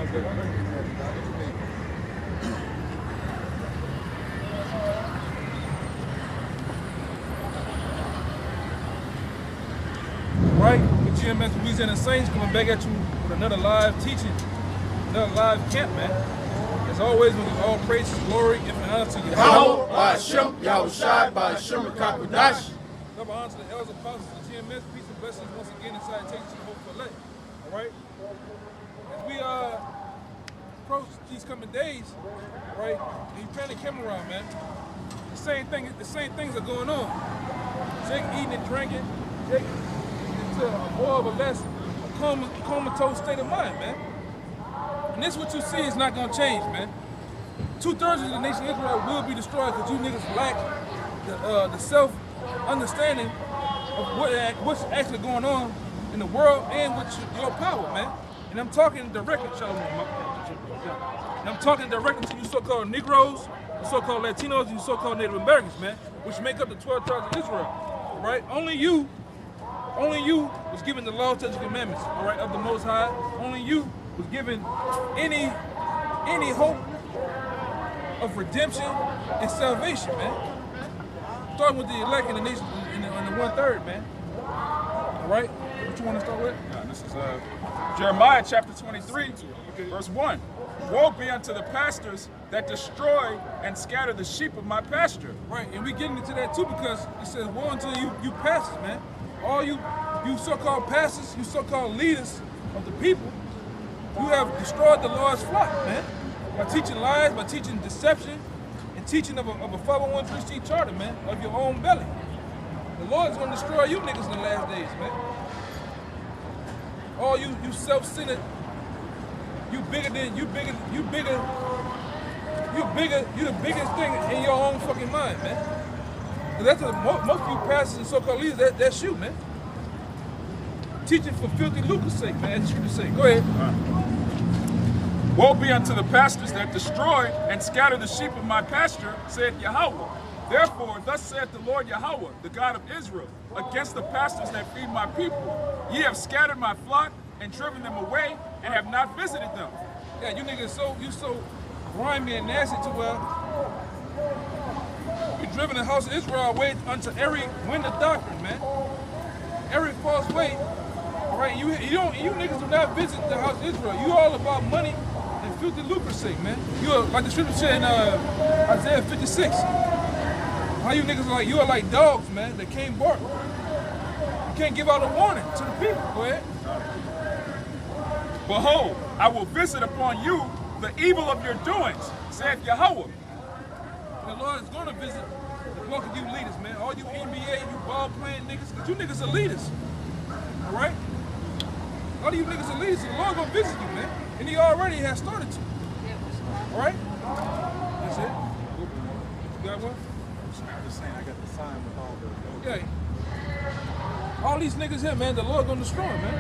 Right? With GMS Louisiana Saints coming back at you with another live teaching, another live camp, man. As always, we give all praises, glory, and honor to you. Yahweh, Ba'Shem, Yahushai, Ba'Shem, Kakadash. Double honor to the elders, apostles, and GMS. Peace and blessings once again inside taking to the hope for elect. All right? As we approach these coming days, right? And you turn the camera around, man. The same things are going on. Jake eating and drinking. Jake into more of a less comatose state of mind, man. And this what you see is not gonna change, man. 2/3 of the nation of Israel will be destroyed because you niggas lack the self-understanding of what's actually going on in the world and with your power, man. And I'm talking directly, and I'm talking directly to you so-called Negroes, you so-called Latinos, you so-called Native Americans, man, which make up the 12 tribes of Israel, right? Only you was given the law, statutes, and commandments, all right, of the Most High. Only you was given any hope of redemption and salvation, man. Starting with the elect and the nation in the 1/3, man. All right, what you want to start with? This is Jeremiah chapter 23, verse 1. Woe be unto the pastors that destroy and scatter the sheep of my pasture. Right, and we getting into that too because it says, woe unto you pastors, man. All you so-called pastors, you so-called leaders of the people, you have destroyed the Lord's flock, man. By teaching lies, by teaching deception, and teaching of a 501c charter, man, of your own belly. The Lord's gonna destroy you niggas in the last days, man. All you self-centered, you the biggest thing in your own fucking mind, man. That's what most of you pastors and so-called leaders, that's you, man. Teaching for filthy lucre's sake, man, as you say. Go ahead. Woe be unto the pastors that destroy and scatter the sheep of my pasture, saith Yahweh. Therefore, thus saith the Lord Yahweh, the God of Israel, against the pastors that feed my people. Ye have scattered my flock and driven them away and have not visited them. Yeah, you niggas so grimy and nasty to where you driven the house of Israel away unto every wind of doctrine, man. Every false way. All right, you niggas do not visit the house of Israel. You all about money and filthy lucre's sake, man. You are like the scripture said in Isaiah 56. How you niggas are like dogs, man, that can't bark. You can't give out a warning to the people. Go ahead. Behold, I will visit upon you the evil of your doings, saith Yahweh. The Lord is going to visit the bulk of you leaders, man. All you NBA, you ball-playing niggas, because you niggas are leaders. All right? All of you niggas are leaders, so the Lord going to visit you, man. And he already has started to. All right? That's it. You got one? I'm just saying, I got the sign with all the... Okay. All these niggas here, man, the Lord going to destroy them, man.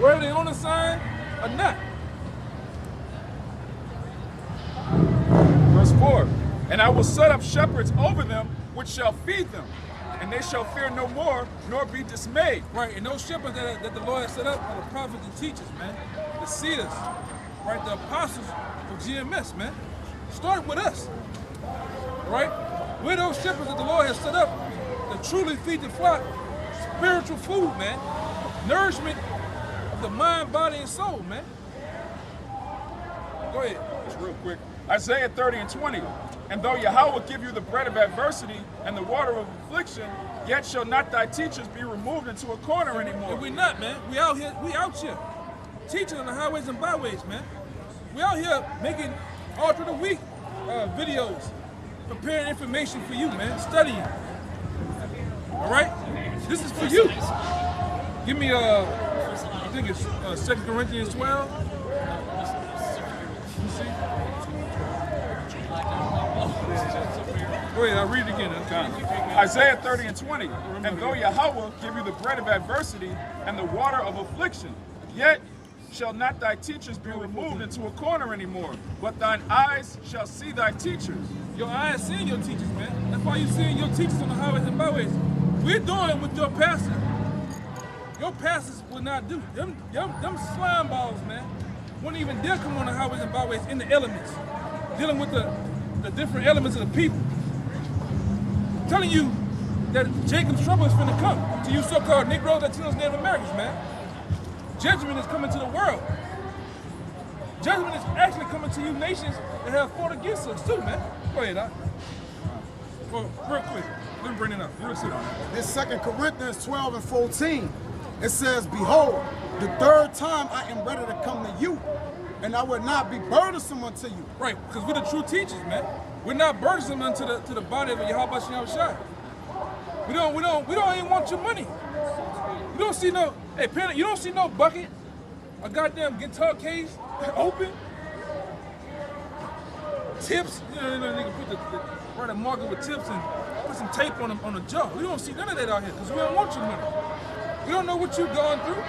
Whether they on the sign or not. Verse 4. And I will set up shepherds over them, which shall feed them, and they shall fear no more, nor be dismayed. Right, and those shepherds that the Lord has set up are the prophets and teachers, man. The seers, right? The apostles of GMS, man. Start with us, right? We're those shepherds that the Lord has set up to truly feed the flock spiritual food, man. Nourishment of the mind, body, and soul, man. Go ahead. Just real quick. Isaiah 30 and 20. And though Yahweh give you the bread of adversity and the water of affliction, yet shall not thy teachers be removed into a corner anymore. And we not, man. We out here teaching on the highways and byways, man. We out here making Altar of the Week videos, preparing information for you, man, studying. All right? This is for you. Give me, I think it's 2 Corinthians 12. Let me see. Go ahead, I'll read it again. Isaiah 30 and 20. And though Yahweh give you the bread of adversity and the water of affliction, yet shall not thy teachers be removed into a corner anymore, but thine eyes shall see thy teachers. Your eyes seeing your teachers, man. That's why you seeing your teachers on the highways and byways. We're doing what your pastors will not do. Them slime balls, man. wouldn't even dare come on the highways and byways in the elements, dealing with the different elements of the people. I'm telling you that Jacob's trouble is finna come to you so-called Negroes, Latinos, Native Americans, man. Judgment is coming to the world. Judgment is actually coming to you nations that have fought against us too, man. Go ahead, Doc. Well, real quick, let me bring it up. Real quick. This 2 Corinthians 12 and 14, it says, behold, the third time I am ready to come to you, and I will not be burdensome unto you. Right, because we're the true teachers, man. We're not burdensome unto the body of Yahweh Shem Shai. We don't even want your money. You don't see no, hey, Penny, you don't see no bucket, a goddamn guitar case open, tips. You know, nigga put write a marker with tips and put some tape on the jaw. We don't see none of that out here because we don't want your money. We don't know what you're going through.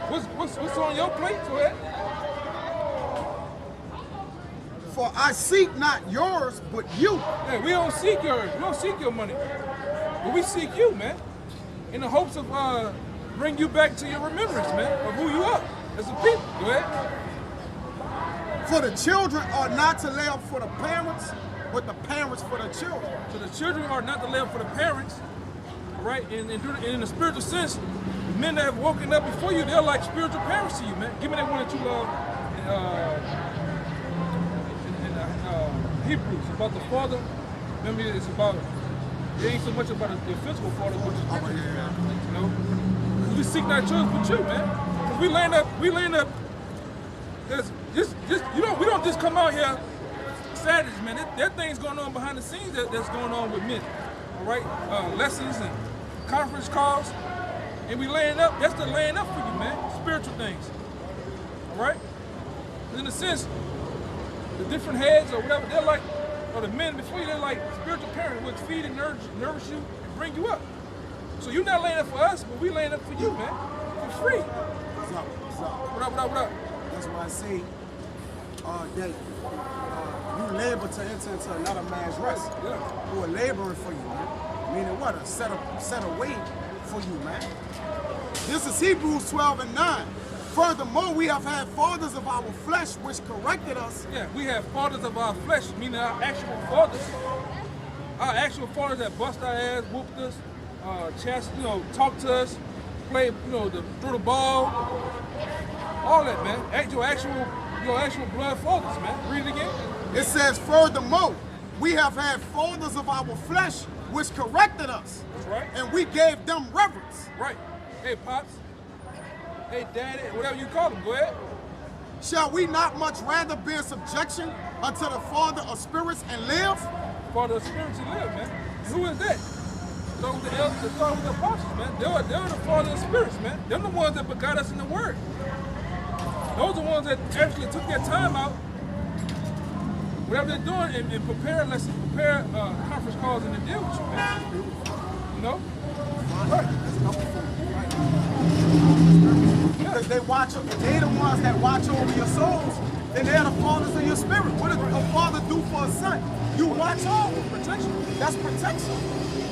What's on your plate? Go ahead. For I seek not yours, but you. Yeah, we don't seek yours. We don't seek your money. But we seek you, man. In the hopes of bring you back to your remembrance, man, of who you are as a people. Go ahead. For the children are not to lay up for the parents, but the parents for the children. So the children are not to lay up for the parents, right? And in the spiritual sense, the men that have woken up before you, they're like spiritual parents to you, man. Give me that one that you love in Hebrews about the father. Remember, it's about, it ain't so much about the physical father, but the spiritual. You know, we seek not yours but you, man. Cause we laying up. There's just we don't just come out here Saturdays, man. There things going on behind the scenes that's going on with men, all right? Lessons and conference calls, and we laying up. That's the laying up for you, man. Spiritual things, all right? In a sense, the different heads or whatever, they're like, or the men before you, they're like spiritual parents, which feed and nourish you and bring you up. So you're not laying up for us, but we laying up for you, man, for free. What's up? What up? What up? What up? That's why I say that you labor to enter into another man's rest. Yeah. Who are laboring for you, man. Meaning what? A set away for you, man. This is Hebrews 12 and 9. Furthermore, we have had fathers of our flesh which corrected us. Yeah, we have fathers of our flesh, meaning our actual fathers. Our actual fathers that bust our ass, whooped us, talked to us, played, threw the ball. All that, man. Your actual blood fathers, man. Read it again. It says, furthermore, we have had fathers of our flesh which corrected us. That's right. And we gave them reverence. Right. Hey, Pops. Hey, Daddy. Whatever you call them. Go ahead. Shall we not much rather be in subjection unto the Father of spirits and live? Father of spirits and live, man. And who is that? Start with the elders, start with the apostles, man. They're the Father of spirits, man. They're the ones that begot us in the Word. Those are the ones that actually took their time out, whatever they're doing, and prepare lessons, prepare conference calls, and to deal with you, man. You know? Right. Because they the ones that watch over your souls, and they're the fathers of your spirit. What does a father do for a son? You watch over protection. That's protection.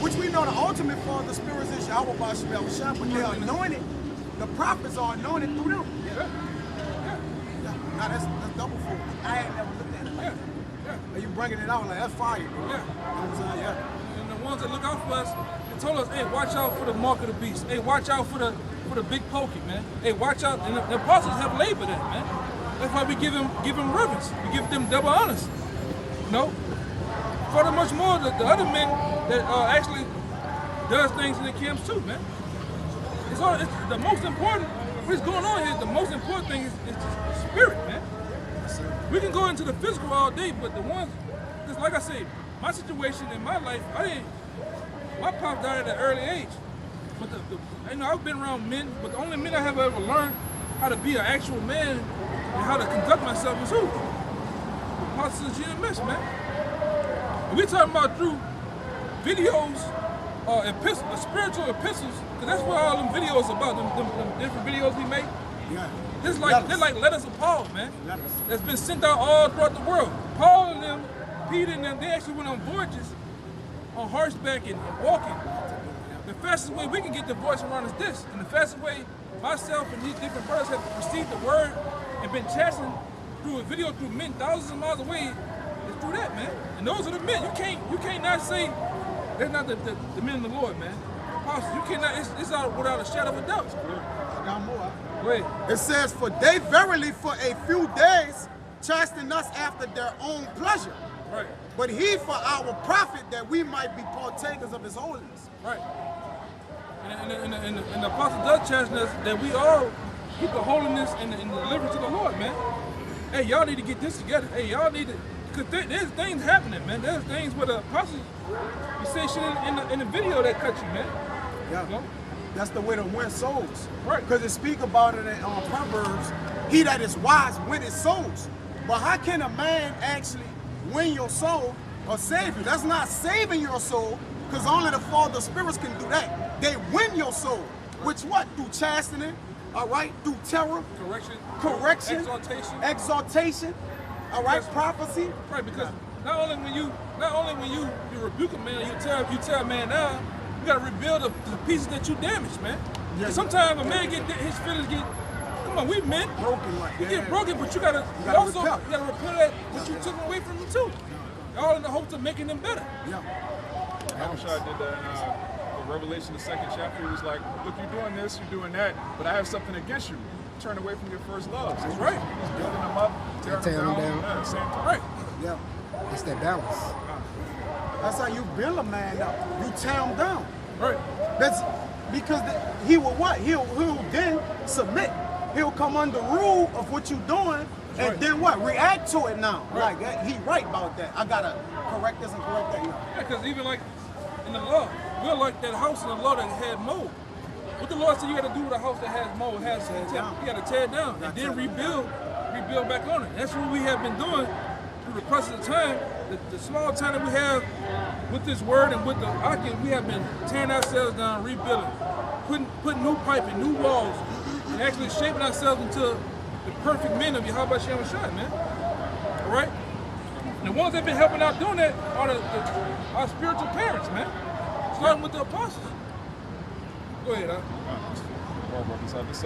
Which we know the ultimate father of spirits is Yahweh Bashim Shah, but they are anointed. The prophets are anointed through them. Yeah. Now that's double fold. I ain't never looked at it like that. Yeah. You bringing it out like that's fire, bro. Yeah. You know what I'm saying? Yeah. And the ones that look out for us, they told us, hey, watch out for the mark of the beast. Hey, watch out for the big pokey, man. Hey, watch out. And the apostles have labored that, man. That's why we give them reverence. We give them double honors. You know? Further much more, the other men that actually does things in the camps too, man. It's the most important. What's going on here? The most important thing is the spirit, man. We can go into the physical all day, but the ones, just like I said, my situation in my life, my pop died at an early age. But I've been around men, but the only men I have ever learned how to be an actual man and how to conduct myself is who? The apostles of GMS, man. And we talking about through videos, spiritual epistles, because that's what all them videos about, them different videos we make. Yeah. They're like letters of Paul, man. That's been sent out all throughout the world. Paul and them, Peter and them, they actually went on voyages on horseback and walking. The fastest way we can get the voice around is this. And the fastest way myself and these different brothers have received the word and been chastened through a video through men thousands of miles away, it's through that, man. And those are the men. You can't not say they're not the men of the Lord, man. Apostles, you cannot. It's out without a shadow of a doubt. I got more. Go ahead. It says, for they verily for a few days chasten us after their own pleasure. Right. But he for our profit, that we might be partakers of his holiness. Right. And the apostle does chasten us that we all keep the holiness and the deliverance of the Lord, man. Hey, y'all need to get this together. Hey, y'all need to, because there's things happening, man. There's things where the apostles, you say shit in the video that cut you, man. Yeah. You know? That's the way to win souls. Right. Because it speak about it in Proverbs, he that is wise winneth souls. But how can a man actually win your soul or save you? That's not saving your soul, because only the Father of spirits can do that. They win your soul. Which what? Through chastening, all right? Through terror. Correction. Exaltation. All right? Prophecy. Right, because not only when you rebuke a man, you tell a man now, you gotta rebuild the pieces that you damaged, man. Yeah. Sometimes a man his feelings get, come on, we men. Broken like that. Get broken, but you gotta repel. repel that what you took away from them too. All in the hopes of making them better. Yeah. Abishai did that in Revelation, the 2nd chapter. He was like, look, you're doing this, you're doing that, but I have something against you. Turn away from your first love. That's right. He's building them up, tearing them down. Yeah, same time. Right. Yeah. It's that balance. That's how you build a man up. You tear him down. Right. That's because he will what? He'll then submit. He'll come under rule of what you're doing, and right. then what? React to it now. Right. Like he right about that. I gotta correct this and correct that. Yeah, because even like in the law, we're like that house in the law that had mold. What the Lord said you got to do with a house that has mold, you got to tear it down and then rebuild back on it. That's what we have been doing through the process of time. The small time that we have with this word and with the Akim, we have been tearing ourselves down, rebuilding, putting new piping, new walls, and actually shaping ourselves into the perfect men of Yahweh Shem Shai, man. All right? And the ones that have been helping out doing that are our spiritual parents, man. Starting with the apostles. Go ahead, This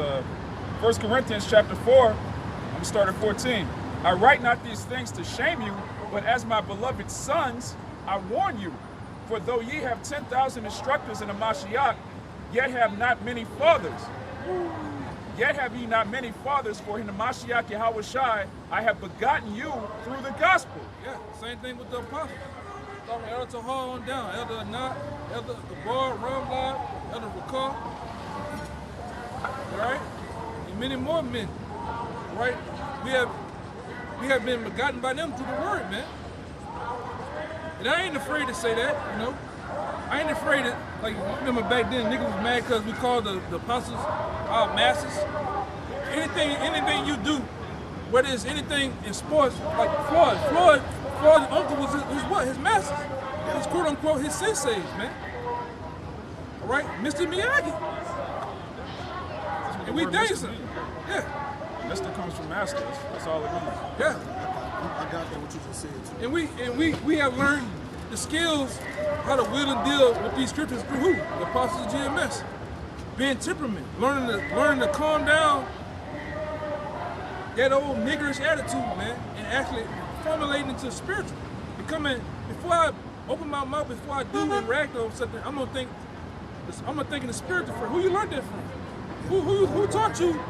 1 Corinthians chapter 4, I'm going to start at 14. I write not these things to shame you, but as my beloved sons, I warn you. For though ye have 10,000 instructors in the Mashiach, yet have not many fathers. Yet have ye not many fathers, for in the Mashiach Yahweh Shai, I have begotten you through the gospel. Yeah, same thing with the apostles. From Elder Tahar on down, Elder Anat, Elder Gabar, Ramlad, Elder Rakar, right? And many more men, right? We have been begotten by them through the word, man. And I ain't afraid to say that, you know. I ain't afraid to, like, remember back then, niggas was mad because we called the apostles our masters. Anything you do, whether it's anything in sports, like Floyd's uncle was his what? His masters. His quote unquote his senseis, man. All right, Mr. Miyagi. And we dancing. Yeah. Mr. comes from masters. That's all it means. Yeah. I got that what you just said too. And we have learned the skills how to will and deal with these scriptures through who? The apostles of GMS. Being temperament, learning to calm down that old niggerish attitude, man, and actually formulating into spiritual. Becoming, before I open my mouth, before I do and react on something, I'm gonna think in the spiritual first. Who you learned that from? Who taught you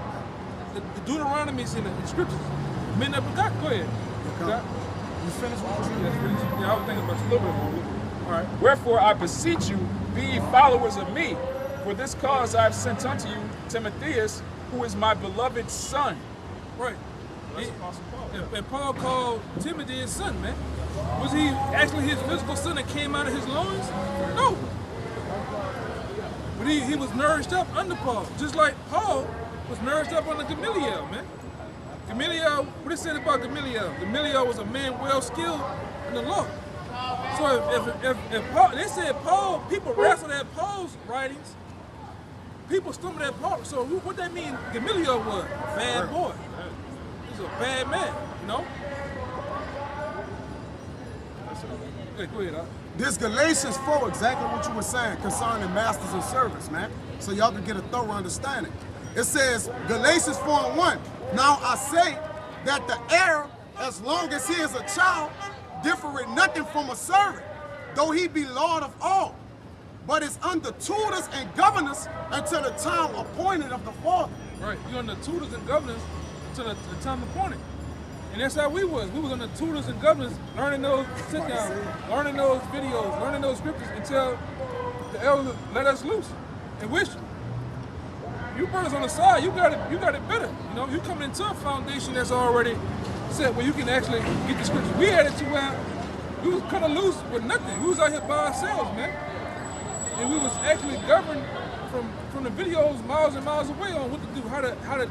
the Deuteronomies in the scriptures? Men that forgot. Go ahead. You finished what was Yeah, I was thinking about you a little bit more. All right. Wherefore I beseech you, be ye followers of me. For this cause I have sent unto you Timotheus, who is my beloved son. Right. That's Apostle Paul. And Paul called Timothy his son, man. Was he actually his physical son that came out of his loins? No. But he was nourished up under Paul, just like Paul was nourished up under Gamaliel, man. Gamaliel, what it said about Gamaliel? Gamaliel was a man well skilled in the law. So if Paul, they said Paul, people wrestled at Paul's writings, people stumbled at Paul. So what that mean Gamaliel was? Bad boy. He's a bad man, you know? Okay, go ahead, This Galatians 4, exactly what you were saying concerning masters and servants, man. So y'all can get a thorough understanding. It says, Galatians 4:1, Now I say that the heir, as long as he is a child, differeth nothing from a servant, though he be Lord of all, but is under tutors and governors until the time appointed of the Father. Right, you're under tutors and governors until the time appointed. And that's how we was. We was under tutors and governors, learning those sit-downs, learning those videos, learning those scriptures until the elders let us loose. And which, you brothers on the side, you got it better. You know, you coming into a foundation that's already set where you can actually get the scriptures. We had it to where we was kind of loose with nothing. We was out here by ourselves, man. And we was actually governed from the videos miles and miles away on what to do, how to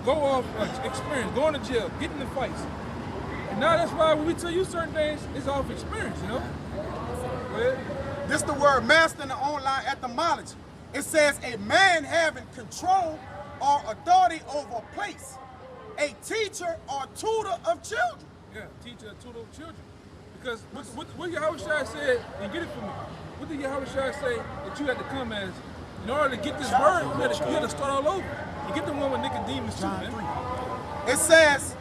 go off experience, going to jail, getting in fights. And now that's why when we tell you certain things, it's off experience, you know? This the word master in the online etymology. It says a man having control or authority over a place, a teacher or tutor of children. Yeah, teacher, tutor of children. Because what Yahushua said, and get it from me, what did Yahushua say that you had to come as? In order to get this word, you had to start all over. You get the one with Nicodemus too, man. It says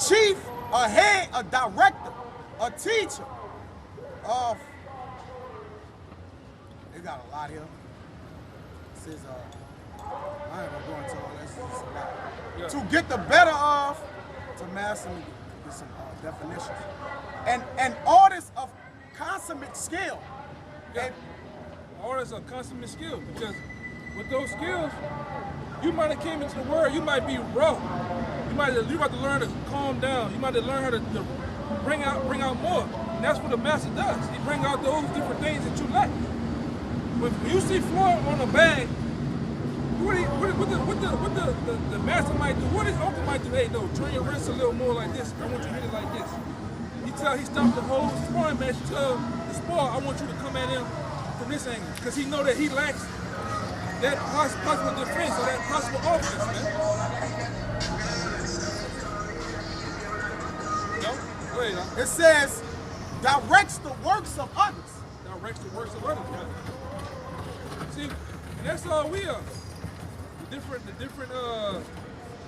chief, a head, a director, a teacher of, they got a lot here. It says, I ain't gonna go into all this, it's just a lot. Yeah. To get the better of, to master, me get some definitions. And orders of consummate skill. Yeah. Orders of consummate skill, because with those skills, you might have came into the world, you might be rough. You might have to learn to calm down. You might have to learn how to bring out more. And that's what the master does. He brings out those different things that you lack. When you see floor on a bag, what the master might do, what his uncle might do, hey, no, turn your wrist a little more like this. I want you to hit it like this. He stopped the whole sparring match, tell the spar, I want you to come at him from this angle, because he know that he lacks that possible defense or that possible offense, man. No? Go ahead, huh? It says directs the works of others. Directs the works of others, man. See, that's all we are. The different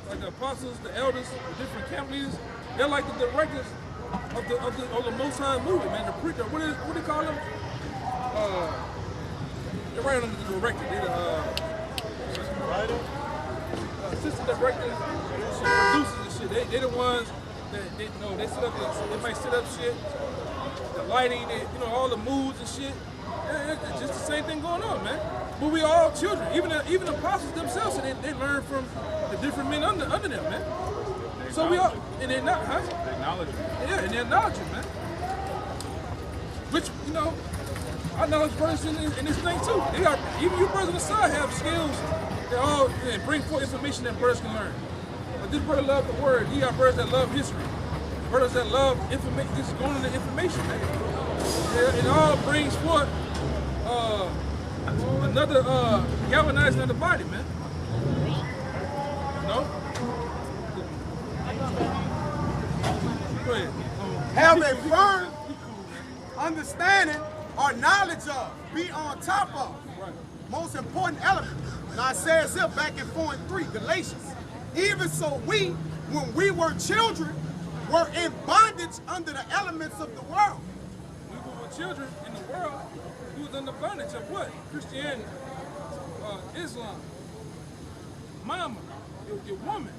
like the apostles, the elders, the different camp leaders, they're like the directors of the Most High movement, man. The preacher, what do you call them? They're right under the director. They're the assistant directors, producers and shit. They're the ones that they set up. They might set up shit, the lighting, all the moods and shit. It's just the same thing going on, man. But we all children. Even the apostles themselves, they learn from the different men under them, man. So we all, and they're not, huh? They acknowledge it. Yeah, and they acknowledge it, man. Which, I know brothers in this thing too. They got, even you brothers on the side have skills that all bring forth information that brothers can learn. But this brother loves the word. He got brothers that love history. Brothers that love information, just going into information, man. It all brings forth another galvanizing of the body, man. No? Go ahead. Have a firm understanding or knowledge of, be on top of. Right. Most important element. Now it says here back in 4 and 3, Galatians. Even so we, when we were children, were in bondage under the elements of the world. We were children in the world. We was under bondage of what? Christianity, Islam, mama, your woman.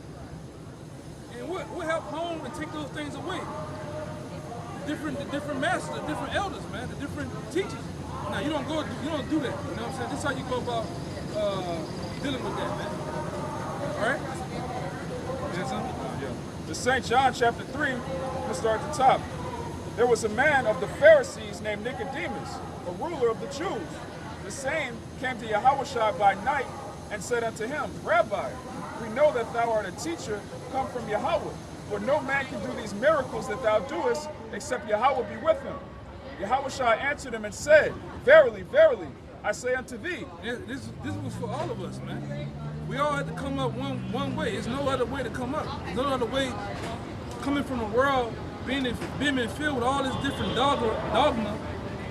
And what helped home and take those things away? The different masters, the different elders, man, the different teachers. Now you don't do that. You know what I'm saying? This is how you go about dealing with that, man. All right? Yeah. The St. John chapter 3, let's start at the top. There was a man of the Pharisees named Nicodemus, a ruler of the Jews. The same came to Yahushua by night and said unto him, Rabbi, we know that thou art a teacher come from Yahweh, for no man can do these miracles that thou doest, except Yahweh be with him. Yahushua answered him and said, Verily, verily, I say unto thee. This was for all of us, man. We all had to come up one way. There's no other way to come up. There's no other way coming from the world, being filled with all this different dogma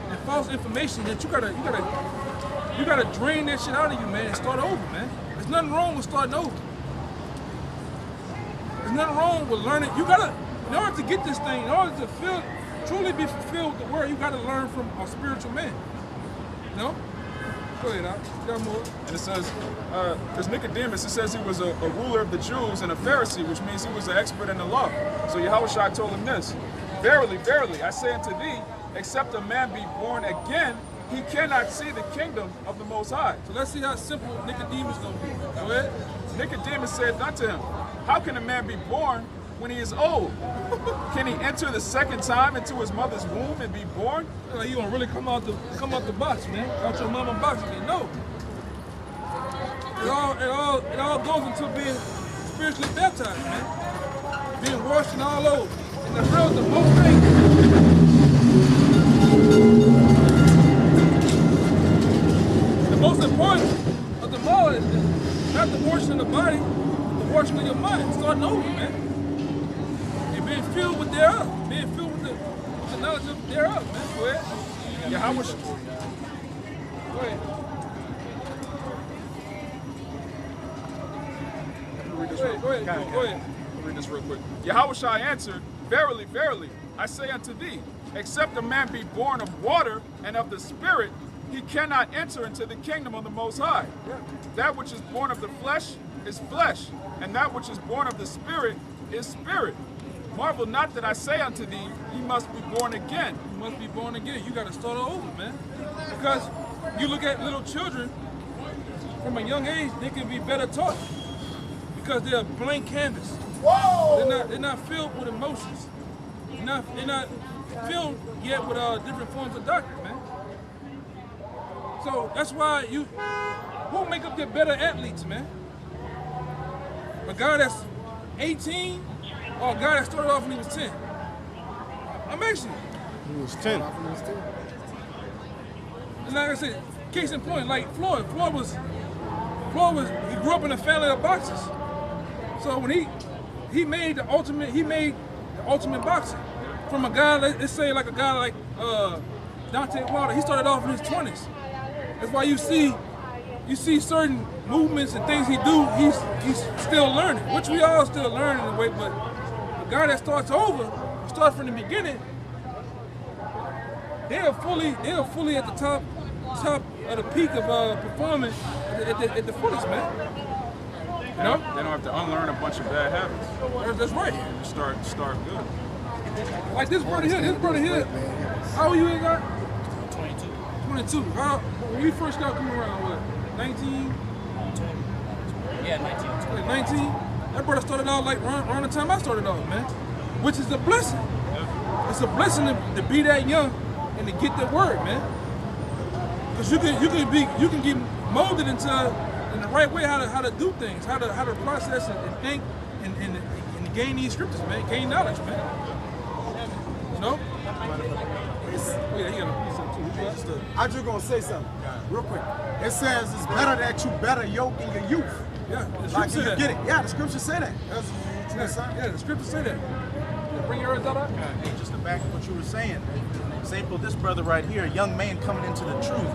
and false information that you gotta drain that shit out of you, man, and start over, man. There's nothing wrong with starting over. nothing wrong with learning. You gotta, in order to get this thing, in order to truly be fulfilled with the word, you gotta learn from a spiritual man. No? Go ahead, Al. You got more? And it says, there's Nicodemus, it says he was a ruler of the Jews and a Pharisee, which means he was an expert in the law. So Yahushua told him this, verily, verily, I say unto thee, except a man be born again, he cannot see the kingdom of the Most High. So let's see how simple Nicodemus gonna be. Go ahead. Nicodemus said unto him, how can a man be born when he is old? Can he enter the second time into his mother's womb and be born? Like you gonna really come out the box, man? Out your mama box again? No. It all goes into being spiritually baptized, man. Being washed and all over. And the most thing. The most important of them all is not the washing of the body, the washing of your mind. Starting over, man. And being filled with thereof. Being filled with the knowledge of thereof, man. Go ahead. Yahushua. Go ahead. Go ahead. Read this real quick. Yahushua answered, verily, verily, I say unto thee, except a man be born of water and of the Spirit, he cannot enter into the kingdom of the Most High. That which is born of the flesh is flesh, and that which is born of the Spirit is spirit. Marvel not that I say unto thee, ye must be born again. You must be born again. You got to start all over, man. Because you look at little children from a young age, they can be better taught because they're a blank canvas. Whoa! They're not filled with emotions. They're not filled yet with different forms of doctrine, man. So that's why who make up the better athletes, man? A guy that's 18 or a guy that started off when he was 10? I'm asking you. He was 10. And like I said, case in point, like Floyd. Floyd he grew up in a family of boxers. So when he made the ultimate boxer from a guy, let's say like a guy like Deontay Wilder. He started off in his 20s. That's why you see certain movements and things he do, he's still learning, which we all still learning in a way, but the guy that starts from the beginning, they're fully at the top of the peak of performing at the fullest, man. You know? They don't have to unlearn a bunch of bad habits. That's right. And start good. Like this brother here, how old you got? 22. 22. When we first started coming around, what, 19? Yeah, 19. Like 19? That brother started out like around the time I started off, man. Which is a blessing. It's a blessing to be that young and to get that word, man. Because you can get molded in the right way how to do things, how to process and think and gain these scriptures, man. Gain knowledge, man. You know? Oh, yeah, he got a piece of it too. I'm just gonna say something, real quick. It says it's better that you better yoke in your youth. Yeah, the Like scripture you say that. get it. Yeah, the scriptures say that. Yeah, the scripture say that. Bring your ears out. Hey, just to back what you were saying, example, this brother right here, a young man coming into the truth.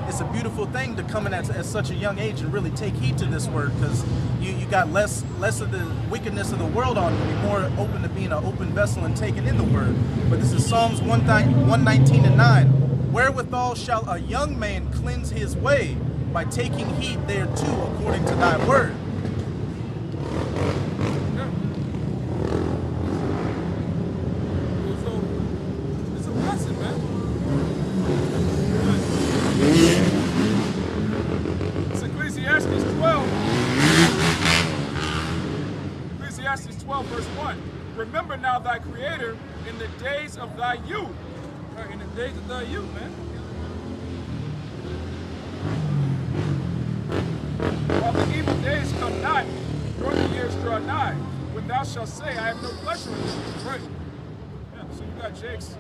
It's a beautiful thing to come in at such a young age and really take heed to this word, because you got less of the wickedness of the world on you. You're more open to being an open vessel and taking in the word. But this is Psalms 119:9. Wherewithal shall a young man cleanse his way? By taking heed thereto according to thy word. It's a blessing, man. It's Ecclesiastes 12. Ecclesiastes 12, verse 1. Remember now thy Creator in the days of thy youth. Right, in the days of thy youth, man. While the evil days come not, nor the years draw nigh, when thou shalt say, I have no pleasure in them. Right. Yeah, so you got Jakes.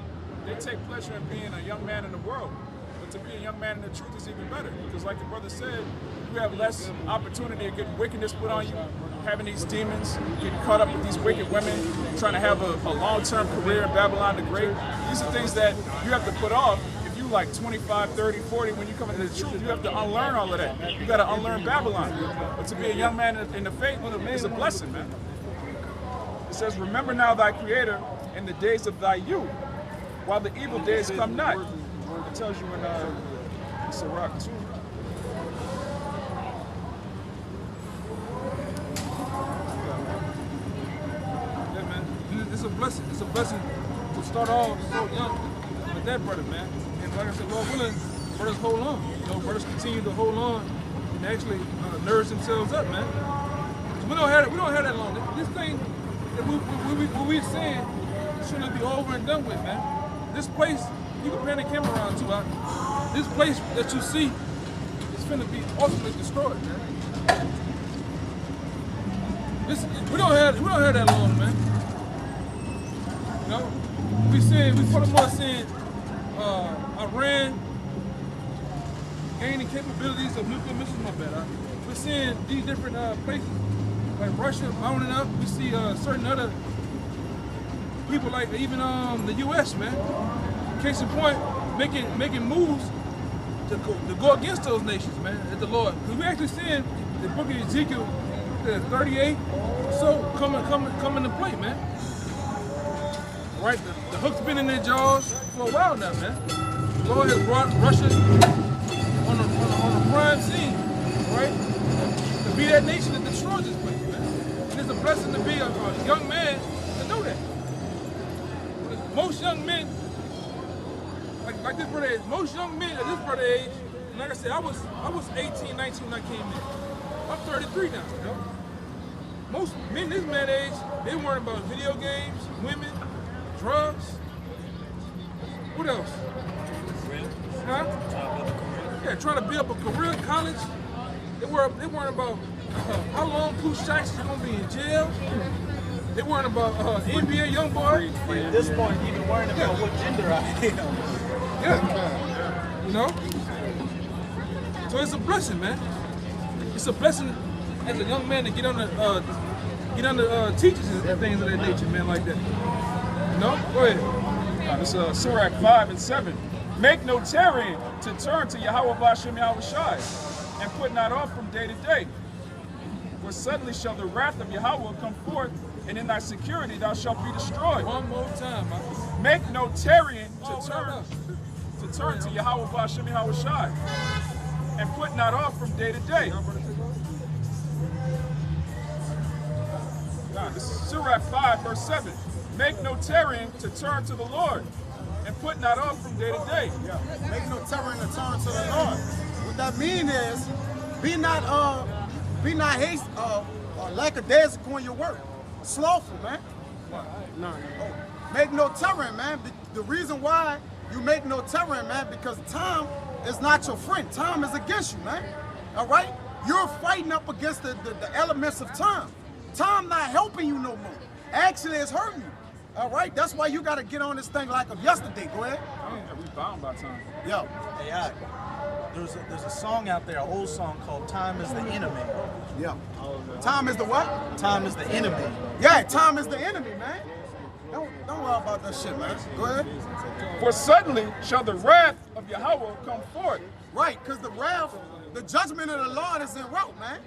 They take pleasure in being a young man in the world. But to be a young man in the truth is even better. Because like the brother said, you have less opportunity to get wickedness put on you, having these demons, getting caught up with these wicked women, trying to have a long-term career in Babylon the Great. These are things that you have to put off. If you like 25, 30, 40, when you come into the truth, you have to unlearn all of that. You got to unlearn Babylon. But to be a young man in the faith is a blessing, man. It says, remember now thy Creator in the days of thy youth, while the evil days come not. It tells you in Sirach 2. Yeah, man. It's a blessing. It's a blessing to start off so young with that brother, man. And like I said, Lord willing, brothers hold on. You know, brothers continue to hold on and actually nourish themselves up, man. So we don't have that long. This thing that we're saying shouldn't be over and done with, man. This place, you can pan the camera around too. This place that you see is finna be ultimately destroyed, man. We don't have that long, man. You know, we for the most saying Iran gaining capabilities of nuclear missiles. My bad. We're seeing these different places like Russia mounting up. We see certain other people like even the U.S. man. Case in point, making moves to go against those nations, man. At the Lord, because we actually seeing the book of Ezekiel 38 or so coming to play, man. Right, the hook's been in their jaws for a while now, man. The Lord has brought Russia on a prime scene, right, to be that nation that destroys this place, man. And it's a blessing to be a young man to know that. Most young men, like this brother age, most young men at this brother age, and like I said, I was 18, 19 when I came in. I'm 33 now, you know. Most men this man age, they worrying about video games, women, drugs. What else? Huh? Yeah, trying to build up a career in college. They worrying about how long Pooh Jackson is gonna be in jail. They worrying about NBA young boy. At this point, even worrying about what gender I am. Yeah. You know? So it's a blessing, man. It's a blessing as a young man to get under teachers and things of that nature, man, like that. You know? Go ahead. This is Sirach 5 and 7. Make no tarrying to turn to Yahweh B'Shem Yahweh Shai, and put not off from day to day. For suddenly shall the wrath of Yahweh come forth, and in thy security thou shalt be destroyed. One more time, man. Make no tarrying to turn to Yahweh B'Shem Yahweh Shai, and put not off from day to day. This is Sirach 5 verse 7. Make no tarrying to turn to the Lord, and put not off from day to day. Yeah. Make no terror in the turn to the Lord. What that mean is, be not hasty or lackadaisical in your work. Slothful, man. No. Make no terror, man. The reason why you make no terror, man, because time is not your friend. Time is against you, man. All right? You're fighting up against the elements of time. Time not helping you no more. Actually, it's hurting you. All right? That's why you got to get on this thing like of yesterday. Go ahead. We bound by time. Yo. Hey, there's a song out there, an old song called "Time Is the Enemy." Yeah. Time is the what? Time is the enemy. Yeah, time is the enemy, man. Don't worry about that shit, man. Go ahead. For suddenly shall the wrath of Yahweh come forth. Right, because the wrath, the judgment of the Lord is en route, man.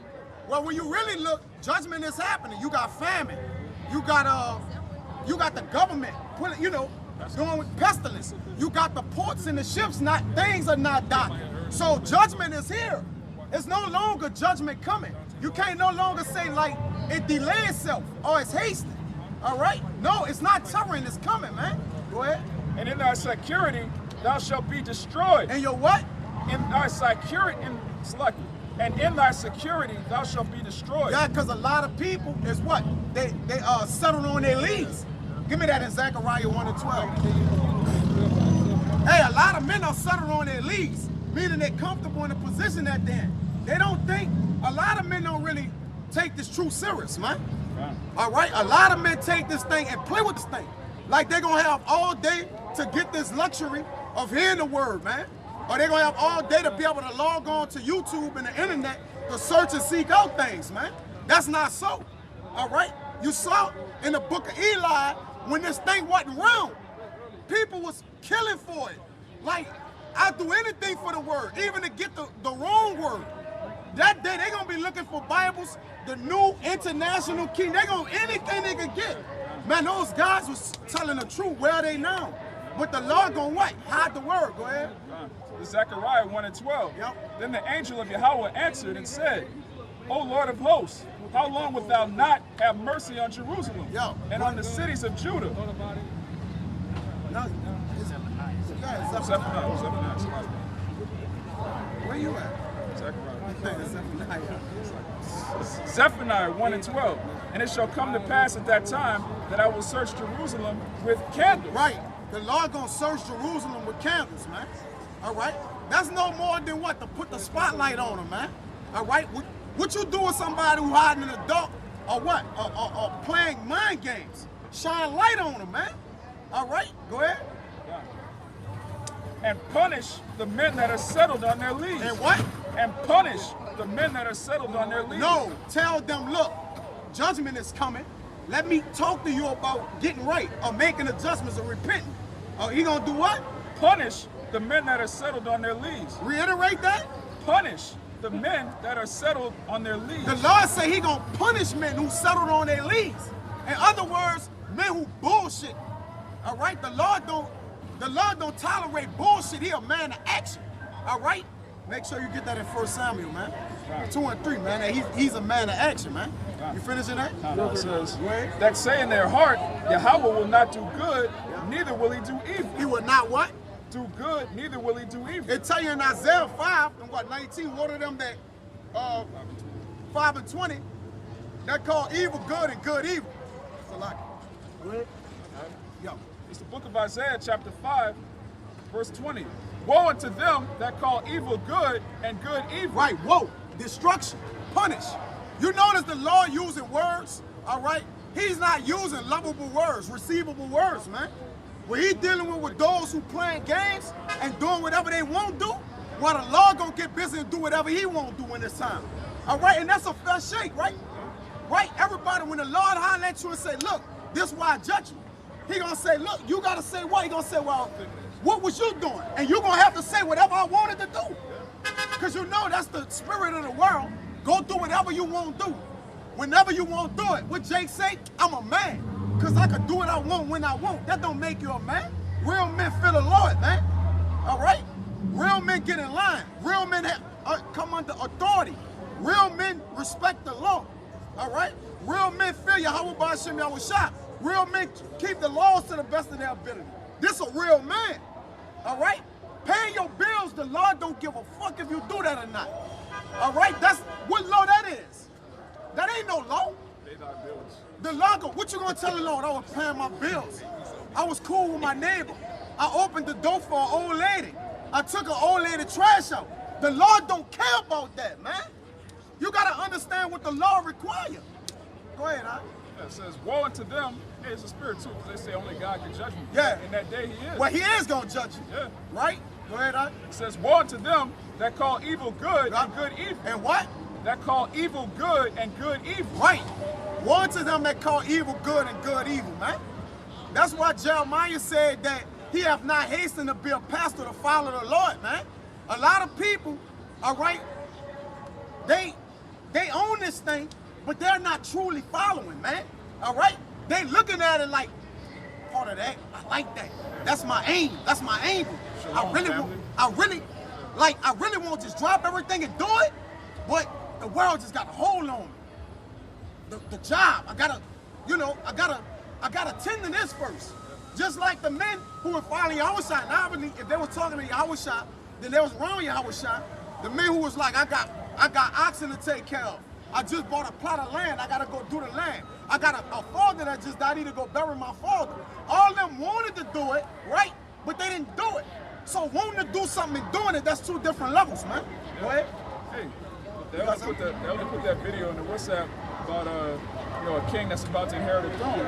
Well, when you really look, judgment is happening. You got famine. You got the government, doing with pestilence. You got the ports and the ships, things are not docking. So judgment is here. It's no longer judgment coming. You can't no longer say like it delayed itself or it's hasty. All right? No, it's not terror, it's coming, man. Go ahead. And in thy security thou shalt be destroyed. And your what? In thy security, and in thy security thou shalt be destroyed. Yeah, because a lot of people is what? They settled on their leads. Give me that in Zechariah 1 and 12. Hey, a lot of men are settled on their leads, meaning they're comfortable in the position that they're in. They don't think, a lot of men don't really take this truth serious, man. Right. All right? A lot of men take this thing and play with this thing. Like they're going to have all day to get this luxury of hearing the word, man. Or they're going to have all day to be able to log on to YouTube and the internet to search and seek out things, man. That's not so. All right? You saw in the book of Eli, when this thing wasn't round, people was killing for it. Like, I do anything for the word, even to get the wrong word. That day, they're going to be looking for Bibles, the new international king. They're going to anything they can get. Man, those guys was telling the truth. Where are they now? But the Lord going to what? Hide the word. Go ahead. Zechariah 1:12. Yep. Then the angel of Yahweh answered and said, O Lord of hosts, how long wilt thou not have mercy on Jerusalem Yo. and on the cities of Judah? No, Zephaniah. where you at? Zechariah. Zephaniah 1:12. And it shall come to pass at that time that I will search Jerusalem with candles. Right. The Lord gonna search Jerusalem with candles, man. All right. That's no more than what? To put the spotlight on them, man. All right. What you do with somebody who hiding in the dark or what? Or playing mind games? Shine light on them, man. All right. Go ahead. And punish the men that are settled on their leaves. And what? And punish the men that are settled on their leaves. No. Tell them, look, judgment is coming. Let me talk to you about getting right or making adjustments or repenting. Oh, he gonna do what? Punish the men that are settled on their leaves. Reiterate that? Punish the men that are settled on their leaves. The Lord say he gonna punish men who settled on their leaves. In other words, men who bullshit. All right? The Lord don't tolerate bullshit. He a man of action. All right? Make sure you get that in 1 Samuel, man. 2 and 3, man. He's a man of action, man. You finishing that? No, it says, that say in their heart, Yahweh will not do good, neither will he do evil. He will not what? Do good, neither will he do evil. It tell you in Isaiah 5 and what, 19, one of them that 5 and 20, that call evil good and good evil. It's a lot. Go ahead. Yo. It's the book of Isaiah, chapter 5, verse 20. Woe unto them that call evil good and good evil. Right, whoa, destruction, punish. You notice the Lord using words, all right? He's not using lovable words, receivable words, man. When he's dealing with those who playing games and doing whatever they won't do, well, the Lord gonna get busy and do whatever he won't do in this time. All right, and that's a fair shake, right? Right, everybody, when the Lord holler at you and say, look, this is why I judge you, he gonna say, look, you gotta say what? He gonna say, well, what was you doing? And you gonna have to say whatever I wanted to do. Because you know that's the spirit of the world. Go do whatever you want to do. Whenever you want to do it. What Jake say, I'm a man. Because I can do what I want when I want. That don't make you a man. Real men fear the Lord, man. All right? Real men get in line. Real men come under authority. Real men respect the law. All right? Real men fear Yahweh Ba'ashem Yahushua. Real men keep the laws to the best of their ability. This a real man. All right? Paying your bills, the Lord don't give a fuck if you do that or not. All right? That's what law that is. That ain't no law. The law go, what you gonna tell the Lord? I was paying my bills. I was cool with my neighbor. I opened the door for an old lady. I took an old lady trash out. The Lord don't care about that, man. You gotta understand what the law requires. Go ahead, huh? It says, woe unto them. Hey, it's a spirit too, because they say only God can judge me. Yeah. In that day he is. Well, he is gonna judge you. Yeah. Right? Go ahead, huh? It says, woe unto them that call evil good and good evil. And what? That call evil good and good evil. Right. One to them that call evil good and good evil, man. That's why Jeremiah said that he have not hastened to be a pastor to follow the Lord, man. A lot of people, all right, they own this thing, but they're not truly following, man. All right? They looking at it like, part of that, I like that. That's my aim. That's my angle. I really want to just drop everything and do it, but the world just got a hold on me. The job, I gotta tend to this first. Just like the men who were following Yahushua. Now, obviously, if they were talking to Yahushua, then they was wrong Yahushua. The men who was like, I got oxen to take care of. I just bought a plot of land. I gotta go do the land. I got a father that just died. I need to go bury my father. All of them wanted to do it, right? But they didn't do it. So wanting to do something and doing it, that's two different levels, man. Go ahead. Hey, they only put that video in the WhatsApp about a king that's about to inherit the throne.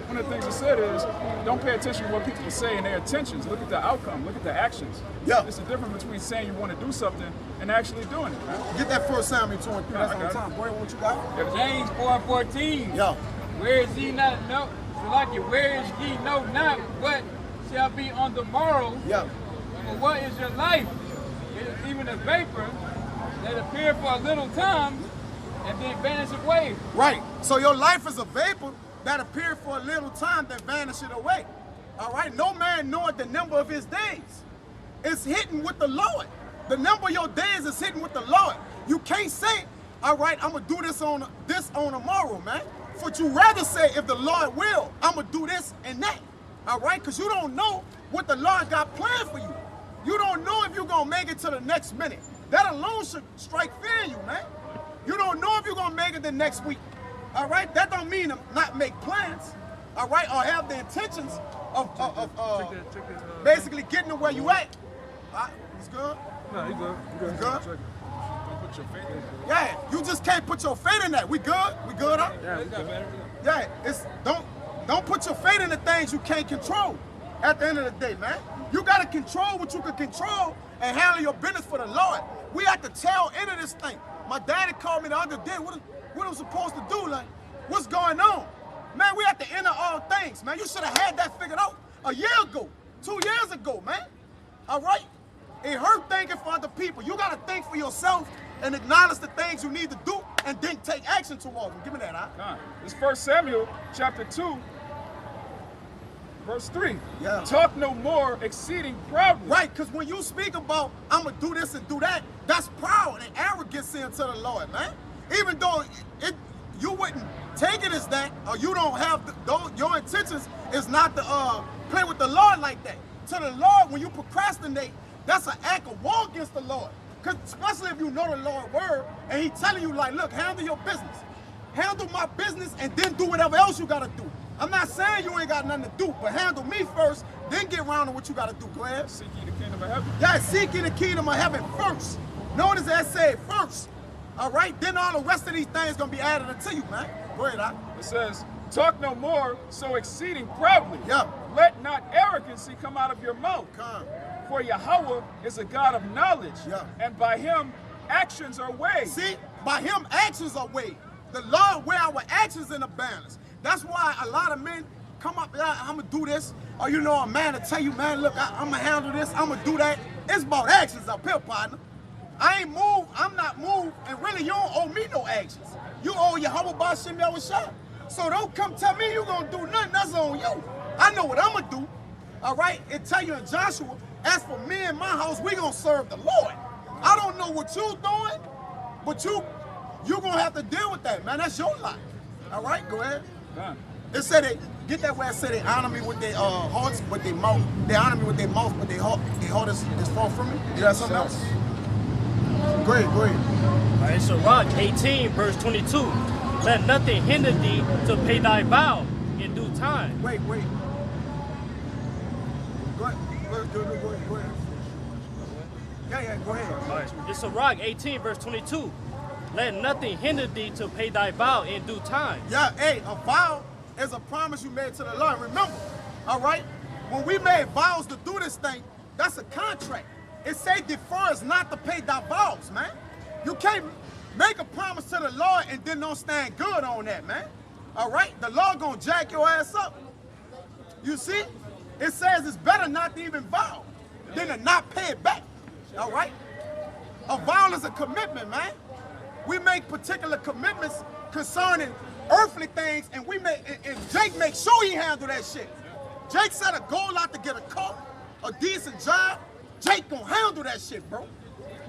One of the things it said is, don't pay attention to what people say and their intentions. Look at the outcome. Look at the actions. Yeah. It's the difference between saying you want to do something and actually doing it, man. Get that 1 Samuel 23. That's on time. Boy, what you got? James 4:14. Yo. Where is ye not know? Where is ye know not what shall be on the morrow? Yeah. For what is your life? It is even a vapor that appear for a little time and then vanish away. Right. So your life is a vapor that appeared for a little time that vanisheth away. All right. No man knoweth the number of his days. It's hidden with the Lord. The number of your days is hidden with the Lord. You can't say, all right, I'm gonna do this on tomorrow, man. But you rather say, if the Lord will, I'm gonna do this and that. All right, because you don't know what the Lord got planned for you. You don't know if you're gonna make it to the next minute. That alone should strike fear in you, man. You don't know if you're gonna make it the next week. All right, that don't mean to not make plans. All right, or have the intentions of basically getting to where you at. All right, it's good. No, he's good. Good. Check it. Don't put your faith in it. Yeah, you just can't put your faith in that. We good? We good, huh? Yeah, it's got better. Yeah, it's don't put your faith in the things you can't control. At the end of the day, man, you gotta control what you can control and handle your business for the Lord. We at the tail end of this thing. My daddy called me the other day. What I'm supposed to do? Like, what's going on? Man, we at the end of all things, man. You should have had that figured out a year ago, 2 years ago, man. All right? It hurt thinking for other people. You gotta think for yourself and acknowledge the things you need to do and then take action towards them. Give me that, huh? This 1 Samuel chapter 2, verse 3. Yeah. Talk no more exceeding proudly. Right, because when you speak about, I'm going to do this and do that, that's proud and arrogance into the Lord, man. Even though you wouldn't take it as that, or you don't have, your intentions is not to play with the Lord like that. To the Lord, when you procrastinate, that's an act of war against the Lord. Because especially if you know the Lord's word, and he telling you like, look, handle your business. Handle my business and then do whatever else you got to do. I'm not saying you ain't got nothing to do, but handle me first, then get around to what you got to do. Go ahead. Seek ye the kingdom of heaven. Yeah, seek ye the kingdom of heaven first. Notice that said first. All right, then all the rest of these things going to be added unto you, man. Go ahead, huh? It says, talk no more so exceeding proudly. Yeah. Let not arrogancy come out of your mouth. Come. For Yahweh is a God of knowledge, Yeah. and by him actions are weighed. See, by him actions are weighed. The Lord weigh our actions in a balance. That's why a lot of men come up, I'm going to do this. Or you know, a man to tell you, man, look, I'm going to handle this, I'm going to do that. It's about actions up here, partner. I ain't moved, I'm not moved, and really you don't owe me no actions. You owe Yahweh B'Shem Yahushua. So don't come tell me you going to do nothing, that's on you. I know what I'm going to do. All right? It tell you in Joshua, as for me and my house, we going to serve the Lord. I don't know what you doing, but you going to have to deal with that, man. That's your life. All right? Go ahead. Done. It said they, get that where it said they honor me with their hearts, but their mouth. They honor me with their mouth, but their heart is far from me. You got something else? Go ahead, go ahead. All right, so Rock 18, verse 22. Let nothing hinder thee to pay thy vow in due time. Wait. Go ahead. Go ahead. Yeah, go ahead. All right, it's Sirach 18, verse 22. Let nothing hinder thee to pay thy vow in due time. Yeah, hey, a vow is a promise you made to the Lord. Remember, all right, when we made vows to do this thing, that's a contract. It say defer us not to pay thy vows, man. You can't make a promise to the Lord and then don't stand good on that, man. All right, the Lord gonna jack your ass up. You see, it says it's better not to even vow than to not pay it back. All right, a vow is a commitment, man. We make particular commitments concerning earthly things, and and Jake make sure he handle that shit. Jake set a goal out to get a car, a decent job. Jake gonna handle that shit, bro.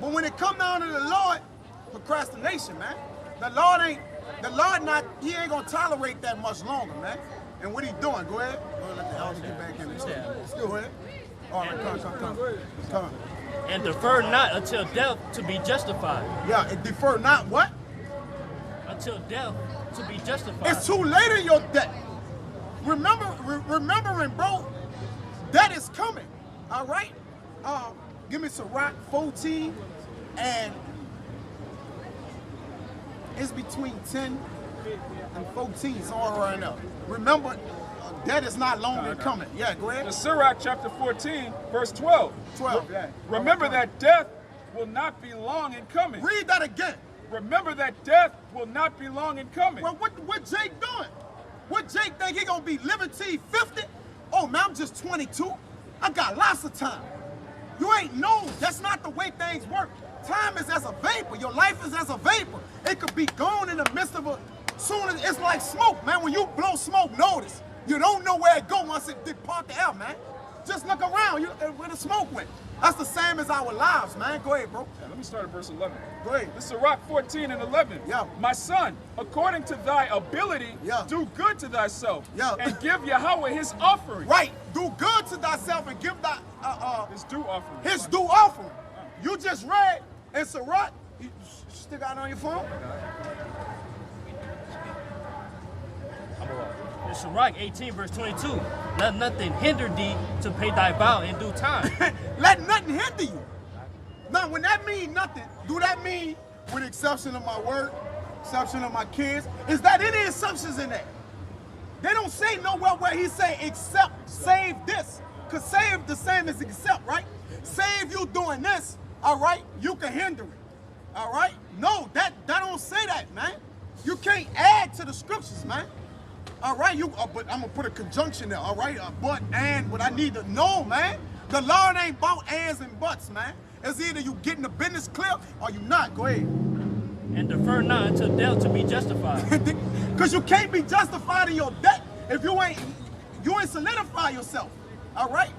But when it come down to the Lord, procrastination, man. The Lord ain't gonna tolerate that much longer, man. And what he doing? Go ahead. Go ahead, let the elder get back in the chair. Let's go ahead. All right, come. And defer not until death to be justified. Yeah, and defer not what? Until death to be justified. It's too late in your debt. Remembering, bro, debt is coming. All right? Give me Sirach 14, and it's between 10 and 14, so all right now. Remember, debt is not longer coming. Yeah, go ahead. The Sirach chapter 14, verse 12. 12, yeah. Remember that death will not be long in coming. Read that again. Remember that death will not be long in coming. Well, what Jake doing? What Jake think he gonna be living till he 50? Oh man, I'm just 22. I got lots of time. You ain't know. That's not the way things work. Time is as a vapor. Your life is as a vapor. It could be gone in the midst of a. Soon as it's like smoke, man. When you blow smoke, notice you don't know where it go once it depart the air, man. Just look around. You where the smoke went. That's the same as our lives, man. Go ahead, bro. Let me start at verse 11. Go ahead. This is Sirach 14 and 11. Yeah. My son, according to thy ability, Yeah. do good to thyself, Yeah. and give Yahweh his offering. Right. Do good to thyself and give thy His due offering. his due offering. You just read in Sirach. You still got it on your phone? In Sirach 18, verse 22, let nothing hinder thee to pay thy vow in due time. Let nothing hinder you. Now, when that mean nothing, do that mean, with the exception of my work, exception of my kids, is that any exceptions in that? They don't say nowhere where he say except save this. Because save the same as accept, right? Save you doing this, all right, you can hinder it. All right? No, that don't say that, man. You can't add to the scriptures, man. All right, but I'm gonna put a conjunction there, all right? But, and, what I need to know, man. The Lord ain't about ands and buts, man. It's either you getting the business clear or you not. Go ahead. And defer not until death to be justified. Because you can't be justified in your debt if you ain't solidify yourself. All right?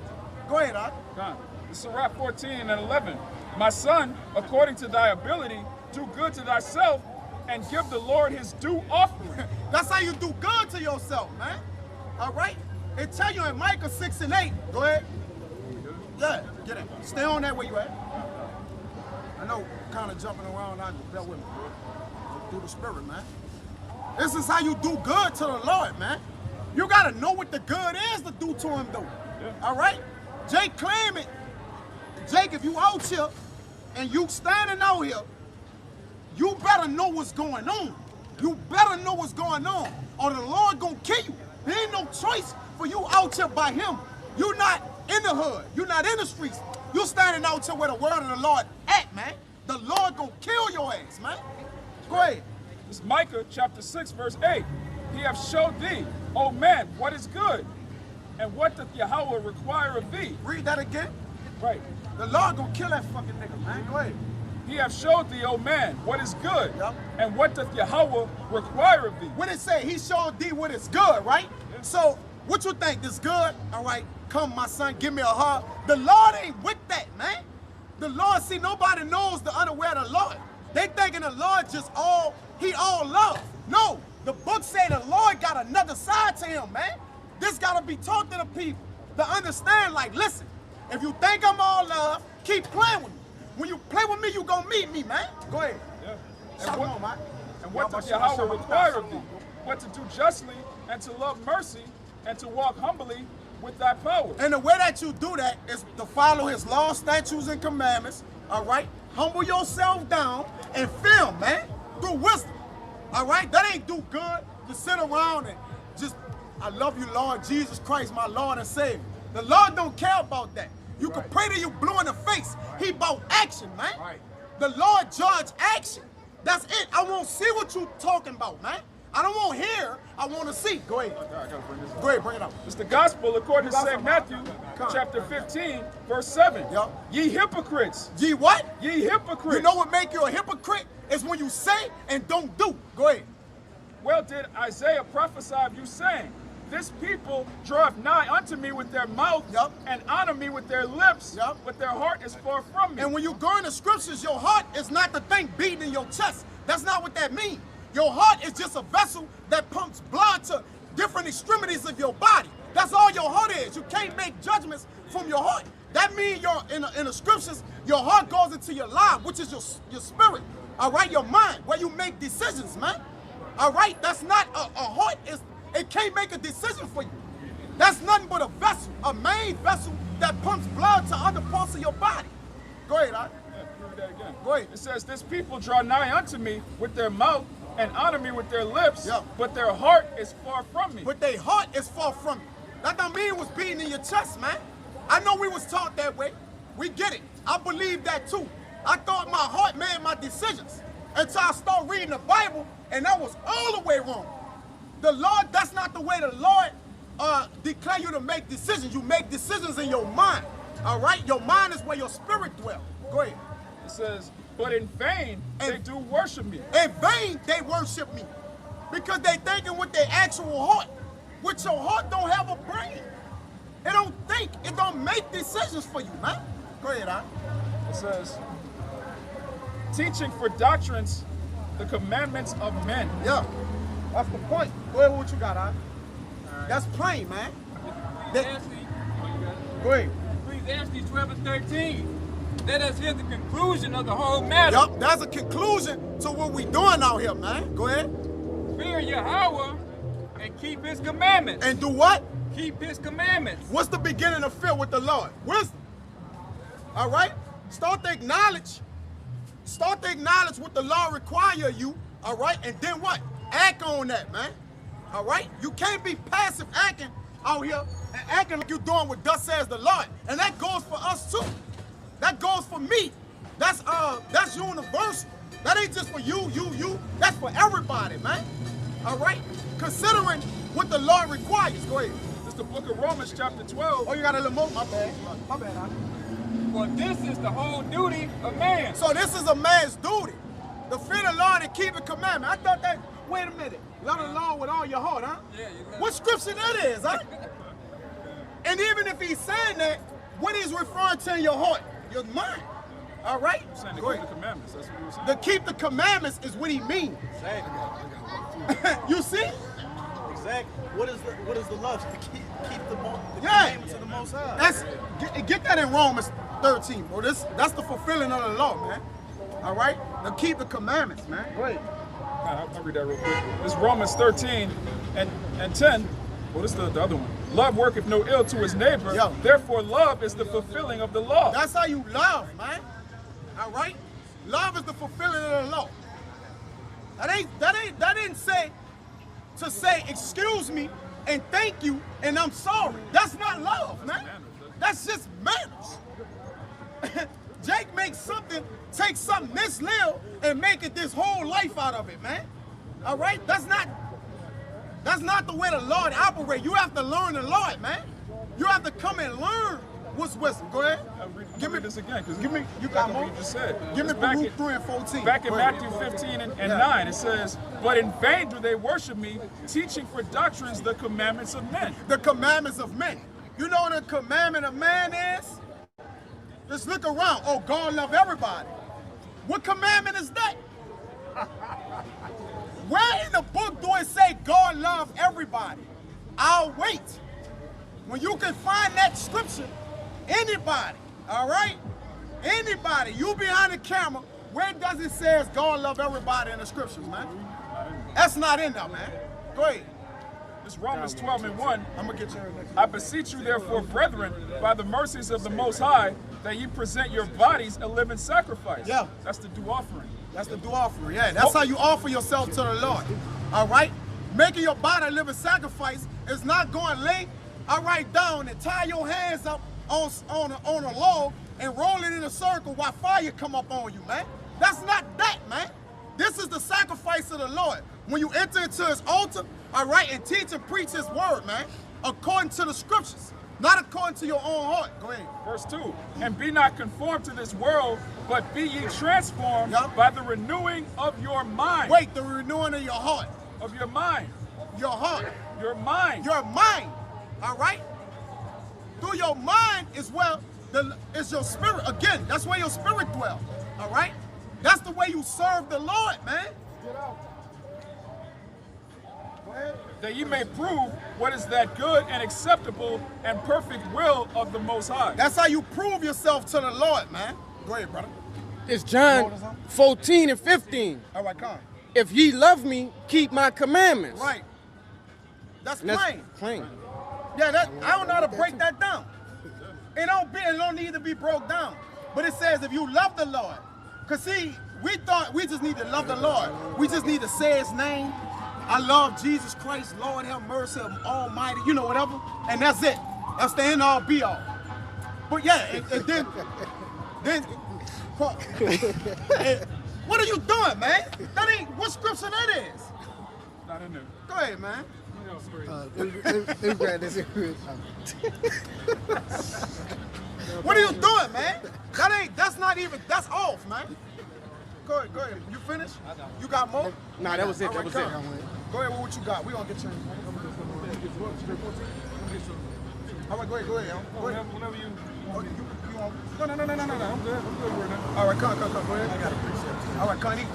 Go ahead, Doc. God. This is Sirach 14 and 11. My son, according to thy ability, do good to thyself, and give the Lord his due offering. That's how you do good to yourself, man. All right? It tell you in Micah 6 and 8. Go ahead. Yeah, get it. Stay on that where you at. I know, kind of jumping around. I bear with me. Through the spirit, man. This is how you do good to the Lord, man. You gotta know what the good is to do to him, though. Yeah. All right? Jake claim it. Jake, if you out here and you standing out here, you better know what's going on. You better know what's going on, or the Lord gonna kill you. There ain't no choice for you out here by him. You not in the hood. You not in the streets. You standing out here where the word of the Lord at, man. The Lord gonna kill your ass, man. Go ahead. This is Micah chapter 6, verse 8. He hath showed thee, O man, what is good, and what doth Yahweh require of thee. Read that again. Right. The Lord gonna kill that fucking nigga, man. Go ahead. He hath showed thee, O man, what is good, Yep. and what doth Yahweh require of thee. When it say he showed thee what is good, right? Yeah. So what you think this good? All right, come my son, give me a hug. The Lord ain't with that, man. The Lord, see, nobody knows the unaware of the Lord. They thinking the Lord just all love. No, the book say the Lord got another side to him, man. This gotta be taught to the people to understand, like, listen, if you think I'm all love, keep playing with me. When you play with me, you gonna meet me, man. Go ahead. Yeah. Shout on, man. And what doth Yahweh require of thee? But to do justly, and to love mercy, and to walk humbly with thy power. And the way that you do that is to follow his laws, statutes, and commandments, all right? Humble yourself down and fear him, man, through wisdom, all right? That ain't do good to sit around and just, I love you, Lord Jesus Christ, my Lord and Savior. The Lord don't care about that. You can pray till you blue in the face. He about action, man. Right. The Lord judge action. That's it. I won't see what you talking about, man. I don't want to hear, I want to see. Go ahead. I gotta bring this up. Go ahead, bring it up. It's the gospel according to Gospel. St. Matthew, Come. chapter 15, verse 7. Yeah. Ye hypocrites, Ye what? ye hypocrites. You know what make you a hypocrite? Is when you say and don't do. Go ahead. Well did Isaiah prophesy of you, saying, this people draweth nigh unto me with their mouth, Yup. and honor me with their lips, Yup. but their heart is far from me. And when you go in the scriptures, your heart is not the thing beating in your chest. That's not what that means. Your heart is just a vessel that pumps blood to different extremities of your body. That's all your heart is. You can't make judgments from your heart. That means in the scriptures, your heart goes into your life, which is your spirit. All right, your mind, where you make decisions, man. All right, that's not a heart. It can't make a decision for you. That's nothing but a vessel, a main vessel that pumps blood to other parts of your body. Go ahead, Art. Yeah, read that again. Go ahead. It says, this people draw nigh unto me with their mouth, and honor me with their lips, Yeah. but their heart is far from me. But their heart is far from you. That don't mean it was beating in your chest, man. I know we was taught that way. We get it. I believe that too. I thought my heart made my decisions until I started reading the Bible, and that was all the way wrong. The Lord, that's not the way the Lord declare you to make decisions. You make decisions in your mind, all right? Your mind is where your spirit dwells. Go ahead. It says, But in vain they do worship me. In vain they worship me. Because they thinking with their actual heart. Which your heart don't have a brain. It don't think. It don't make decisions for you, man. Go ahead, Al. It says, teaching for doctrines the commandments of men. Yeah. That's the point. Go ahead with what you got, Al. That's plain, man. Go ahead. Ecclesiastes 12 and 13. Let us hear the conclusion of the whole matter. Yup, that's a conclusion to what we doing out here, man. Go ahead. Fear Yahweh and keep his commandments. And do what? Keep his commandments. What's the beginning of fear with the Lord? Wisdom. All right? Start to acknowledge. Start to acknowledge what the law require of you. All right? And then what? Act on that, man. All right? You can't be passive acting out here and acting like you're doing what thus says the Lord. And that goes for us too. That goes for me. That's universal. That ain't just for you. That's for everybody, man. All right? Considering what the Lord requires. Go ahead. It's the book of Romans chapter 12. Oh, you got a little more? My bad. My bad, huh? For this is the whole duty of man. So this is a man's duty. To fear the Lord and keep the commandment. I thought that, wait a minute. Love the Lord with all your heart, huh? Yeah, What scripture that is, huh? And even if he's saying that, what he's referring to in your heart? Your mind. All right? I'm saying to Go keep the ahead. commandments. That's what he was saying. To keep the commandments is what he means. You see? Exactly. What is the love? To keep the Yeah. commandments of the Most High. That's get that in Romans 13, bro. That's the fulfilling of the law, man. All right? To keep the commandments, man. Go ahead. I'll read that real quick. It's Romans 13 and 10. Well, this is the other one. Love worketh no ill to his neighbor. Yo. Therefore, love is the fulfilling of the law. That's how you love, man. All right? Love is the fulfilling of the law. That didn't say to say excuse me and thank you and I'm sorry. That's not love, man. That's just manners. Jake take something this little and make it this whole life out of it, man. All right? That's not the way the Lord operates. You have to learn the Lord, man. You have to come and learn what's wisdom. Go ahead. Give me this again, because You got more? what you just said. Give me It's back Baruch in- 3 and 14. Back in Go ahead. Matthew 15 and 9, it says, but in vain do they worship me, teaching for doctrines the commandments of men. The commandments of men. You know what the commandment of man is? Just look around. Oh, God love everybody. What commandment is that? Where in the book do it say God love everybody? I'll wait. When you can find that scripture, anybody, all right? Anybody, you behind the camera, where does it say God love everybody in the scriptures, man? That's not in there, man. Go ahead. It's Romans 12 and 1. I'm going to get you in next. I beseech you, therefore, brethren, by the mercies of the Most High, that ye present your bodies a living sacrifice. Yeah. That's the due offering. That's the due offering. Yeah, that's how you offer yourself to the Lord. All right? Making your body a living sacrifice is not going lay, all right, down and tie your hands up on a log and roll it in a circle while fire come up on you, man. That's not that, man. This is the sacrifice of the Lord. When you enter into his altar, all right, and teach and preach his word, man, according to the scriptures, not according to your own heart. Go ahead. Verse 2, and be not conformed to this world, but be ye transformed Yup. by the renewing of your mind. Wait, the renewing of your heart. Of your mind. Your heart. Your mind. Your mind, all right? Through your mind is where is your spirit. Again, that's where your spirit dwells, all right? That's the way you serve the Lord, man. Go ahead. That ye may prove what is that good and acceptable and perfect will of the Most High. That's how you prove yourself to the Lord, man. Go ahead, brother. It's John 14 and 15. All right, come on. If ye love me, keep my commandments. Right. That's And that's plain. plain. Yeah, I don't know how to break that down. It don't need to be broke down. But it says if you love the Lord. Because see, we thought we just need to love the Lord. We just need to say his name. I love Jesus Christ, Lord have mercy, Almighty, you know, whatever. And that's it. That's the end all be all. But yeah, and then what are you doing, man? That ain't what scripture that is. Not in there. Go ahead, man. What are you doing, man? That's off, man. Go ahead. You finished? You got more? Nah, that was it. All That right, was it. come. Go ahead with what you got. We gonna get you. All right, go ahead. Go ahead. Whenever you. Oh, you want? No. I'm good. I'm good right now. All right, come. Go ahead. I gotta appreciate it. All right, Connie.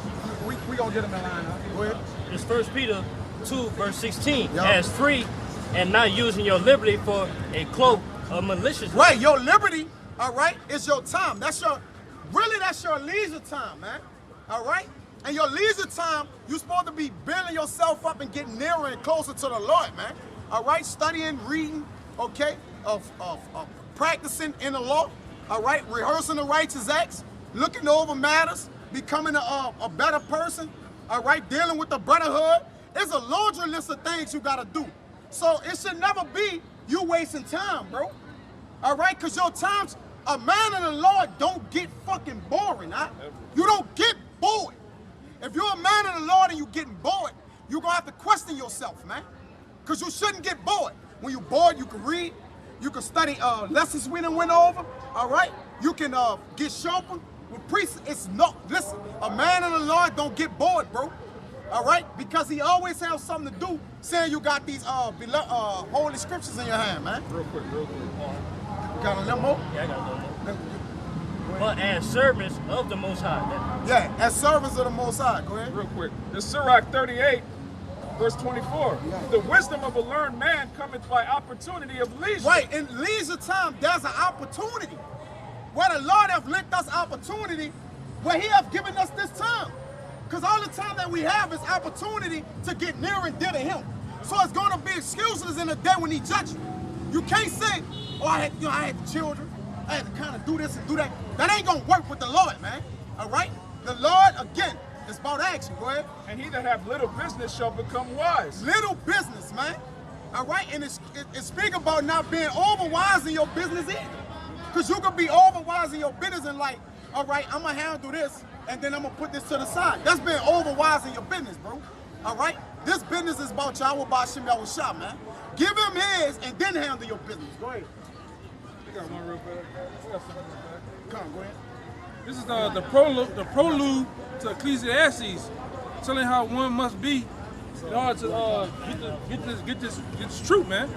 We gonna get him in line. Huh? Go ahead. It's 1 Peter 2, verse 16. Yup. As free and not using your liberty for a cloak of maliciousness. Right, your liberty, all right, is your time. That's your leisure time, man. All right? And your leisure time, you're supposed to be building yourself up and getting nearer and closer to the Lord, man. All right? Studying, reading, okay? Of practicing in the law, all right? Rehearsing the righteous acts, looking over matters, becoming a better person, all right? Dealing with the brotherhood. There's a laundry list of things you got to do. So it should never be you wasting time, bro. All right? Because your times, a man of the Lord don't get fucking boring, huh? You don't get bored. If you're a man of the Lord and you're getting bored, you're going to have to question yourself, man. Because you shouldn't get bored. When you're bored, you can read. You can study lessons we done went over, all right? You can get sharper. With priests, listen, a man of the Lord don't get bored, bro. All right? Because he always has something to do, saying you got these holy scriptures in your hand, man. Real quick. You got a little more? Yeah, I got a little more. But as servants of the Most High. Yeah, as servants of the Most High. Go ahead. Real quick. The Sirach 38, verse 24. The wisdom of a learned man cometh by opportunity of leisure. Right, in leisure time, there's an opportunity. Where the Lord have lent us opportunity, where he have given us this time. Because all the time that we have is opportunity to get near and dear to him. So it's going to be excuses in the day when he judges you. You can't say, oh, I had children. I had to kind of do this and do that. That ain't going to work with the Lord, man. All right? The Lord, again, is about action. Go ahead. And he that have little business shall become wise. Little business, man. All right? And it speak about not being overwise in your business either. Because you can be overwise in your business and like, all right, I'm going to handle this, and then I'm going to put this to the side. That's being overwise in your business, bro. All right? This business is about Yahweh Bashim Yahushua, man. Give him his and then handle your business. Go ahead. I got one real fast. I got something real fast. Come on, go ahead. This is the prelude to Ecclesiastes, telling how one must be in order to get this truth, man.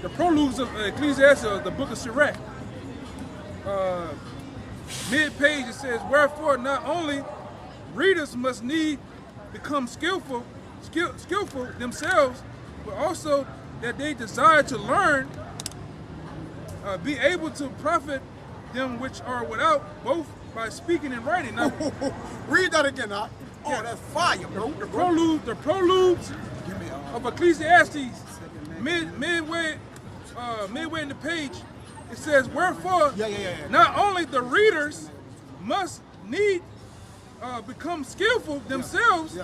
The preludes of Ecclesiastes, the book of Sirach. Mid-page it says, wherefore not only readers must need become skillful themselves, but also that they desire to learn, be able to profit them which are without, both by speaking and writing. Now, read that again, huh? Oh, that's fire, bro. The preludes of Ecclesiastes, midway in the page, it says, wherefore, not only the readers must need become skillful themselves,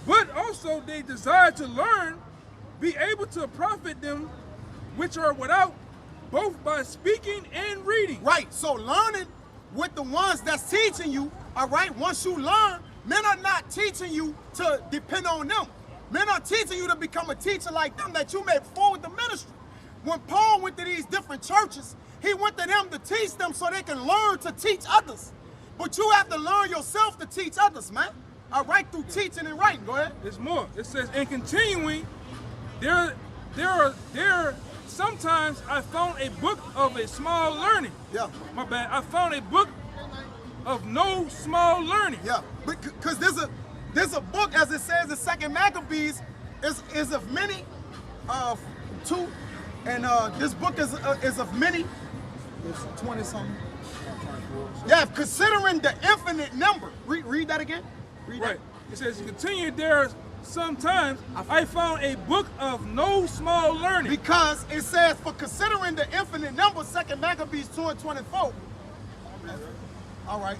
but also they desire to learn, be able to profit them which are without, both by speaking and reading. Right, so learning with the ones that's teaching you, all right, once you learn, men are not teaching you to depend on them. Men are teaching you to become a teacher like them, that you may forward the ministry. When Paul went to these different churches, he went to them to teach them so they can learn to teach others. But you have to learn yourself to teach others, man. All right, through teaching and writing. Go ahead. There's more. It says, and continuing, there sometimes I found a book of a small learning. Yeah. My bad. I found a book of no small learning. Yeah, because there's a book, as it says in 2 Maccabees, is of many, two, and this book is of many. It's 20 something. Yeah, considering the infinite number. Read that again. Read Right. that. It says, continue there sometimes I found a book of no small learning. Because it says, for considering the infinite number, 2 Maccabees 2:24. All right,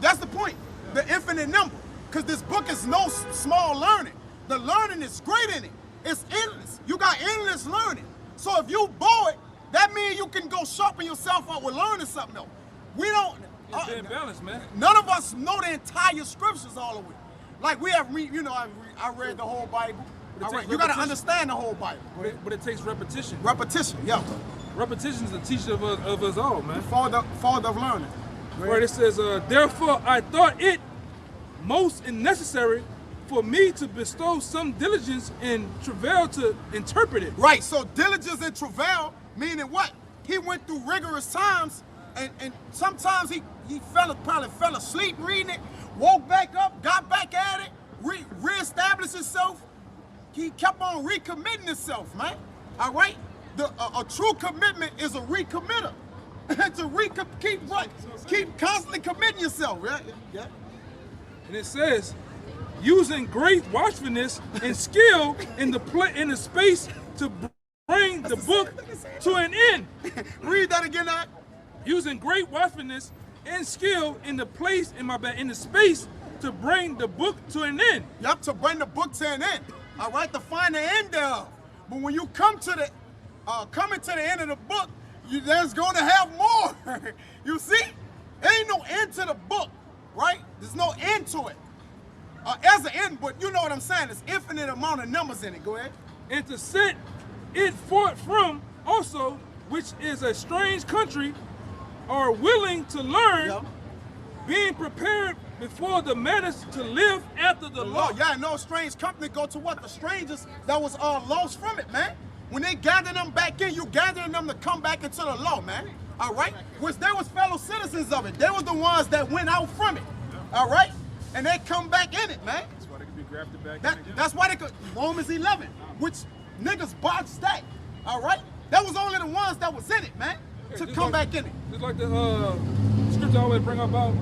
that's the point. The infinite number. Because this book is no small learning. The learning is great in it. It's endless. You got endless learning. So if you bored, that means you can go sharpen yourself up with learning something else. We don't. It's being balanced, man. None of us know the entire scriptures all the way. Like we have, I read the whole Bible. All right, you got to understand the whole Bible. But it takes repetition. Repetition, yeah. Repetition is the teacher of us all, man. Father of learning. Right, it says, therefore I thought it most and necessary for me to bestow some diligence and travail to interpret it. Right, so diligence and travail, meaning what? He went through rigorous times, and sometimes he probably fell asleep reading it, woke back up, got back at it, reestablished himself. He kept on recommitting himself, man. All right? A true commitment is a recommitter. Keep constantly committing yourself, right? Yeah. And it says, using great watchfulness and skill in the space to bring the book to an end. Read that again, now. Using great watchfulness and skill in the space to bring the book to an end. Yup, to bring the book to an end. All right, to find the end thereof. But when you come to the coming to the end of the book, there's going to have more. You see? There ain't no end to the book, right? There's no end to it. As an end, but you know what I'm saying? There's infinite amount of numbers in it. Go ahead. And to set it forth from also, which is a strange country, are willing to learn, Yup. being prepared before the manners to live after the law. Yeah, no strange company go to what? The strangers that was lost from it, man. When they gather them back in, you gathering them to come back into the law, man. All right? Which they was fellow citizens of it. They was the ones that went out from it. All right? And they come back in it, man. That's why they can be grafted back in again. That's why they could, Romans 11, which niggas botched that. All right? That was only the ones that was in it, man, to come back in it. Just like the scripture I always bring about,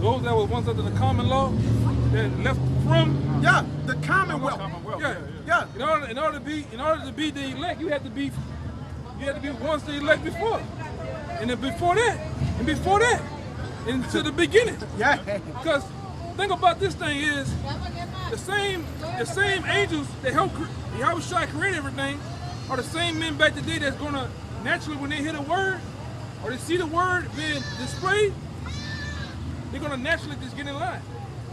those that were once under the common law, that left from. Yeah, the commonwealth. Yeah. In order to be the elect, you had to be once the elect before, and then before that, into the beginning. Yeah. Because thing about this thing is the same angels that helped Yahushua create everything are the same men back today that's gonna naturally, when they hear the word or they see the word being displayed, they're gonna naturally just get in line.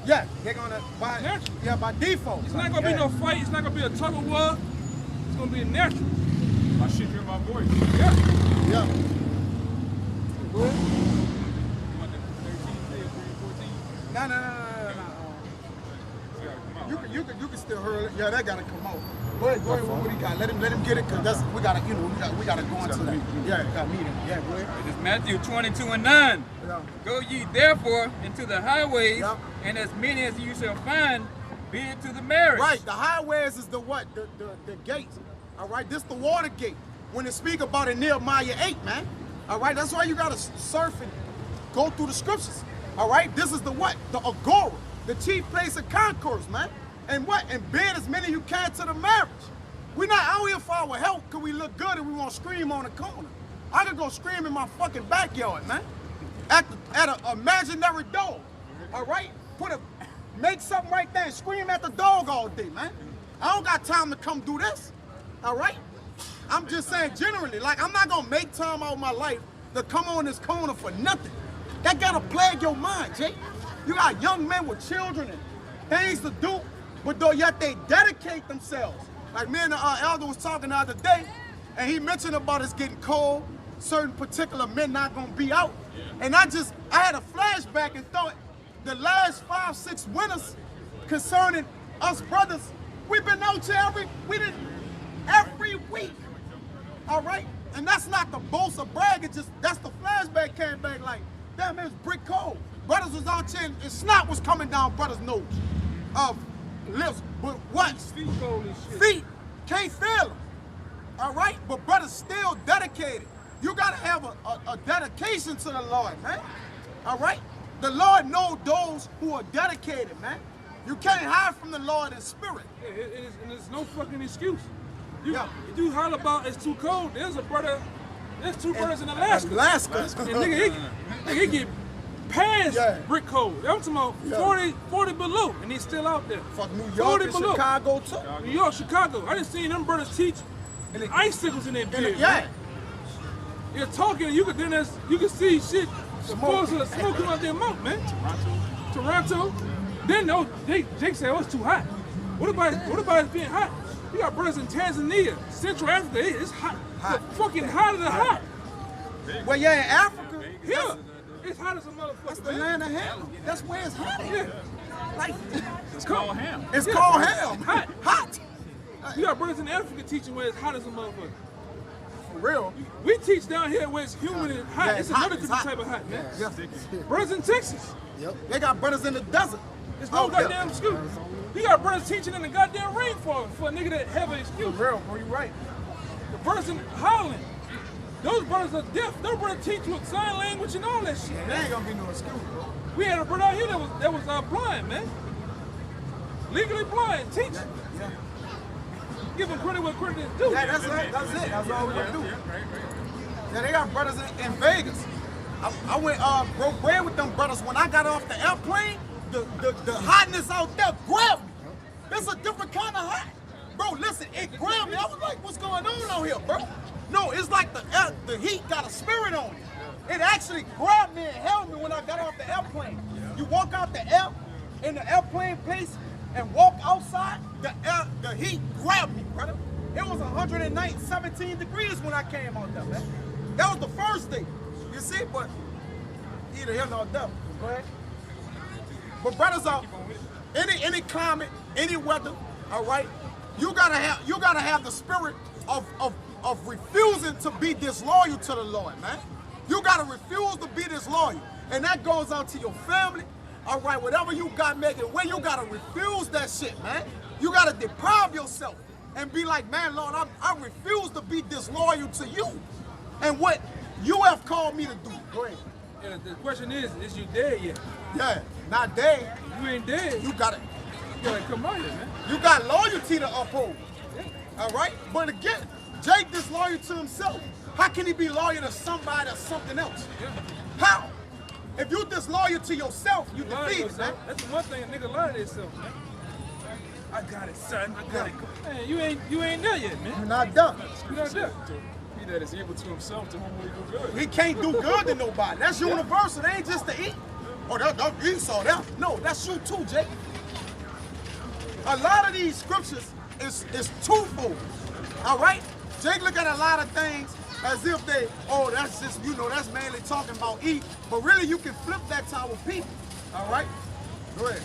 Yeah, they're gonna by default. It's not gonna be no fight. It's not gonna be a tug of war. It's gonna be natural. My sheep hear my voice. Yeah. Yeah. Go ahead. You want the 13, 14? No. You can still hurl it. Yeah, that gotta come out. Go ahead. What do you got? Let him get it, cause we gotta go into that. Yeah, got meeting. Yeah, go ahead. It's Matthew 22:9. Yeah. Go ye therefore into the highways, Yep. and as many as you shall find, bid to the marriage. Right, the highways is the what? The gate. All right, this the water gate. When it speak about in Nehemiah 8, man. All right, that's why you gotta surf and go through the scriptures. All right, this is the what? The agora, the chief place of concourse, man. And what? And bid as many you can to the marriage. We're not out here for our health because we look good and we want to scream on the corner. I could go scream in my fucking backyard, man. At an imaginary dog. All right? Make something right there and scream at the dog all day, man. I don't got time to come do this. All right? I'm just saying generally, like I'm not gonna make time out of my life to come on this corner for nothing. That gotta plague your mind, Jay. You got young men with children and things to do, but though yet they dedicate themselves. Like me and the elder was talking the other day, and he mentioned about it's getting cold, certain particular men not gonna be out. And I had a flashback and thought the last 5-6 winters concerning us brothers, we've been out here every week. All right? And that's not the boast or brag, that's the flashback came back like, damn, it was brick cold. Brothers was out here and snot was coming down brothers' nose. Lips, but what? Feet cold and shit. Feet, can't feel them. All right? But brothers still dedicated. You gotta have a dedication to the Lord, man. All right? The Lord knows those who are dedicated, man. You can't hide from the Lord in spirit. And there's no fucking excuse. You holler about it's too cold. There's two brothers in Alaska. And nigga, he get past brick cold. I'm talking about 40 below, and he's still out there. Fuck New York and below. Chicago too. New York, Chicago. I just seen them brothers teach, and the icicles in their beard. Yeah. You're talking, you can see shit smoke coming out their mouth, man. Toronto. Then Jake said, oh, it's too hot. What about it being hot? You got brothers in Tanzania, Central Africa. It's hot. It's fucking hotter than hot. Well, yeah, in Africa. Yeah. It's hot as a motherfucker. That's the land of hell. That's where it's hot. Yeah. Like, It's called ham. it's Yeah. called ham. Hot. Hot. You got brothers in Africa teaching where it's hot as a motherfucker. For real. We teach down here where it's humid and hot. Yeah, it's it's hot, another it's different hot. type of hot, man. Yeah. Brothers in Texas. They got brothers in the desert. There's no Oh, yeah. goddamn excuse. You got brothers teaching in the goddamn rainforest for a nigga that have an excuse. For real, bro, you right. The brothers in Holland, those brothers are deaf. Those brothers teach with sign language and all that shit. There ain't gonna be no excuse, bro. We had a brother out here that was blind, man. Legally blind, teaching. Yeah. Give him credit where credit is due. Yeah, that's it. That's it. That's all we gonna do. Yeah, they got brothers in Vegas. I went broke bread with them brothers. When I got off the airplane, the hotness out there grabbed me. There's a different kind of hot. Bro, listen, it grabbed me. I was like, what's going on out here, bro? No, it's like the heat got a spirit on it. It actually grabbed me and held me when I got off the airplane. You walk out in the airplane place and walk outside, the heat grabbed me, brother. It was 17 degrees when I came out there, man. That was the first thing. You see, but either here nor there. Go ahead. But brothers are any climate, any weather, all right. You gotta have the spirit of refusing to be disloyal to the Lord, man. You gotta refuse to be disloyal, and that goes out to your family. All right, whatever you got, make it way. You gotta refuse that shit, man. You gotta deprive yourself and be like, man, Lord, I refuse to be disloyal to you, and what you have called me to do. Go ahead. And the question is you dead yet? Yeah, not dead. You ain't dead. You gotta come out here, man. You got loyalty to uphold. All right? But again, Jake disloyal to himself. How can he be loyal to somebody or something else? How? If you disloyal to yourself, you Lie to defeated, man. yourself. That's the one thing a nigga lie to himself, man. I got it, son. I got it. Man, you ain't there yet, man. You're not done. You not there. He that is able to himself, to whom will he do good? He can't do good to nobody. That's universal. It ain't just to eat. Oh, that Esau, that. No, that's you too, Jake. A lot of these scriptures is twofold. All right? Jake look at a lot of things as if that's just, that's mainly talking about eat. But really, you can flip that to our people. All right? Go ahead.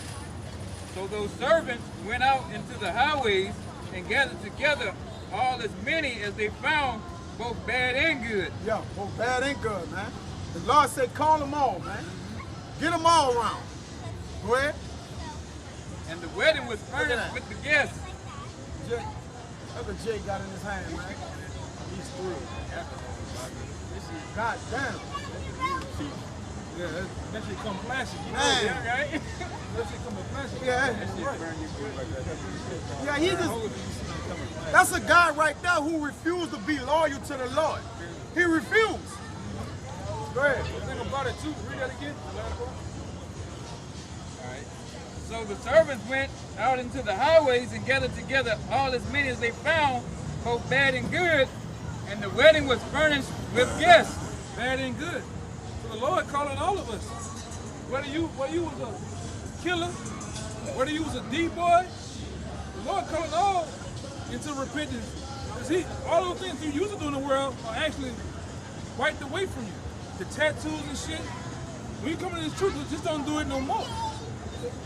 So those servants went out into the highways and gathered together all as many as they found, both bad and good. Yeah, both bad and good, man. The Lord said, call them all, man. Get them all around. Go ahead. And the wedding was furnished with the guests. Jay, look what Jay got in his hand, man. He's through. God damn. Yeah, that shit come plastic. You know Man. that, right? That shit come in plastic. Yeah. That shit burn you good like that. Yeah, he just, that's a guy right there who refused to be loyal to the Lord. He refused. Go ahead. Think about it too. Read that again. So the servants went out into the highways and gathered together all as many as they found, both bad and good, and the wedding was furnished with guests. Bad and good. So the Lord calling all of us. Whether you was a killer, whether you was a D-boy, the Lord calling all into repentance. Because all those things you used to do in the world are actually wiped away from you. The tattoos and shit. When you come into this truth, just don't do it no more.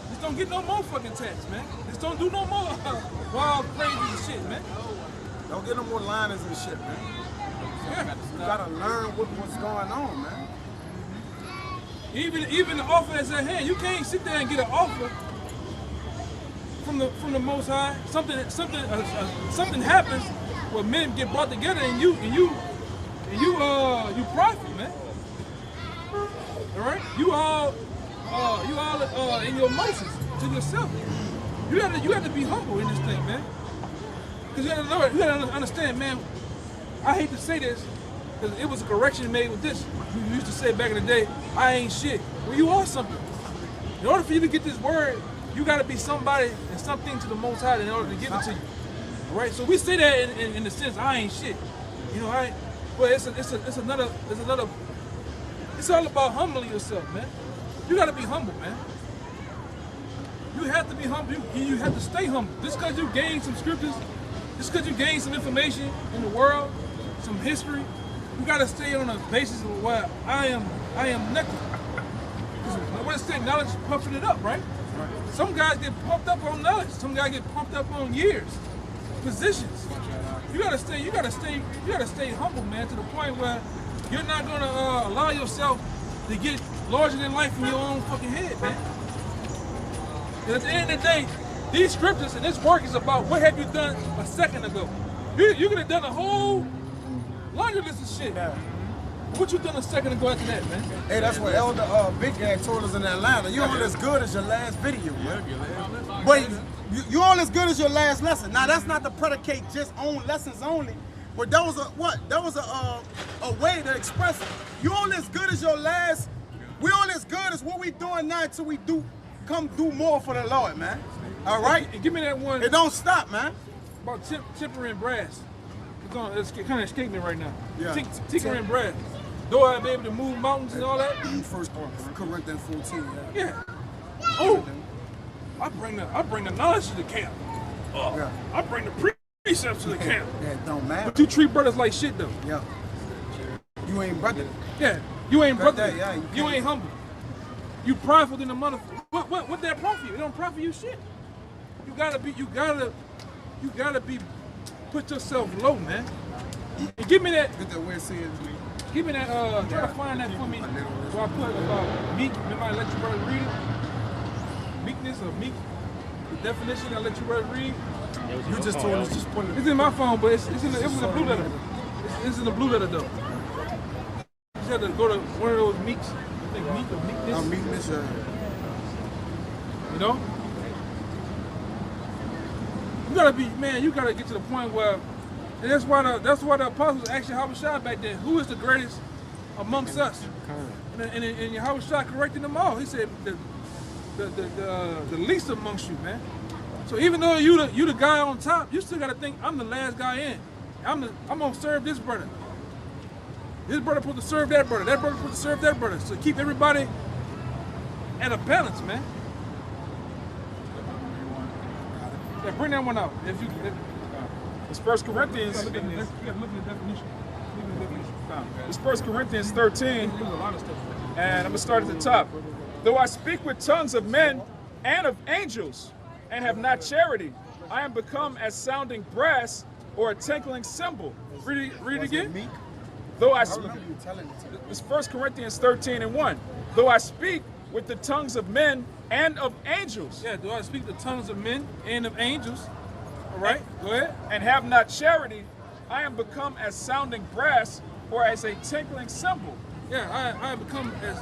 Just don't get no more fucking tats, man. Just don't do no more wild, crazy shit, man. Don't get no more liners and shit, man. Yeah. You gotta learn what's going on, man. Even the offer that's at hand, you can't sit there and get an offer from the Most High. Something happens where men get brought together and you prideful, man. All right, you all in your emotions to yourself. You have to be humble in this thing, man. Because you gotta understand, man. I hate to say this, because it was a correction made with this. You used to say back in the day, I ain't shit. Well, you are something. In order for you to get this word, you got to be somebody and something to the Most High in order to give it to you. All right? So we say that in the sense, I ain't shit. You know, but it's another. It's all about humbling yourself, man. You got to be humble, man. You have to be humble. You have to stay humble. Just because you gain some scriptures, just because you gain some information in the world, some history, you got to stay on a basis of what I am nothing. Because when it said knowledge puffing it up, right? Some guys get pumped up on knowledge. Some guys get pumped up on years, positions. You gotta stay humble, man, to the point where you're not gonna allow yourself to get larger than life in your own fucking head, man. And at the end of the day, these scriptures and this work is about what have you done a second ago. You could have done a whole laundry list of shit. What you done a second ago after that, man? Hey, that's what Elder Big Gang told us in Atlanta. You're only as good as your last video, man. But you're only as good as your last lesson. Now, that's not to predicate just on lessons only. But that was a way to express it. You're only as good as your last. We're only as good as what we doing now until we come do more for the Lord, man. All right? And give me that one. It don't stop, man. About tinkering brass. It's kind of escaping me right now. Yeah. Tinkering brass. Though I be able to move mountains and all that. First Corinthians 14. Yeah. Oh. I bring the knowledge to the camp. Yeah. I bring the precepts to the camp. Yeah, it don't matter. But you treat brothers like shit though. Yeah. You ain't brother. Yeah. You ain't brother. Yeah, you ain't humble. You prideful than a motherfucker. What that profit you? It don't profit you shit. You gotta be put yourself low, man. And give me that. Get that weird saying. Give me that, try to find that for me. So I put about meek, remember I let you brother read it? Meekness or meek, the definition I let you brother read. You just told us just put it. It's in my phone, but it was in the blue letter. It's in the blue letter though. You just had to go to one of those meeks. I think meek or meekness. Meekness, You know? You gotta be, man, you gotta get to the point where, and that's why the apostles asked Yahushua back then, who is the greatest amongst us? And Yahushua corrected them all. He said the least amongst you, man. So even though you the guy on top, you still gotta think I'm the last guy in. I'm gonna serve this brother. This brother supposed to serve that brother. That brother supposed to serve that brother. So keep everybody at a balance, man. Yeah, bring that one out. It's 1 Corinthians. You gotta look at the definition. It's 1 Corinthians 13, There's a lot of stuff. and I'm gonna start at the top. Though I speak with tongues of men and of angels, and have not charity, I am become as sounding brass or a tinkling cymbal. Read it again. Though I I speak, remember you telling it to me. it's 1 Corinthians 13 and 1. Though I speak with the tongues of men and of angels, Yeah, do I speak the tongues of men and of angels? All right, go ahead. and have not charity, I am become as sounding brass or as a tinkling cymbal. Yeah, I have become as,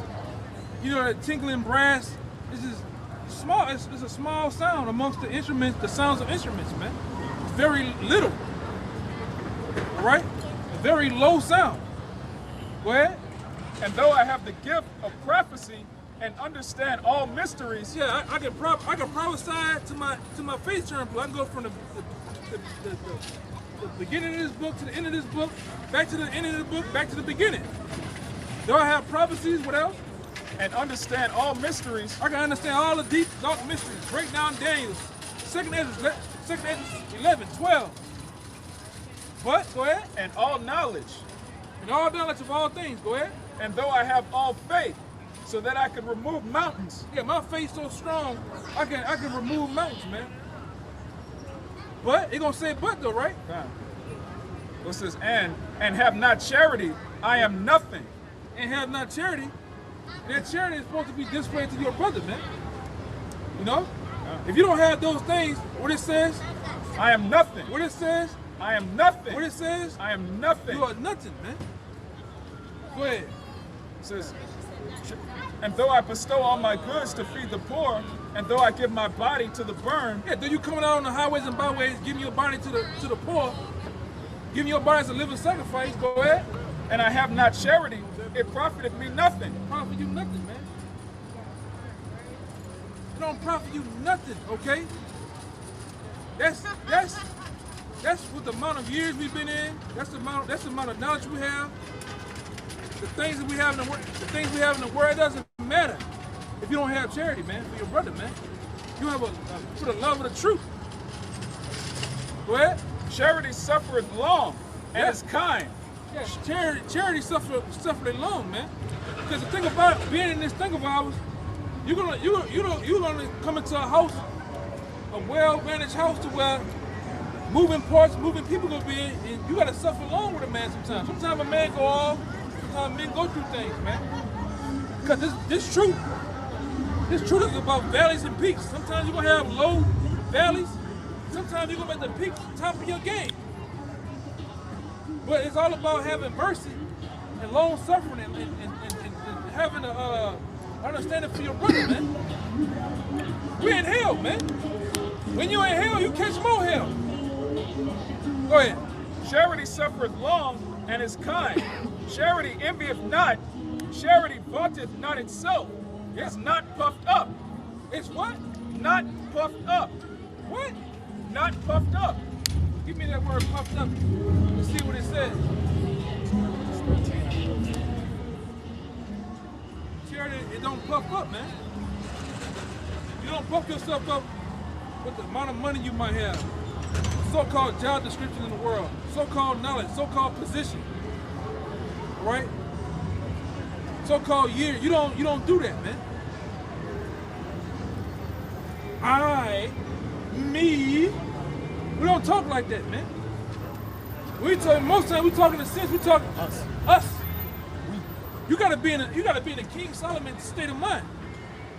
you know, that tinkling brass. This is small. It's a small sound amongst the instruments, the sounds of instruments, man. It's very little. All right, a very low sound. Go ahead. And though I have the gift of prophecy and understand all mysteries, Yeah, I can prophesy to my face turn blue. I can go from the beginning of this book to the end of this book, back to the end of the book, back to the beginning. Do I have prophecies? What else? and understand all mysteries, I can understand all the deep, dark mysteries. Break down Daniel, 2nd Ezra 11, 12. What? Go ahead. and all knowledge. And all knowledge of all things. Go ahead. And though I have all faith, so that I could remove mountains, Yeah, my faith's so strong, I can remove mountains, man. But it gonna say but though, right? it says, and have not charity, I am nothing. And have not charity. That charity is supposed to be displayed to your brother, man. You know? If you don't have those things, what it says, I am nothing. what it says, I am nothing. what it says, I am nothing. you are nothing, man. Go ahead. It says, and though I bestow all my goods to feed the poor, and though I give my body to the burn, Yeah, then you coming out on the highways and byways, giving your body to the poor, giving your body as a living sacrifice. Go ahead. and I have not charity, it profiteth me nothing. Profit you nothing, man. It don't profit you nothing, okay? That's what the amount of years we've been in. That's the amount of knowledge we have. The things that we have in the world, it doesn't matter if you don't have charity, man, for your brother, man. You have for the love of the truth. Go ahead. Charity suffereth long and Yeah. is kind. Yeah, charity suffered long, man. Because the thing about being in this thing of ours, you're gonna come into a house, a well-managed house to where moving parts, moving people gonna be in, and you gotta suffer along with a man sometimes. Sometimes a man go off, sometimes men go through things, man. Because this truth is about valleys and peaks. Sometimes you're gonna have low valleys, sometimes you're gonna be at the peak, top of your game. But it's all about having mercy and long suffering and having a understanding for your brother, man. We're in hell, man. When you're in hell, you catch more hell. Go ahead. Charity suffereth long and is kind. Charity envieth not. Charity vaunteth not itself. Is not puffed up. It's what? Not puffed up. What? Not puffed up. Give me that word puffed up. Let's see what it says. Charity, it don't puff up, man. You don't puff yourself up with the amount of money you might have, so-called job description in the world, so-called knowledge, so-called position, right? So-called year. You don't do that, man. Me. We don't talk like that, man. We talk most time. We talk in a sense. We talk us. You gotta be in the King Solomon state of mind.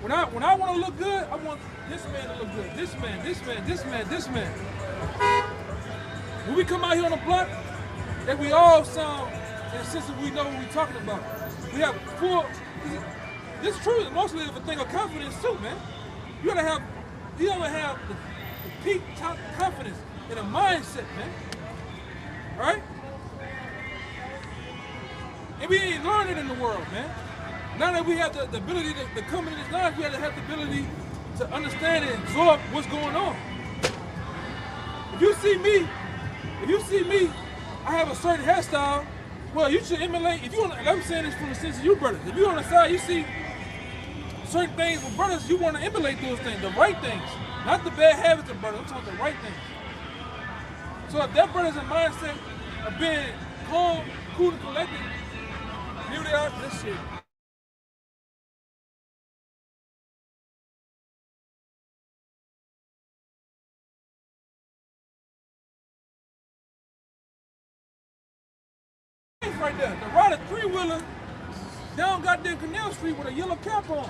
When I want to look good, I want this man to look good. This man. When we come out here on the block, that we all sound in a sense that we know what we're talking about. We have full. This truth is mostly a thing of confidence too, man. You gotta have the peak top confidence in a mindset, man. Right? And we ain't learning in the world, man. Now that we have the ability to come into this life, we have to have the ability to understand and absorb what's going on. If you see me, I have a certain hairstyle, well, you should emulate. If you want, I'm saying this from the sense of you brothers. If you on the side, you see certain things with brothers, you want to emulate those things, the right things, not the bad habits of brothers. I'm talking the right things. So if that brother's in mindset of being calm, cool, and collected, mute out this shit. Right there, the rider three-wheeler down goddamn Canal Street with a yellow cap on.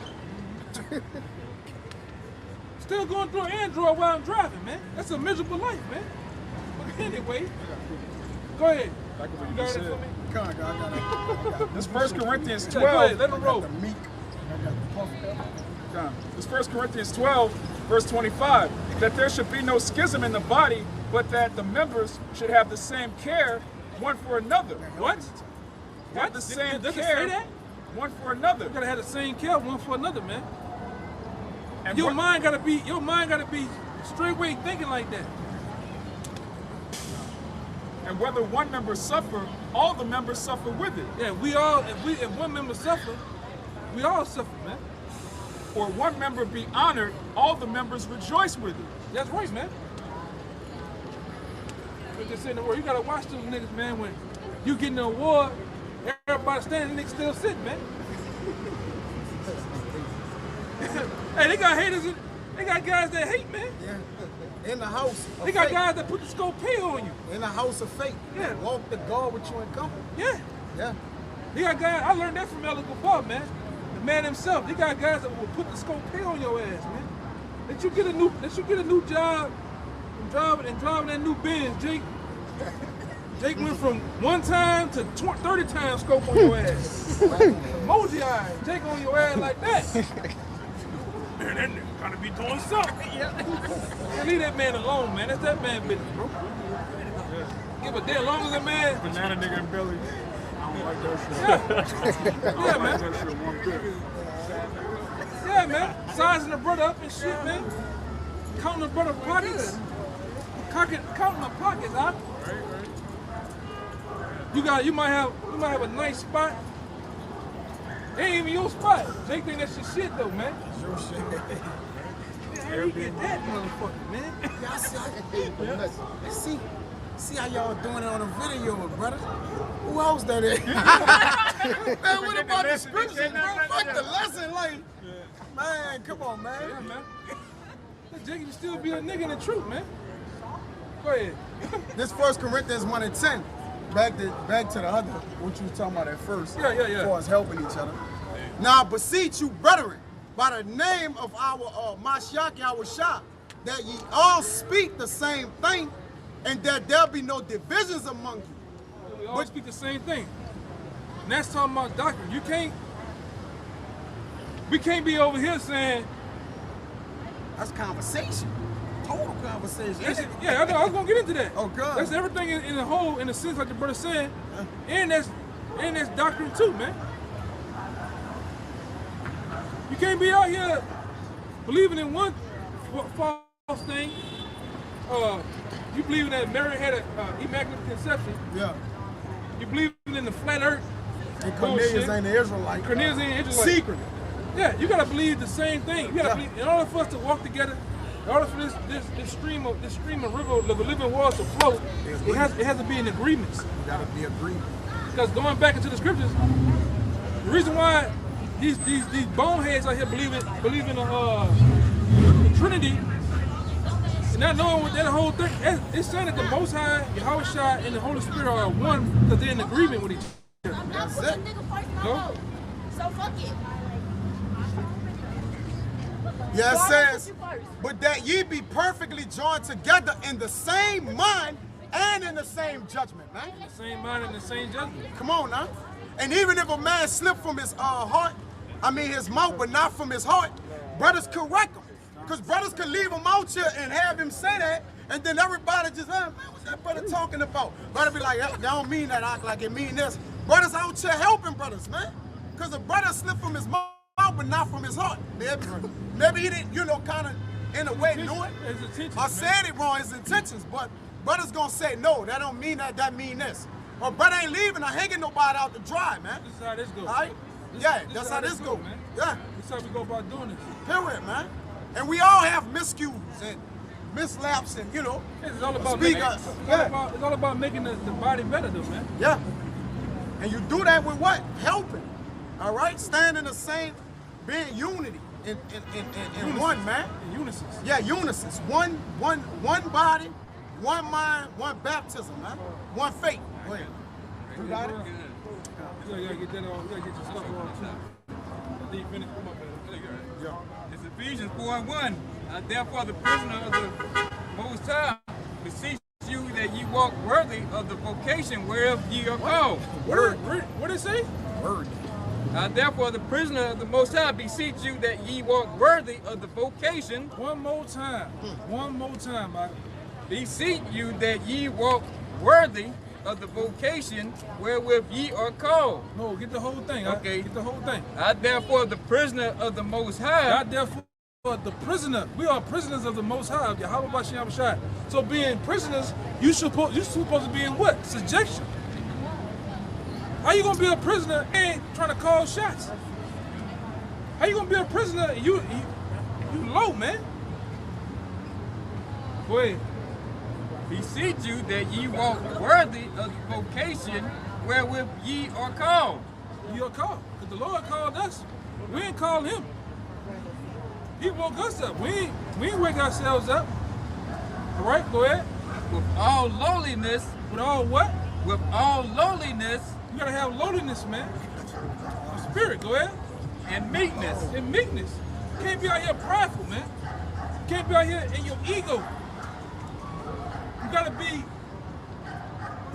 Still going through an Android while I'm driving, man. That's a miserable life, man. But anyway, go ahead. You got it for me? Come on, I got it. This 1 Corinthians 12. Go ahead, let them roll. The meek. I got the puffed up. This 1 Corinthians 12, verse 25, that there should be no schism in the body, but that the members should have the same care one for another. What? Have the same Does it care say that? one for another. You gotta have the same care one for another, man. And Your mind gotta be straightway thinking like that. And whether one member suffer, all the members suffer with it. Yeah, if one member suffer, we all suffer, man. Or one member be honored, all the members rejoice with it. That's right, man. But just saying the word, you gotta watch those niggas, man. When you get an award, everybody standing, niggas still sitting, man. Hey, they got haters. They got guys that hate, man. Yeah. In the house. They got guys that put the scope pay on you. In the house of faith. Yeah. Walk the guard with you in company. Yeah. Yeah. They got guys. I learned that from Ellis Gafar, man. The man himself. They got guys that will put the scope pay on your ass, man. Let you get a new job and driving that new Benz, Jake. Jake went from 1 time to 30 times scope on your ass. Emoji eyes. Jake on your ass like that. Man, that nigga gotta be doing something. Man, leave that man alone, man. That's that man business, bro. Give a damn. As long as that man. Banana nigga and Billy. I don't like that shit. Yeah, man. That shit one bit. Yeah, man. Sizing the brother up and shit, man. Counting the brother's pockets. Counting the pockets, huh? You might have a nice spot. It ain't even your spot. Jake think that's your shit though, man. Your shit. How you get that motherfucker, man? Y'all see how y'all doing it on a video, brother? Who else that is? Man, what about the scripture, bro? Fuck the lesson, like. Man, come on, man. Yeah, man. Let Jacob still be a nigga in the truth, man. Go ahead. This 1 Corinthians 1:10. Back to the other, what you was talking about at first. Yeah. As far as helping each other. Now I beseech you, brethren, by the name of our Mashiach Yahushua, that ye all speak the same thing, and that there be no divisions among you. We all speak the same thing. And that's talking about doctrine. We can't be over here saying, That's conversation. Total conversation. yeah, I know, I was gonna get into that. Oh, God. That's everything in the whole, in the sense, like the brother said, and that's doctrine too, man. You can't be out here believing in one false thing. You believing that Mary had an immaculate conception. Yeah. You believing in the flat earth. And Cornelius bullshit. ain't the Israelite. Cornelius ain't an Israelite. Secret. Yeah, you gotta believe the same thing. You gotta believe, in order for us to walk together, in order for this stream of river of living waters to flow, it has to be in agreements. Gotta be agreement. Because going back into the scriptures, the reason why these boneheads out here believe in the Trinity and not knowing what that whole thing, it's saying that the Most High, Yahushua, and the Holy Spirit are one because they're in agreement with each other. That's it. No? So fuck it. Yeah, it says, but that ye be perfectly joined together in the same mind and in the same judgment, man. The same mind and the same judgment. Come on now. And even if a man slip from his his mouth, but not from his heart, brothers correct him. Because brothers can leave him out here and have him say that, and then everybody just, man, what's that brother talking about? Brother be like, they don't mean that, act like it mean this. Brothers out here helping brothers, man. Because a brother slip from his mouth, but not from his heart. Maybe he didn't, kind of, in a way, knew it. His intentions, I said it wrong, his intentions, but brothers gonna say, no, that don't mean that, that mean this. Or brother ain't leaving or hanging nobody out to dry, man. This is how this goes. All right? That's how this goes, man. Yeah. This is how we go about doing this. Period, man. And we all have miscues and mislaps and, It's all about speak making, us. it's all about making the body better, though, man. Yeah. And you do that with what? Helping. All right? Stand in the same, being unity in one, man. In unison. Yeah, unisys. One body, one mind, one baptism, man. One faith. Go ahead. You got it? You gotta get that on. You gotta get your stuff on too. Then you finish. Come up, man. It's Ephesians 4:1. Therefore, the prisoner of the Most High beseech you that ye walk worthy of the vocation whereof ye are called. What did it say? Word. Therefore, the prisoner of the Most High beseech you that ye walk worthy of the vocation. One more time. One more time, man. Beseech you that ye walk worthy of the vocation wherewith ye are called. No, get the whole thing. Okay. Get the whole thing. Therefore, the prisoner of the Most High. God, therefore, the prisoner. We are prisoners of the Most High, of Yahweh Bashem Yahushua. So being prisoners, you're supposed to be in what? Subjection. How you gonna be a prisoner and trying to call shots? How you gonna be a prisoner and you low, man? Go ahead. Beseech you that ye walk worthy of the vocation wherewith ye are called. You are called. Because the Lord called us. We ain't called him. He woke us up. We ain't wake ourselves up. All right, go ahead. With all lowliness. With all what? With all lowliness. You gotta have lowliness, man. Spirit, go ahead. And meekness. And meekness. You can't be out here prideful, man. You can't be out here in your ego. You gotta be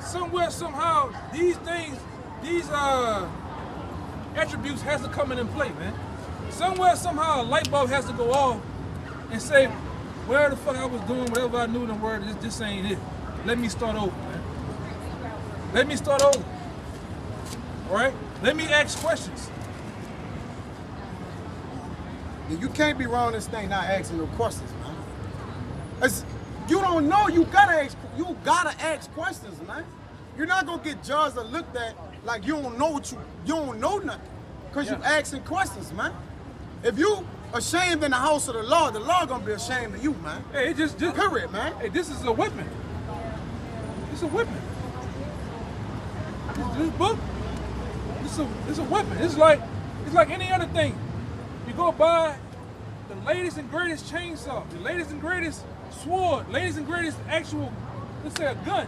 somewhere, somehow, these things, these attributes has to come in play, man. Somewhere, somehow, a light bulb has to go off and say, where the fuck I was doing, whatever I knew in the word, this ain't it. Let me start over, man. Let me start over. All right? Let me ask questions. You can't be wrong this thing not asking no questions, man. You don't know, you gotta ask questions, man. You're not gonna get judged or looked at like you don't know you don't know nothing. Cause you asking questions, man. If you ashamed in the house of the Lord gonna be ashamed of you, man. Hey, just period, man. Hey, this is a weapon. It's a weapon. This book, it's a weapon. It's like any other thing. You go buy the latest and greatest chainsaw, the latest and greatest sword, latest and greatest actual, let's say a gun.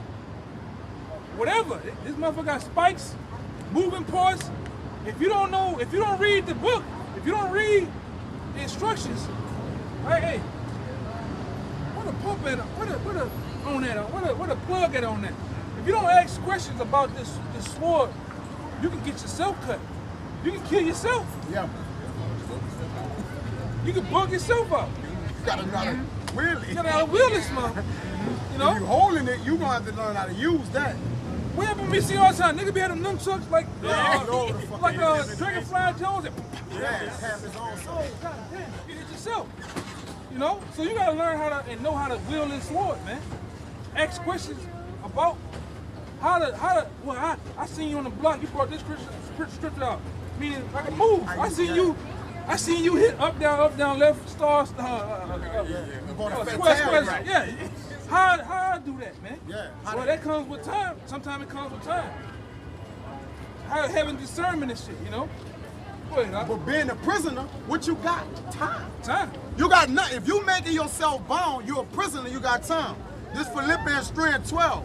Whatever. This motherfucker got spikes, moving parts. If you don't know, if you don't read the book, if you don't read the instructions, right, hey, what a pump at, what a on that, what a plug at on that. If you don't ask questions about this sword, you can get yourself cut. You can kill yourself. Yeah. You can bug yourself out. You gotta know how to wheel it. You gotta know how to wheel this mother. You know? If you holding it, you gonna have to learn how to use that. What happened to me see all the time? Nigga be having nunchucks like all over the fucking Dragonfly Jones and Yeah, it's have his own soul. God damn, you hit yourself. You know? So you gotta learn how to and know how to wield this sword, man. Ask questions about how to well, I seen you on the block, you brought this scripture out. Meaning I can move. I seen you hit up, down, left, star, square. Right. Yeah. How I do that, man? Yeah. Well, that comes with time. Sometimes it comes with time. How having discernment and shit, you know? Go ahead, huh? But being a prisoner, what you got? Time. Time. You got nothing. If you making yourself bound, you're a prisoner, you got time. This Philippians 3:12.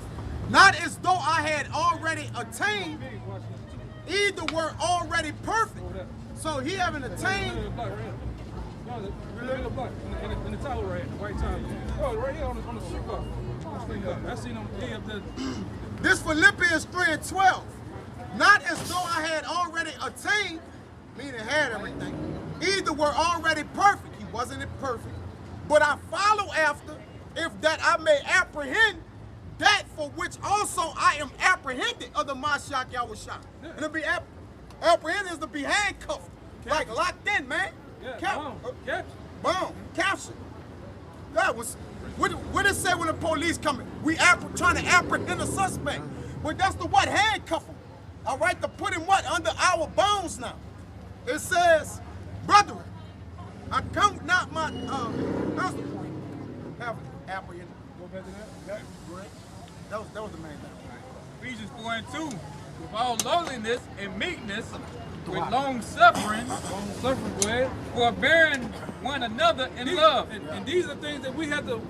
Not as though I had already attained, either were already perfect. So he haven't attained. In the towel right here, the white towel. Oh, right here on the super. I seen him up there. This Philippians 3:12. Not as though I had already attained, meaning had everything. Either were already perfect. He wasn't perfect. But I follow after, if that I may apprehend that for which also I am apprehended of the Mashiach Yahushua. Yeah. And to be apprehended is to be handcuffed. Like locked in, man. Yeah, Boom. Captured. That was what it say when the police coming? We trying to apprehend a suspect. Well, that's the what? Handcuff him. All right, to put him what? Under our bones now. It says, brethren, I count not my that's the point. Have apprehended. Go back to that. Yeah, great. That was the main thing. Ephesians 4:2. With all lowliness and meekness, with long suffering, Go ahead. forbearing one another in love. And these are things that we have to,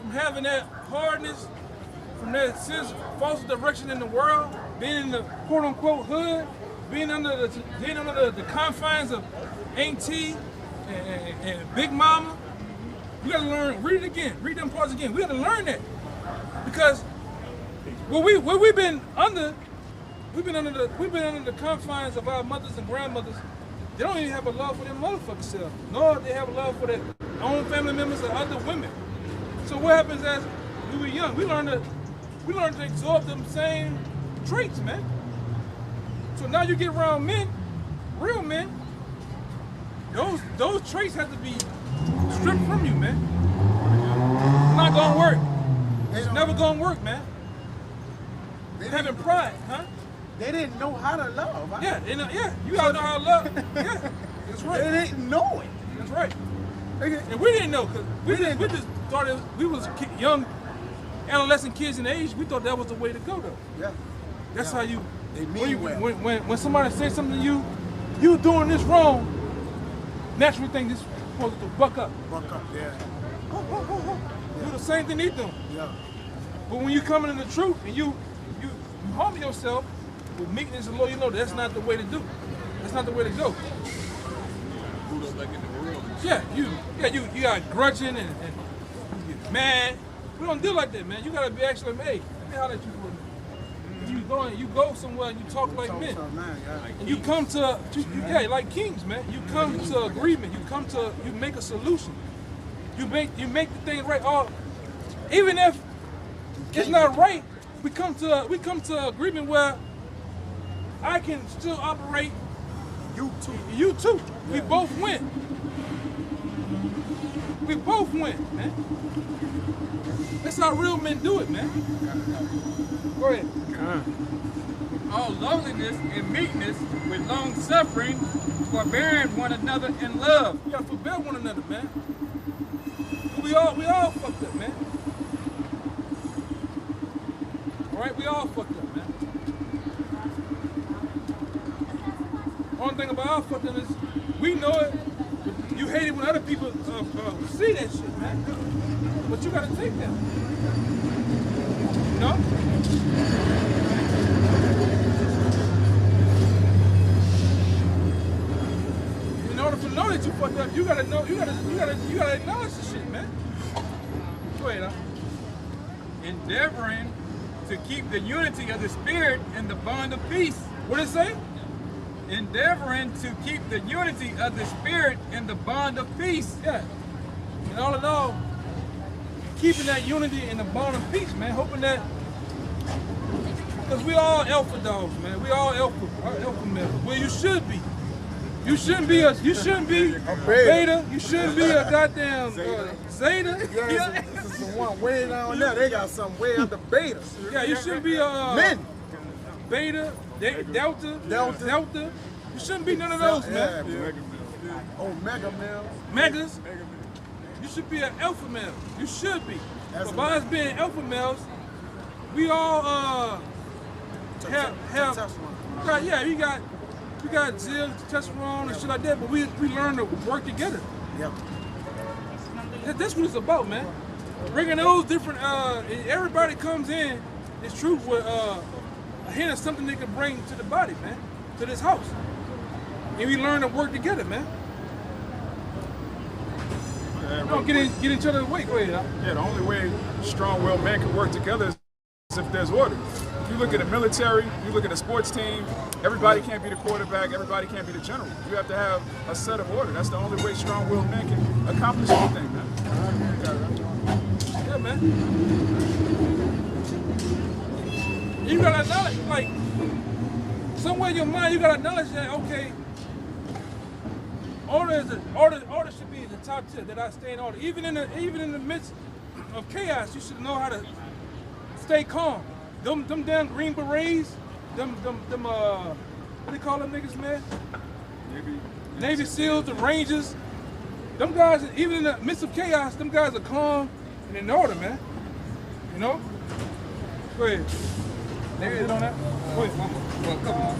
from having that hardness, from that sense of false direction in the world, being in the quote unquote hood, being under the confines of Auntie and Big Mama. We gotta learn, read it again, read them parts again. We gotta learn that. Because what we've been under the confines of our mothers and grandmothers. They don't even have a love for their motherfucking self, nor they have a love for their own family members or other women. So what happens as we were young? We learn to absorb them same traits, man. So now you get around men, real men. Those traits have to be stripped from you, man. It's not gonna work. It's never gonna work, man. Having pride, huh? They didn't know how to love. Huh? Yeah, you gotta know how to love. Yeah, that's right. They didn't know it. That's right. And we didn't know, because we just thought we was young, adolescent kids in the age. We thought that was the way to go, though. Yeah. That's how you. They mean well. When somebody says something to you, you doing this wrong. Naturally, think this is supposed to buck up. Buck up, yeah. Do the same thing they do. Yeah. But when you come into the truth and you humble yourself with meekness and Lord, you know that's not the way to do. That's not the way to go. Yeah, you got grudging and you're mad. We don't do like that, man. You gotta be actually, hey, let me holler at you for a minute. You go somewhere and you talk like men. And you come to, like kings, man. You come to agreement. You make a solution. You make the thing right. Or even if it's not right, we come to agreement where I can still operate. You too. We both win. We both win, man. That's how real men do it, man. Go ahead. All lowliness and meekness, with long suffering, forbearing one another in love. We gotta forbear one another, man. We all fucked up, man. All right, we all fucked up, man. Only thing about our fucked up is we know it, but You hate it when other people see that shit, man. But you gotta take that. You know? In order to know that you fucked up, you gotta know, you gotta acknowledge the shit, man. Go ahead, Endeavoring to keep the unity of the spirit in the bond of peace. What did it say? Endeavoring to keep the unity of the spirit in the bond of peace. Yeah. And all in all, keeping that unity in the bond of peace, man. Hoping that, because we all alpha dogs, man. We all alpha males. Well, you should be. You shouldn't be a beta. You shouldn't be a goddamn zeta. Yeah, this is the one way down there. They got something way up the beta. Yeah, you shouldn't be a Men. beta, delta. You shouldn't be none of those, man. Omega male. Megas. You should be an alpha male. You should be. But by us being alpha males, we all have yeah, you got zeal, testosterone and shit like that, but we learn to work together. Yep. That's what it's about, man. Bringing those different, everybody comes in, it's true, with a hint of something they can bring to the body, man, to this house. And we learn to work together, man. Don't get each other's way. Go ahead, Yeah, the only way strong-willed men can work together is if there's order. If you look at the military, you look at a sports team, everybody can't be the quarterback, everybody can't be the general. You have to have a set of order. That's the only way strong-willed men can accomplish anything, man. Yeah, man. You gotta acknowledge, like, somewhere in your mind, you gotta acknowledge that, okay, order should be the top tip, that I stay in order. Even in the midst of chaos, you should know how to stay calm. Them damn Green Berets, them what do they call them niggas, man? Navy SEALs, the Rangers. Them guys, even in the midst of chaos, them guys are calm and in order, man. You know? Go ahead. There is on that? Go ahead. Well, come on.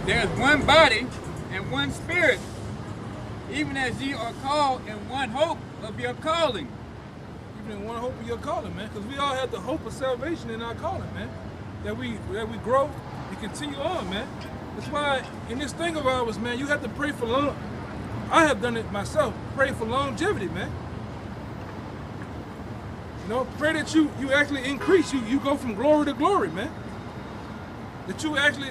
There's one body and one spirit, even as ye are called in one hope of your calling. Even in one hope of your calling, man. Because we all have the hope of salvation in our calling, man. That we grow and continue on, man. That's why in this thing of ours, man, you have to pray for long. I have done it myself. Pray for longevity, man. You know, pray that you actually increase. You go from glory to glory, man. That you actually,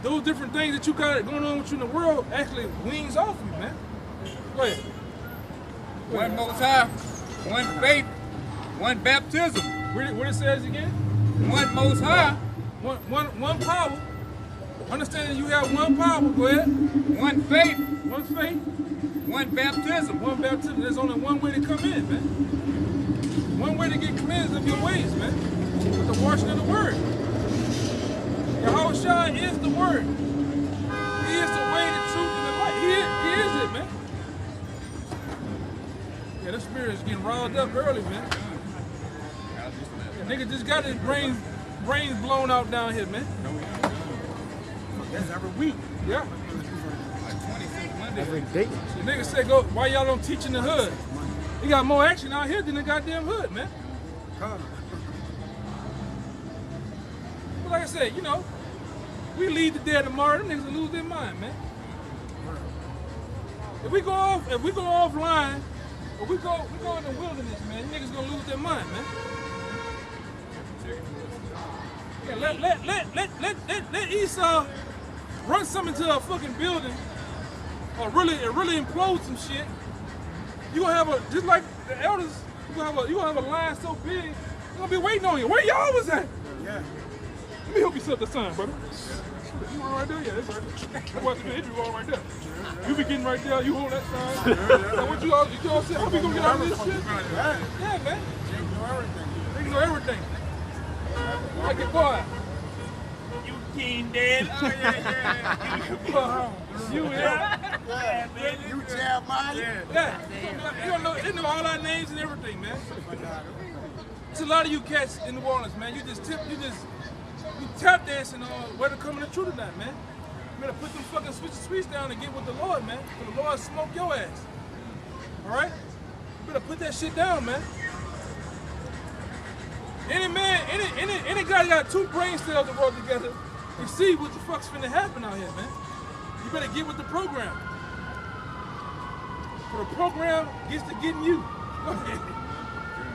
those different things that you got going on with you in the world actually wings off you, man. Go ahead. One Most High, one faith, one baptism. What it says again? One Most High. One power. Understanding you have one power. Go ahead. One faith. One faith. One baptism. One baptism. There's only one way to come in, man. One way to get cleansed of your ways, man. With the washing of the word. Yahushua is the word. He is the way, the truth, and the light. He is it, man. Yeah, the spirit is getting riled up early, man. Yeah, nigga just got his brains blown out down here, man. That's every week. Yeah. Every day. The nigga said, "Go. Why y'all don't teach in the hood? You got more action out here than the goddamn hood, man." But like I said, you know, we lead the dead tomorrow. Them niggas will lose their mind, man. If we go offline, or we go in the wilderness, man, them niggas gonna lose their mind, man. Yeah, let Esau run something to a fucking building, or really implode some shit. You gonna have just like the elders, you gonna have a line so big, they're gonna be waiting on you. Where y'all was at? Yeah. Let me help you set the sign, brother. You want right there? Yeah, that's right there. I'm watching the interview all right there. You be getting right there, you hold that sign. Now what you all say, how we gonna get out of this shit? Yeah, man. They can know everything. Like it, boy. You king dead. Oh, yeah. You You Jeremiah? Yeah. They know all our names and everything, man. There's a lot of you cats in New Orleans, man. You tap dancing on whether coming the truth or not, man. You better put them fucking switch down and get with the Lord, man. For the Lord smoke your ass. All right? You better put that shit down, man. Any man, any guy that got 2 brain cells that roll together, you see what the fuck's finna happen out here, man. You better get with the program. For the program gets to getting you. Go ahead.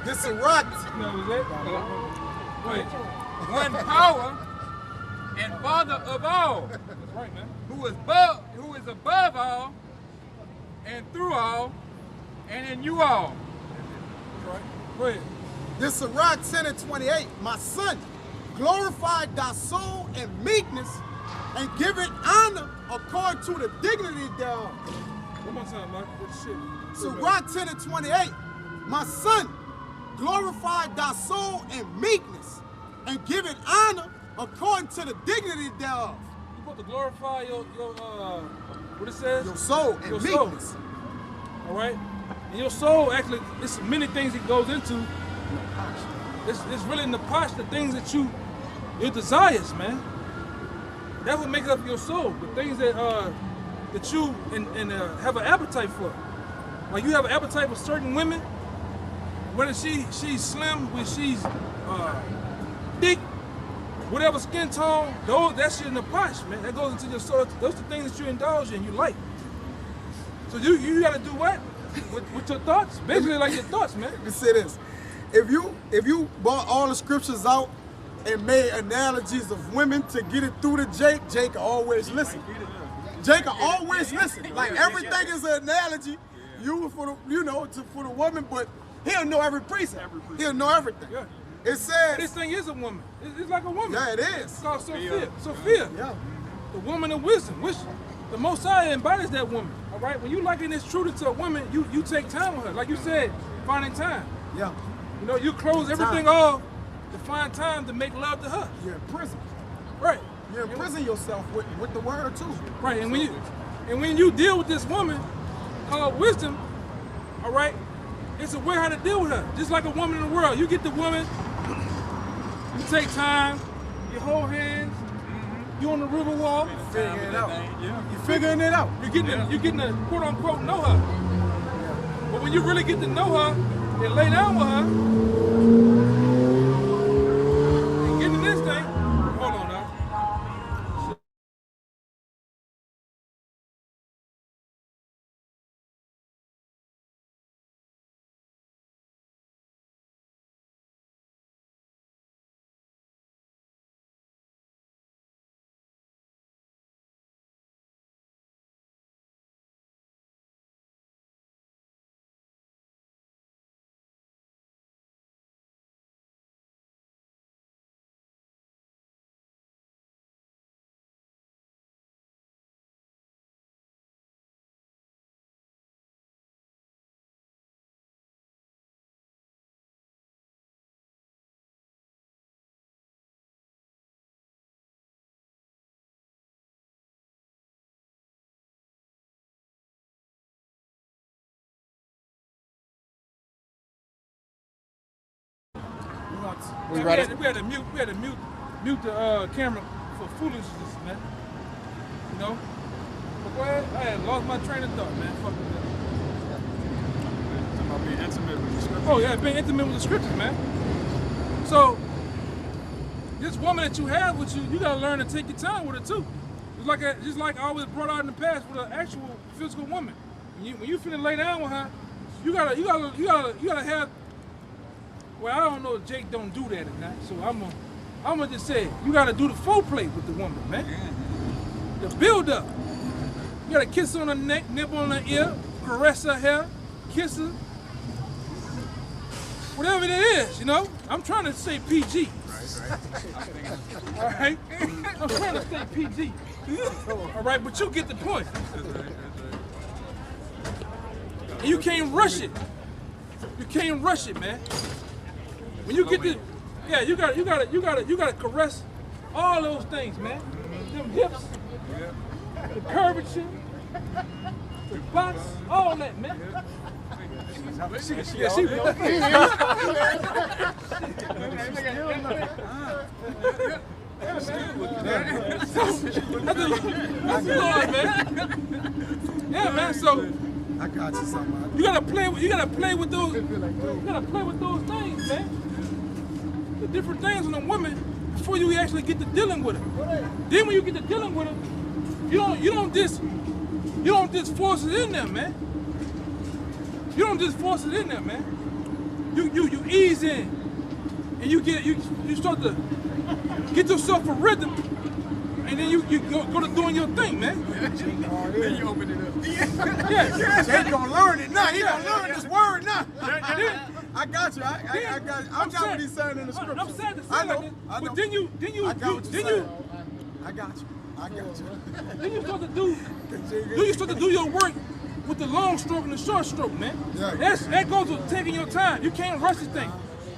This is right. No, was that? Wait. One power and Father of all, That's right, man. who is above all, and through all, and in you all. That's right. Go ahead. This Sirach 10:28. My son, glorify thy soul in meekness and give it honor according to the dignity thereof. One more time, Mike. What shit? Sirach 10:28. My son, glorify thy soul in meekness and give it honor according to the dignity thereof. You supposed to glorify your what it says? Your soul in Your soul. meekness. All right? And your soul, actually, it's many things it goes into. It's really in the posture, the things that your desires, man. That's what makes up your soul. The things that you have an appetite for. Like you have an appetite for certain women, whether she's slim, when she's thick, whatever skin tone, that shit in the posh, man. That goes into your soul. Those are the things that you indulge in, you like. So you gotta do what? With your thoughts? Basically like your thoughts, man. Let me say this. If you brought all the scriptures out and made analogies of women to get it through to Jake always listen. Jake always listen. Like everything is an analogy. For the woman, but he'll know every precept. He'll know everything. Yeah. It says This thing is a woman. It's like a woman. yeah, it is. It's called Sophia. Sophia. Yeah. The woman of wisdom, which the Most High embodies that woman. All right. When you liken this truth to a woman, you take time with her, like you said, finding time. Yeah. You know, you close everything off to find time to make love to her. You're in prison. Right. You imprison yourself with the word too. Right. And when you deal with this woman called wisdom, all right, it's a way how to deal with her. Just like a woman in the world. You get the woman, you take time, you hold hands, you on the river walk. Figuring it out. You're figuring it out. You're getting to quote unquote know her. But when you really get to know her and lay down with her and get into this thing, hold on now. We had to mute the camera for foolishness, man. You know? But go ahead. I had lost my train of thought, man. Fuck with that. About being intimate with the scripture. Oh yeah, being intimate with the scriptures, man. So this woman that you have with you, you gotta learn to take your time with her too. Just like I always brought out in the past with an actual physical woman. When you finna lay down with her, you gotta have. Well, I don't know if Jake don't do that or not, so I'm gonna just say you gotta do the foreplay with the woman, man. The build up. You gotta kiss her on the neck, nibble on her ear, caress her hair, kiss her. Whatever it is, you know. I'm trying to say PG. All right? I'm trying to say PG. All right, but you get the point. And you can't rush it. You can't rush it, man. When you get this, yeah, you gotta caress all those things, man. Them hips, the curvature, the box, all that, man. That's the Lord, man. Yeah, man. So I got you something. You gotta play with those. You gotta play with those things, man. The different things in a woman before you actually get to dealing with her. Then when you get to dealing with her, you don't just force it in there, man. You don't just force it in there, man. You ease in, and you start to get yourself a rhythm, and then you go to doing your thing, man. Then you open it up. Yeah. Jay gonna learn it now. He gonna learn this word now. I got you. I got you. I got what he's saying in the scripture. I'm sad to say I know. like this, I know. but then you I got what you're saying. I got you. I got you. then you start to do your work with the long stroke and the short stroke, man. Yeah. That goes with taking your time. You can't rush the thing.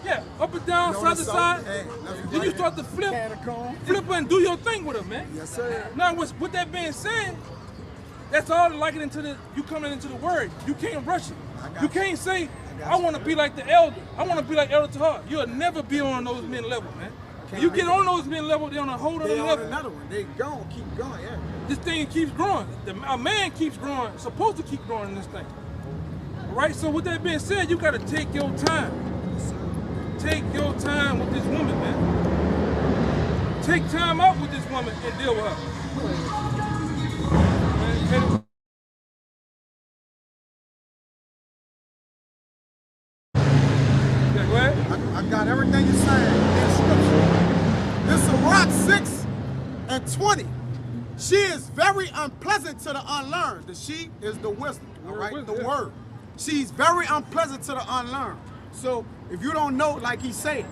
Yeah, up and down, side to side. Hey, Then you start to flip and do your thing with it, man. Yes, sir. Now, with that being said, that's all like it into you coming into the word. You can't rush it. You can't say, I want to be like the elder. I want to be like Elder Tahar. You'll never be on those men level, man. When you get on those men level, they're on a whole other They on level. another one. They gone. Keep going. Yeah. This thing keeps growing. A man keeps growing, supposed to keep growing in this thing. All right, so with that being said, you got to take your time. Take your time with this woman, man. Take time out with this woman and deal with her. Yeah, go ahead. I got everything you're saying in scripture. This is Sirach 6 and 20. She is very unpleasant to the unlearned. The she is the wisdom, all right? The word. She's very unpleasant to the unlearned. So if you don't know, like he said,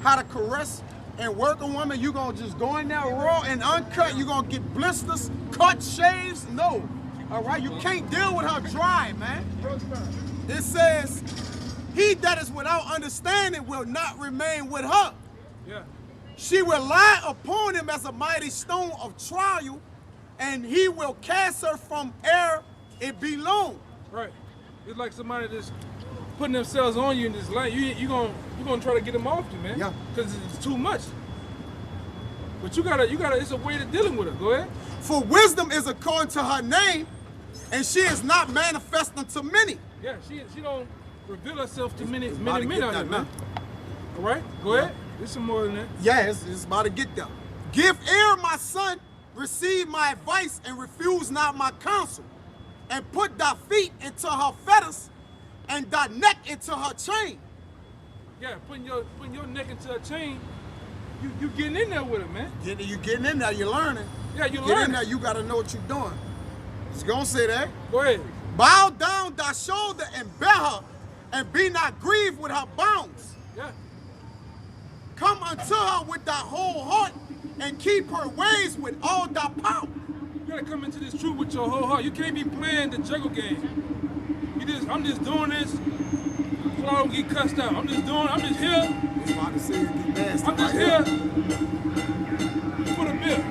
how to caress and work a woman, you're going to just go in there raw and uncut. You're going to get blisters, cut, shaves. No, all right? You can't deal with her dry, man. It says, he that is without understanding will not remain with her. Yeah. She will lie upon him as a mighty stone of trial, and he will cast her from ere it be long. Right. It's like somebody that's putting themselves on you in this life. You're gonna try to get them off you, man. Yeah. Because it's too much. But you gotta, it's a way to dealing with her. Go ahead. For wisdom is according to her name, and she is not manifesting to many. Yeah, she don't reveal herself to many about to men get out here, that man. All right, go ahead. There's some more than that. Yeah, it's about to get there. Give ear, my son, receive my advice, and refuse not my counsel. And put thy feet into her fetters, and thy neck into her chain. Yeah, putting your neck into a chain. You getting in there with her, man. You getting in there, you're learning. Yeah, you Get learning. in there, you gotta know what you're doing. It's gonna say that. Go ahead. Bow down thy shoulder and bear her, and be not grieved with her bounds. Yeah. Come unto her with thy whole heart, and keep her ways with all thy power. You gotta come into this truth with your whole heart. You can't be playing the juggle game. I'm just doing this so I don't get cussed out. I'm just here. It's about to say it get nasty. I'm just right here for the bill.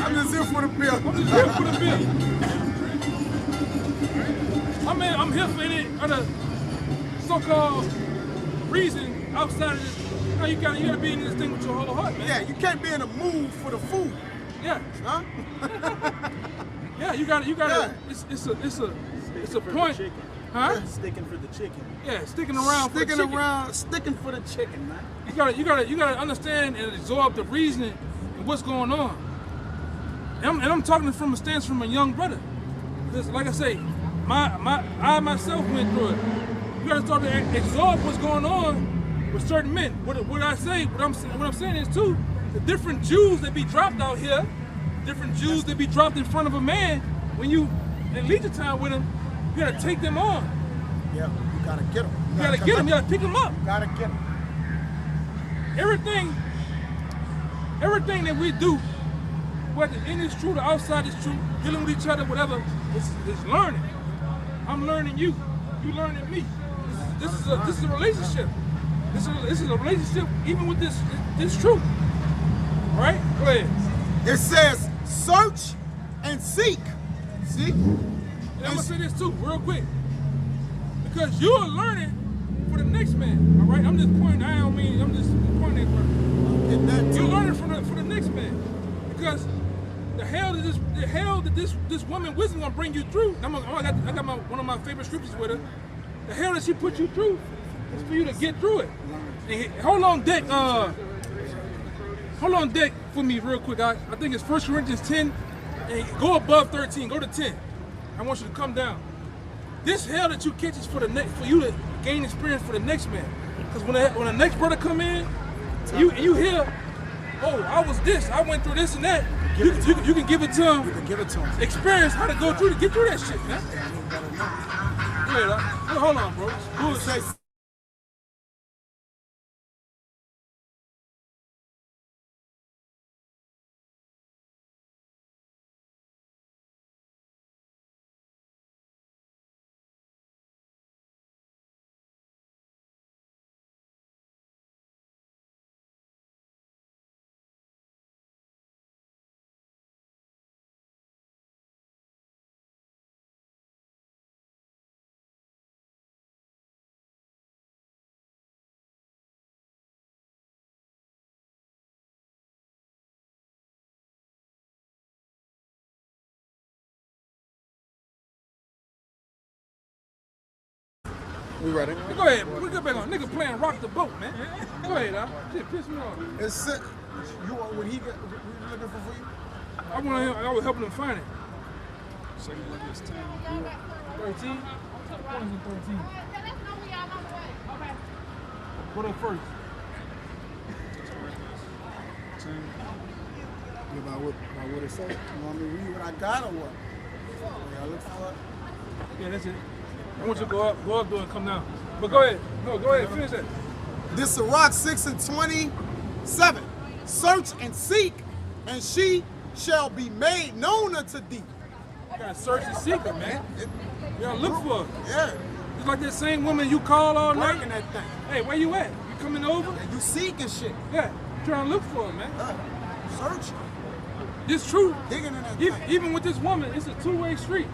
I'm just here for the bill. I'm just here for the bill. I'm here for any other so-called reason outside of this. You gotta be in this thing with your whole heart, man. Yeah, you can't be in a mood for the food. Yeah. Huh? Yeah, you gotta. Yeah. It's a point. Huh? Sticking for the chicken. Yeah, sticking around. Sticking for the chicken, man. You gotta understand and absorb the reasoning and what's going on. And I'm talking from a stance from a young brother. Because, like I say, I myself went through it. You gotta start to absorb what's going on with certain men. What I'm saying is too, the different Jews that be dropped out here, different Jews that be dropped in front of a man, when you in leisure time with them, you gotta take them on. Yeah, you gotta get them. You gotta get them. You gotta pick them up. You gotta get them. Everything that we do, whether in is true or outside is true, dealing with each other, whatever, is learning. I'm learning you. You learning me. This is a relationship. This is a relationship even with this truth. All right? Go ahead. It says, search and seek. See? And I'm gonna say this too, real quick. Because you're learning for the next man. All right? I'm just pointing, I'm just pointing at Get that You're too. learning for the next man. Because the hell that this woman wisdom gonna bring you through. I got one of my favorite scriptures with her. The hell that she put you through is for you to get through it. And hold on deck for me real quick. I think it's 1 Corinthians 10. And go above 13. Go to 10. I want you to come down. This hell that you catch is for you to gain experience for the next man. Because when the next brother come in, you hear, oh, I was this, I went through this and that. You can give it to him. You can give it to him. Experience how to go through to get through that shit, man. Wait, hold on, bro. Who would say? We ready? Go ahead. We go back on. Nigga playing rock the boat, man. Go ahead, huh? Shit, piss me off. It's you want what he got? What you looking for you? I was helping him find it. 2 Corinthians 10. 13? 13. What up first? 2 Corinthians 10. About what it say? You want me to read what I got or what? I look for it. Yeah, that's it. I want you to go up there and come down. But go ahead. No, go ahead. Finish that. This is Sirach 6:27. Search and seek, and she shall be made known unto thee. You gotta search and seek her, man. You gotta look for her. Yeah. It's like that same woman you call all night. Working that thing. Hey, where you at? You coming over? And you seeking shit. Yeah. You trying to look for her, man. Search. It's true. Digging in that thing. Even with this woman, it's a two-way street.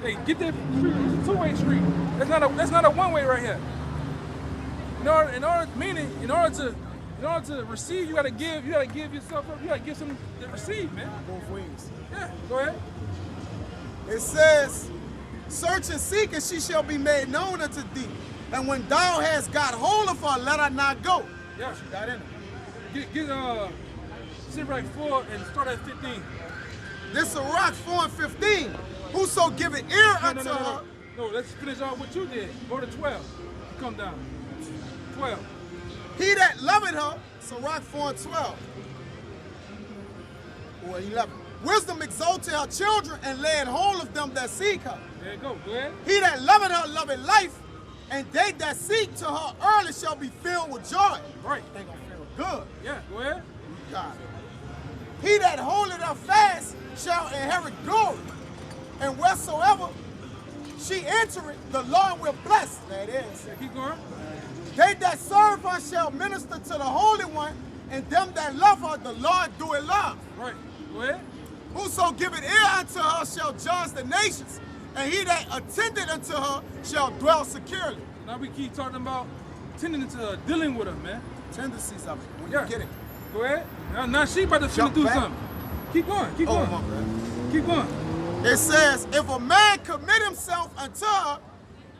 Hey, get that street. It's a two-way street. That's not a one-way right here. In order to receive, you gotta give yourself up. You gotta give something to receive, man. Both ways. Yeah, go ahead. It says, search and seek, and she shall be made known unto thee. And when thou hast got hold of her, let her not go. Yeah. She got in it. Get Sirach 4 and start at 15. This is Sirach 4:15. Whoso giveth ear unto her. No, let's finish off what you did. Go to 12. Come down. 12. He that loveth her, Sirach 4:12. Or 11. Wisdom exalted her children and laid hold of them that seek her. There you go. Go ahead. He that loveth her loveth life, and they that seek to her early shall be filled with joy. Right. They gonna feel good. Yeah, go ahead. God. He that holdeth her fast shall inherit glory, and wheresoever she entereth, the Lord will bless. That is. Yeah, keep going. They that serve her shall minister to the Holy One, and them that love her, the Lord doeth love. Right. Go ahead. Whoso giveth ear unto her shall judge the nations, and he that attendeth unto her shall dwell securely. Now we keep talking about tending to her, dealing with her, man. Tendencies of it, when Yeah. you get it. Go ahead. Now she about to Jump do back. something. Keep going. Keep going. my bad. Keep going. It says, if a man commit himself unto her,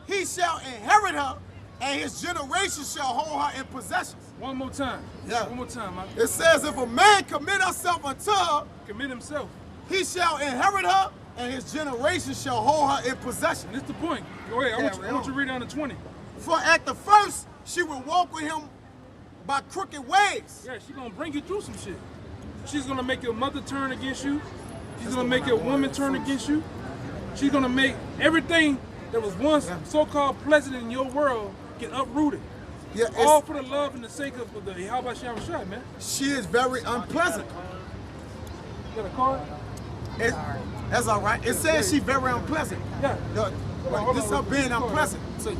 he shall inherit her, and his generation shall hold her in possession. One more time. Yeah. One more time, man. It says, if a man commit himself unto her, Commit himself. he shall inherit her, and his generation shall hold her in possession. And this the point. Go ahead. I want you to read down to 20. For at the first, she will walk with him by crooked ways. Yeah, she's gonna bring you through some shit. She's gonna make your mother turn against you. She's gonna make your woman turn against you. She's gonna make everything that was once so-called pleasant in your world get uprooted. Yeah, All for the love and the sake of the Yahweh Shem Shai, man. she is very unpleasant. You got a card? That's all right. It says she's very unpleasant. Yeah. Like, this her being unpleasant to you.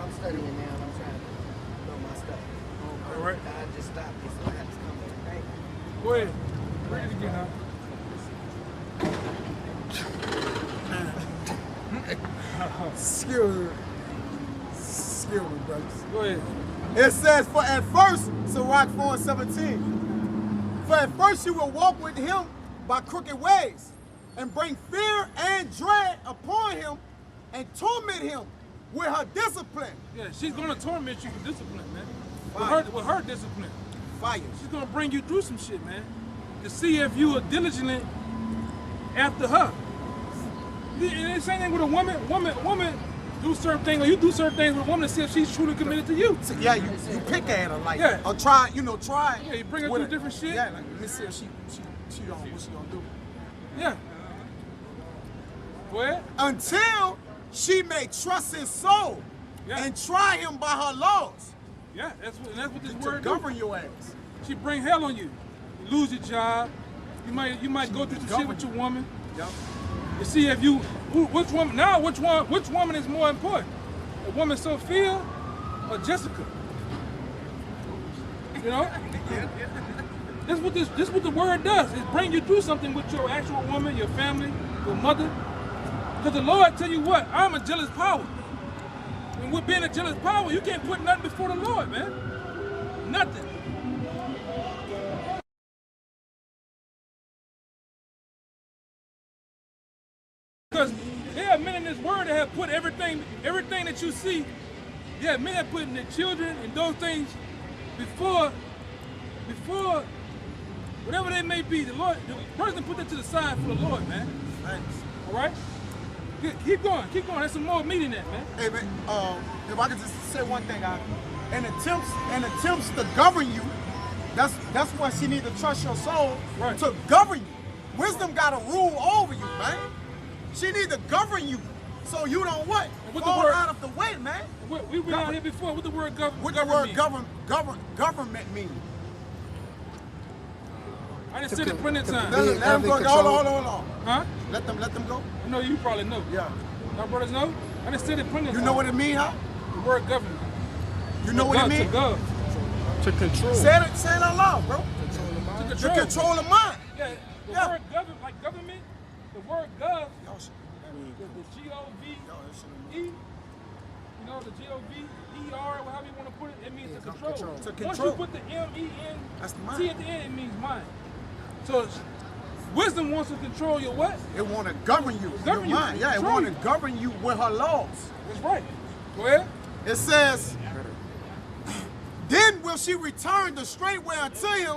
I'm studying now and I'm trying to know my stuff. All right. I just stopped this, so I have to come back. Right? Go ahead. Read it again, huh? Excuse me, brothers. Go ahead. It says, for at first, Sirach 4:17. For at first you will walk with him by crooked ways, and bring fear and dread upon him, and torment him with her discipline. Yeah, she's gonna torment you with discipline, man. Fire. With her discipline. Fire. She's gonna bring you through some shit, man. To see if you are diligent after her. And the same thing with a woman do certain things, or you do certain things with a woman to see if she's truly committed to you. Yeah, you pick at her like, Yeah. or try, try. Yeah, you bring her with through different shit. Yeah, like, let me see if she don't, what she gonna do. Yeah. Go ahead. Until she may trust his soul Yeah. and try him by her laws Yeah, that's what this to word govern do. your ass. She bring hell on you. You lose your job. You might go through some shit with your woman. Yep. You see if which woman is more important? A woman Sophia or Jessica? You know? This what the word does. It bring you through something with your actual woman, your family, your mother. Because the Lord tell you what, I'm a jealous power. And with being a jealous power, you can't put nothing before the Lord, man. Nothing. Because there are men in this word that have put everything that you see, there are men that put in their children and those things before whatever they may be. The person put that to the side for the Lord, man. Thanks. All right? Keep going. There's some more meat in that, man. Hey, man, if I could just say one thing, in attempts to govern you, that's why she need to trust your soul Right. to govern you. Wisdom got to rule over you, man. She need to govern you so you don't what? What the Fall word- out of the way, man. We went out here before. What the word govern? What the word government mean? I done said it plenty of times. Let them go. Hold on. Huh? Let them go. I know you probably know. Yeah. My brothers know. I done said it plenty of times. You know what it mean, huh? The word government. You know what it mean? To gov. To control. Say it out loud, bro. To To control the mind. Yeah. The Yeah. word government, like government, the word gov, the G-O-V-E, you know, the G-O-V-E-R, however you want to put it, it means to control. To Once you control. put the M-E-N, That's the mind. T at the end, it means mind. So wisdom wants to control your what? It want to govern you. Govern your you, mind. Yeah, it control want to you. govern you with her laws. That's right. Go ahead. It says, then will she return the straight way unto him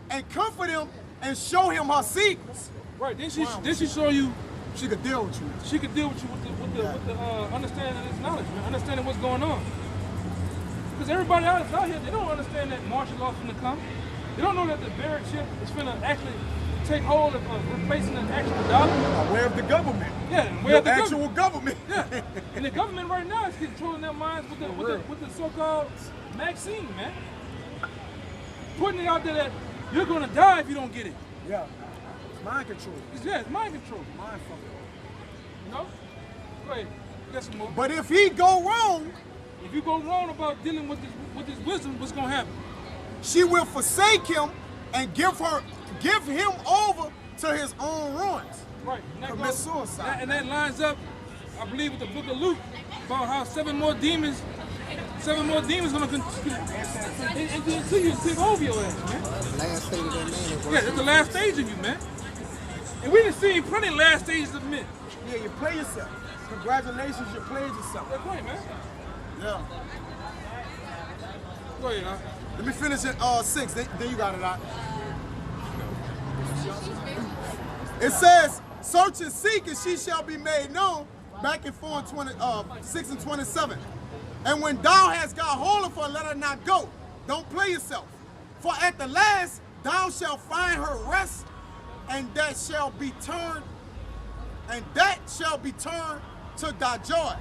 and comfort him and show him her secrets. Right. Then she show you. She could deal with you. She could deal with you with the understanding of this knowledge, man. Understanding what's going on. Because everybody out here, they don't understand that martial law's finna come. They don't know that the Barrett chip is finna actually take hold of replacing the actual dollar. Aware of the government. Yeah, The actual government. Yeah, and the government right now is controlling their minds with the so-called vaccine, man. Putting it out there that you're gonna die if you don't get it. Yeah. It's mind control. It's mind control. Mind fucking. You know? Go ahead. Get some more. But if he go wrong, If you go wrong about dealing with this wisdom, what's gonna happen? she will forsake him and give him over to his own ruins. Right. And that Commit suicide. And that lines up, I believe, with the book of Luke about how seven more demons gonna continue to take over your ass, man. Last state of that man. Yeah, that's the last stage of you, man. And we done seen plenty of last stages of men. Yeah, you play yourself. Congratulations, you played yourself. That's right, man. Yeah. Go ahead, huh? Let me finish at 6, then you got it out. It says, search and seek and she shall be made known, back in 6 and 27. And when thou hast got hold of her, let her not go. Don't play yourself. For at the last thou shalt find her rest, and that shall be turned to thy joy.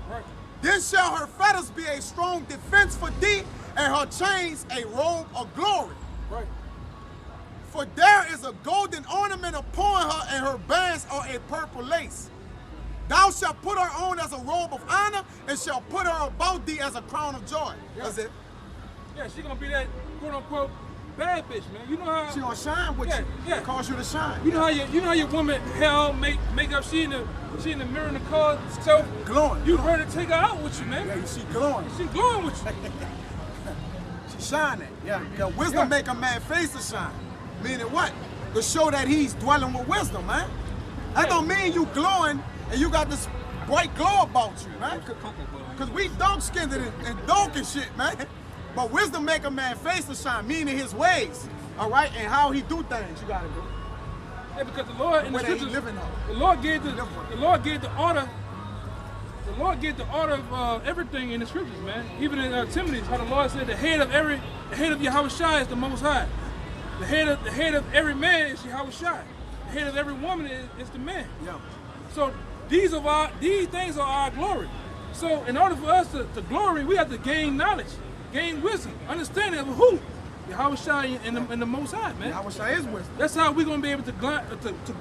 Right. Then shall her fetters be a strong defense for thee, and her chains a robe of glory. Right. For there is a golden ornament upon her, and her bands are a purple lace. Thou shalt put her on as a robe of honor, and shalt put her about thee as a crown of joy. Yeah. That's it. Yeah, she gonna be that quote unquote bad bitch, man. You know how She gonna shine with you. Yeah. Cause you to shine. You know how your woman hair all makeup, she in the mirror in the car, so Glowing. you ready to take her out with you, man. Yeah, she glowing. She glowing with you. shine at. Yeah. Wisdom make a man face to shine. Meaning what? To show that he's dwelling with wisdom, man. That don't mean you glowing and you got this bright glow about you, man. Because we dark-skinned and dark and shit, man. But wisdom make a man face to shine, meaning his ways, all right, and how he do things. You gotta do. Yeah, because the Lord in the scriptures, the Lord gave the order. The Lord gave the order of everything in the scriptures, man. Even in Timothy, how the Lord said the head of Yahushua is the Most High. The head of every man is Yahushua. The head of every woman is the man. Yeah. So these things are our glory. So in order for us to glory, we have to gain knowledge, gain wisdom, understanding of who? Yahushua and the Most High, man. Yahushua is wisdom. That's how we're gonna be able to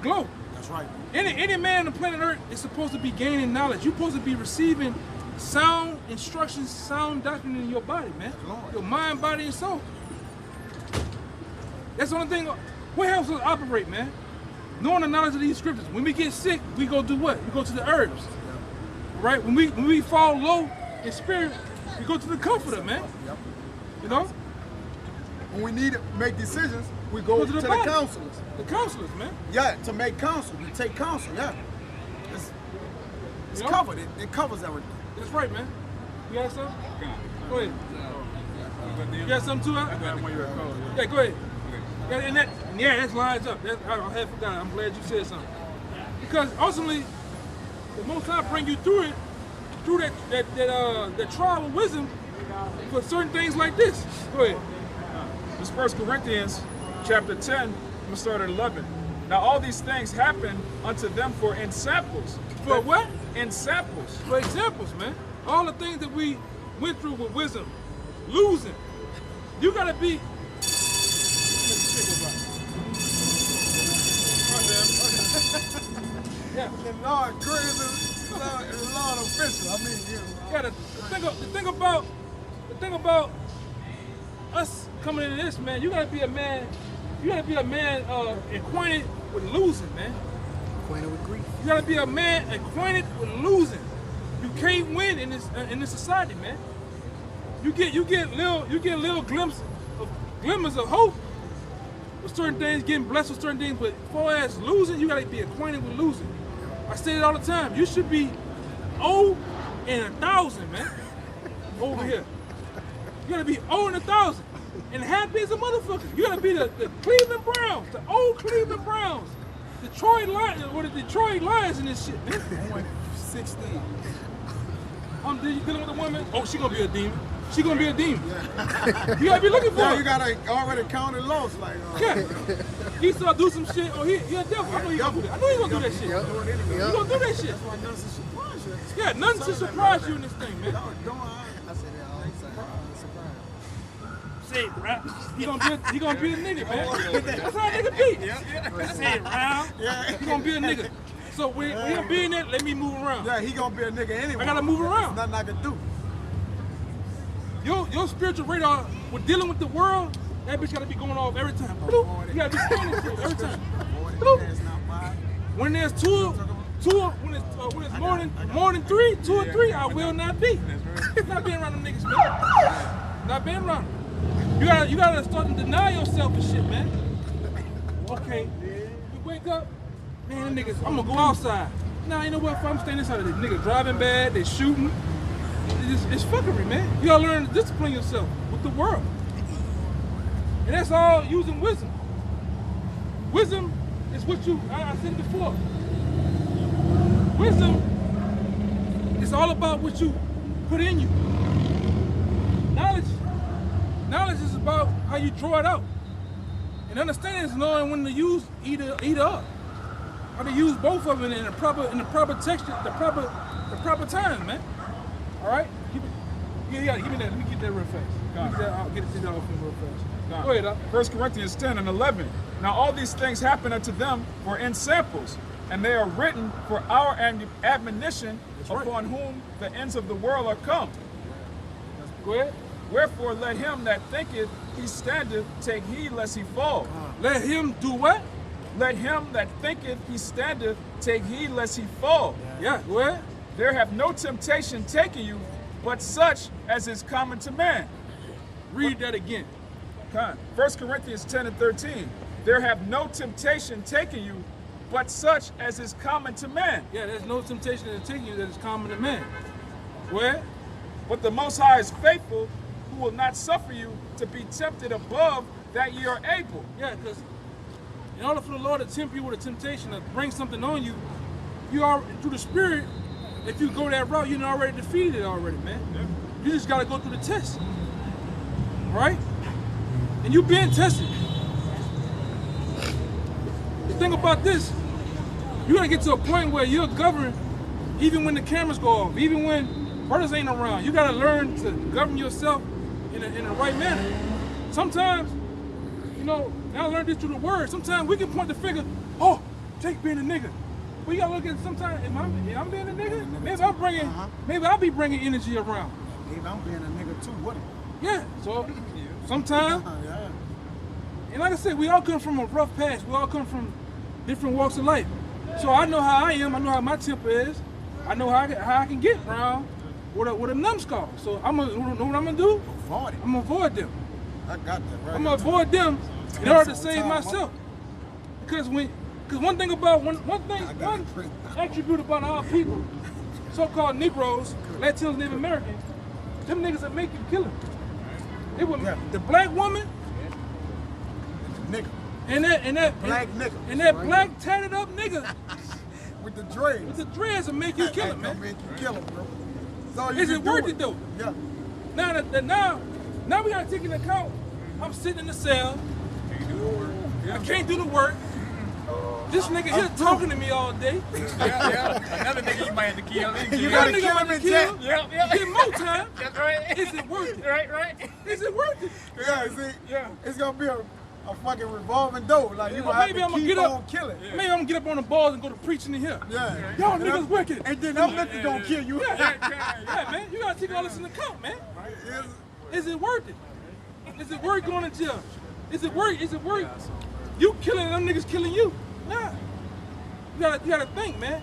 glow. That's right. Any man on the planet Earth is supposed to be gaining knowledge. You're supposed to be receiving sound instructions, sound doctrine in your body, man. Your mind, body, and soul. That's the only thing. What helps us operate, man? Knowing the knowledge of these scriptures. When we get sick, we go do what? We go to the herbs. Right? When we fall low in spirit, we go to the comforter, man. You know? When we need to make decisions, we go to the counselors. The counselors, man. Yeah, to make counsel, to take counsel, yeah. It's covered. It covers everything. That's right, man. You got something? Go ahead. You got something too? I got one. Yeah, go ahead. Yeah, that lines up. I had forgotten. I'm glad you said something. Because ultimately, the Most High bring you through it, through that trial of wisdom for certain things like this. Go ahead. This 1 Corinthians chapter 10, I'm going to start at 11. Now all these things happen unto them for in samples. For what? In samples. For examples, man. All the things that we went through with wisdom, losing. You got to be... Yeah. The Lord crazy, Lord official. I mean, you know. Yeah, the thing about us coming into this, man, you gotta be a man. You gotta be a man acquainted with losing, man. Acquainted with grief. You gotta be a man acquainted with losing. You can't win in this society, man. You get little glimmers of hope with certain things, getting blessed with certain things, but as far as losing, you gotta be acquainted with losing. I say it all the time. You should be 0 and 1,000, man. Over here. You gotta be 0 and 1,000. And happy as a motherfucker. You gotta be the Cleveland Browns, the old Cleveland Browns. Detroit Lions, or the Detroit Lions in this shit, man. 16. You dealing with a woman? Oh, she gonna be a demon. She gonna be a demon. You gotta be looking for her. You gotta already count it lost, like. Yeah. He start do some shit. Oh, he a devil. I know he gonna do that. I know he gonna do that shit. He gonna do that shit. That's why nothing should surprise you. Yeah, nothing should surprise you in this thing, man. Don't I said that all the time. Surprise. Say it, right? He gonna be a nigga, man. That's how a nigga be. Say it, round. Yeah. He gonna be a nigga. So when he be in that, let me move around. Yeah, he gonna be a nigga anyway. I gotta move around. There's nothing I can do. Your spiritual radar with dealing with the world, that bitch gotta be going off every time. Bloop. You gotta be scanning shit every time. Bloop. When there's when it's more than 3, 2 or 3, I will not be. Not being around them niggas, man. Not being around them. You gotta start to deny yourself and shit, man. Okay, you wake up, man, them niggas, I'm gonna go outside. Nah, you know what? If I'm staying inside of this niggas driving bad, they shooting. It's fuckery, man. You gotta learn to discipline yourself with the world. And that's all using wisdom. Wisdom is what I said it before. Wisdom is all about what you put in you. Knowledge is about how you draw it out. And understanding is knowing when to use either or. How to use both of them in the proper texture, the proper time, man. All right? Give me that. Let me get that real fast. I'll get it to you off real fast. Go ahead, 1 Corinthians 10 and 11. Now all these things happen unto them for in samples, and they are written for our admonition upon whom the ends of the world are come. Go ahead. Wherefore let him that thinketh he standeth take heed lest he fall. Let him do what? Let him that thinketh he standeth take heed lest he fall. Yeah, go ahead. There have no temptation taken you, but such as is common to man. Read that again. 1 Corinthians 10 and 13. There have no temptation taken you, but such as is common to man. Yeah, there's no temptation that take you that is common to man. Where? But the Most High is faithful, who will not suffer you to be tempted above that ye are able. Yeah, because in order for the Lord to tempt you with a temptation to bring something on you, you are through the Spirit. If you go that route, you're already defeated already, man. Yeah. You just gotta go through the test, right? And you being tested. The thing about this, you gotta get to a point where you're governed, even when the cameras go off, even when brothers ain't around. You gotta learn to govern yourself in a right manner. Sometimes, you know, I learned this through the word. Sometimes we can point the finger, oh, Jake being a nigga. We gotta look at sometimes, am I being a nigga? Maybe I'll be bringing energy around. Maybe I'm being a nigga too, what? Yeah, so sometimes, Yeah. and like I said, we all come from a rough past. We all come from different walks of life. So I know how I am. I know how my temper is. I know how I can get around with a numbskull. So know what I'm gonna do? Avoid it. I'm gonna avoid them. I got that right. I'm gonna avoid them in order to save myself. Because one thing about one attribute about our people, so-called Negroes, Latinos, Native Americans, them niggas that make you kill them. It would the black woman, nigga. and that Black nigga. and that black tatted up nigga With the dreads. with the dreads will make you kill him, man. Make you kill him, bro. That's all you Is can it do worth with it though? Yeah. Now we gotta take into account. I'm sitting in the cell. I can't do the work. This nigga here talking to me all day. Another nigga you might have to kill. You gotta Another nigga kill might him in kill. jail. Get more time. That's right. Is it worth it? Right. Is it worth it? Yeah, see? Yeah. It's gonna be a fucking revolving door. Like, you Well, gonna have maybe to I'm gonna keep get on up. killing. Maybe I'm gonna get up on the balls and go to preaching in here. Yeah. Y'all And niggas them- wicked. And then them niggas gonna kill you. Yeah, man. You gotta take all this into account, man. Is it worth it? Is it worth going to jail? Is it worth? You killing them niggas killing you? Nah. You gotta think, man.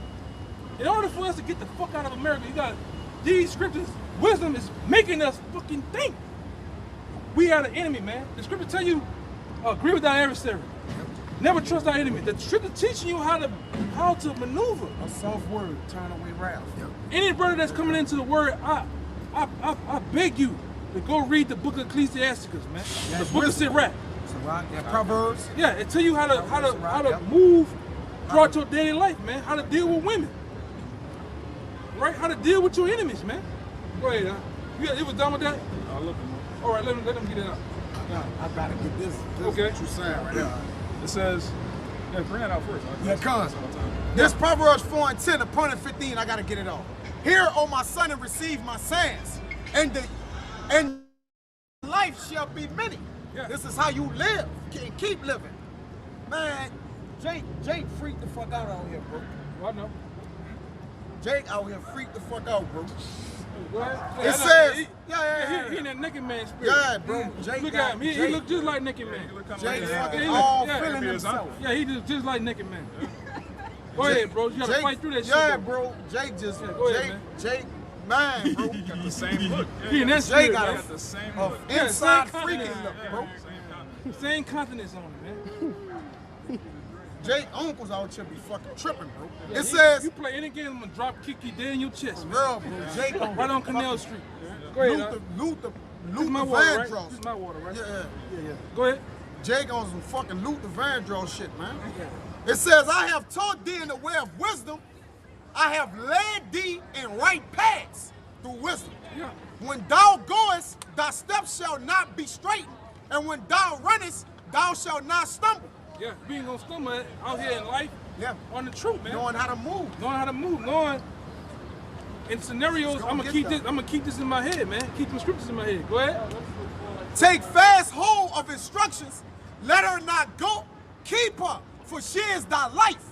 In order for us to get the fuck out of America, these scriptures, wisdom is making us fucking think. We are the enemy, man. The scripture tell you, agree with thy adversary. Never trust thy enemy. The scripture teaching you how to maneuver. A soft word, turn away wrath. Any brother that's coming into the word, I beg you to go read the book of Ecclesiasticus, man. The book of Sirach. Proverbs. Yeah, it tell you how to move throughout your daily life, man. How to deal with women, right? How to deal with your enemies, man. Go ahead, it was done with that. All right, let them get it out. I gotta get this. Okay. What you saying right now? It says, bring that out first. Yeah, come. This Proverbs 4 and 10, upon and 15, I gotta get it off. Hear, O my son, and receive my sayings, and life shall be many. Yeah. This is how you live and keep living. Man, Jake freaked the fuck out here, bro. Well, I know. Jake out here freaked the fuck out, bro. Go ahead. It says, yeah. He in that naked man spirit. Yeah, bro. Jake Look at him. He look just like naked man. Jake's Yeah, fucking he all look- feeling himself. Yeah, he just like naked man. Go ahead, bro. You gotta fight through that shit. Yeah, though. bro. Jake just, go ahead, Jake, man, bro. Got the same look. He in that Jake spirit, got man. Got the same a look. Yeah, inside same freaking continent. look, bro. Same continents on it, man. Jake uncles out here be fucking tripping, bro. Yeah, It says, you play any game, I'm gonna drop kick you dead in your chest, man. bro, Jake on Right on Canal Street. Go ahead. Luther This is my water, right? Vandross. This is my water, right? Yeah. Go ahead. Jake on some fucking Luther Vandross shit, man. It says, I have taught thee in the way of wisdom. I have led thee in right paths through wisdom. Yeah. When thou goest, thy steps shall not be straightened. And when thou runnest, thou shalt not stumble. Yeah, being gonna stumble out here in life. Yeah. On the truth, man. Knowing how to move. Knowing how to move. Knowing in scenarios, I'm gonna keep this in my head, man. Keep the scriptures in my head. Go ahead. Take fast hold of instructions. Let her not go. Keep her, for she is thy life.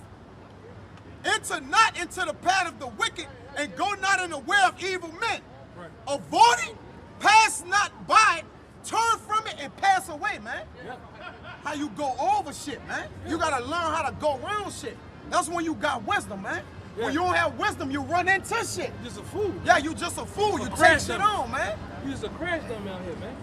Enter not into the path of the wicked, and go not in the way of evil men. Right. Avoid it, pass not by it, turn from it, and pass away, man. Yeah. How you go over shit, man. You gotta learn how to go around shit. That's when you got wisdom, man. Yeah. When you don't have wisdom, you run into shit. Just a fool. Yeah, you just a fool. You take crash shit dummy. on, man. You just a crash dummy out here, man.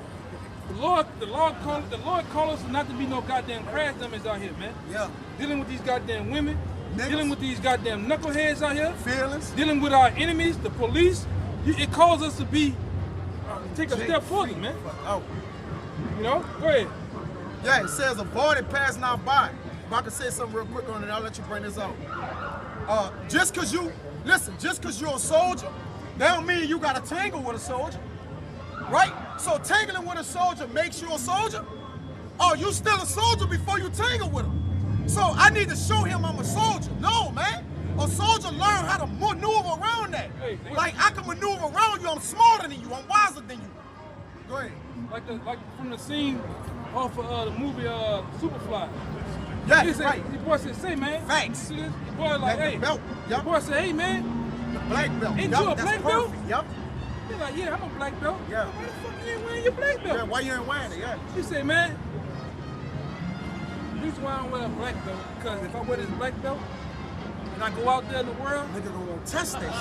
The Lord called us not to be no goddamn crash dummies out here, man. Yeah. Dealing with these goddamn women, Niggas. dealing with these goddamn knuckleheads out here, Fearless. dealing with our enemies, the police. It calls us to be take a step forward, man. Oh. You know? Go ahead. Yeah, it says avoid it passing out by. If I can say something real quick on it, I'll let you bring this out. Just cause you're a soldier, that don't mean you gotta tangle with a soldier. Right? So tangling with a soldier makes you a soldier? Oh, you still a soldier before you tangle with him. So I need to show him I'm a soldier. No, man. A soldier learn how to maneuver around that. Like I can maneuver around you, I'm smarter than you, I'm wiser than you. Go ahead. Like from the scene off of the movie Superfly. Yeah, He said, right. the boy said, say man. Facts. See this? The boy like, That hey. belt. The Yup. boy said, hey man. The black belt. Ain't Yup, you a that's black belt? perfect. Yup. He's like, yeah, I'm a black belt. Yeah. Why the fuck you ain't wearing your black belt? Yeah, why you ain't wearing it? Yeah. He said, man, the reason why I don't wear a black belt, because if I wear this black belt, and I go out there in the world, Nigga gonna want to test that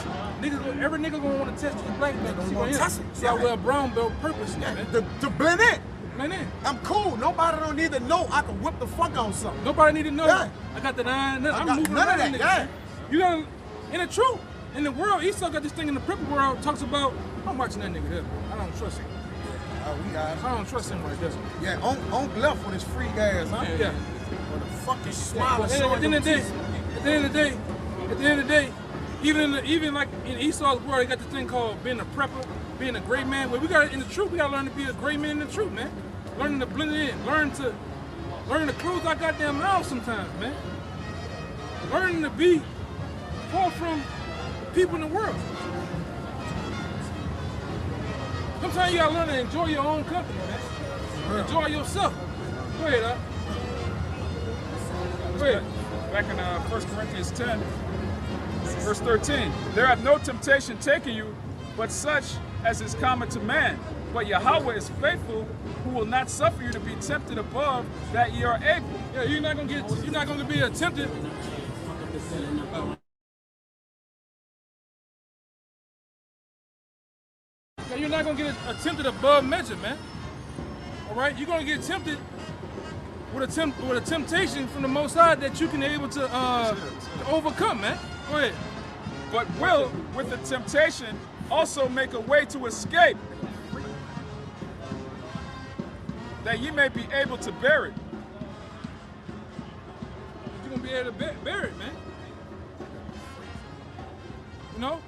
shit. every nigga gonna want to test this black belt. Nigga See gonna right test here? it. See, I wear a brown belt purposely, Yeah, man. to blend in. Man, in. I'm cool. Nobody don't need to know I can whip the fuck on something. Nobody need to know. Yeah. I got the nine. I'm got moving none of around that, niggas. yeah. You gotta, in the truth, in the world, Esau got this thing in the prep world, talks about, I'm watching that nigga there. I don't trust him. Oh, we got I don't trust him right there. Yeah, on left with his free ass, huh? Yeah. With a fucking smile But showing at the end of the day, your at the end of the day, even like in Esau's world, they got this thing called being a prepper, being a great man. Well, we got in the truth, we gotta learn to be a great man in the truth, man. Learning to blend it in, learning to close our goddamn mouth sometimes, man. Learning to be far from the people in the world. Sometimes you gotta learn to enjoy your own company, man. Enjoy yourself. Go ahead, huh? Go ahead. Back in 1 Corinthians 10, verse 13. There hath no temptation taken you, but such as is common to man. But Yahweh is faithful, who will not suffer you to be tempted above that ye are able. Yeah, you're not gonna be tempted. Yeah, you're not gonna get tempted above measure, man. All right, you're gonna get tempted with a temptation from the Most High that you can be able to overcome, man. Go ahead. But will, with the temptation, also make a way to escape, that ye may be able to bear it. You're gonna be able to bear it, man. You know,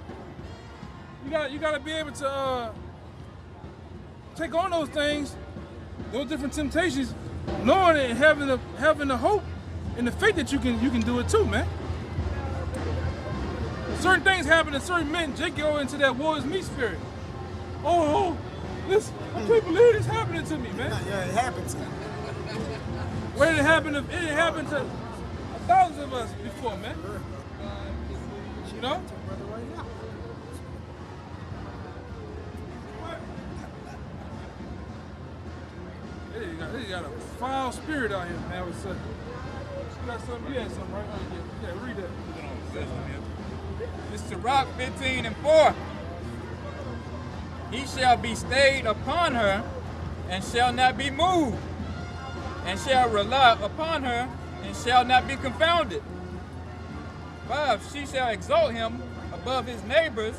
you gotta be able to take on those things, those different temptations, knowing it and having the hope and the faith that you can do it too, man. Certain things happen to certain men. Jake go into that war is me spirit. Oh, listen, I can't believe this happening to me, man. Yeah, it happened to you. Where did it happen? It happened to thousands of us before, man. You know? They got a foul spirit out here, man. What's up? You got something? You had something, right? Oh, yeah, read that. It's Sirach 15:4. He shall be stayed upon her, and shall not be moved, and shall rely upon her, and shall not be confounded. 5. She shall exalt him above his neighbors,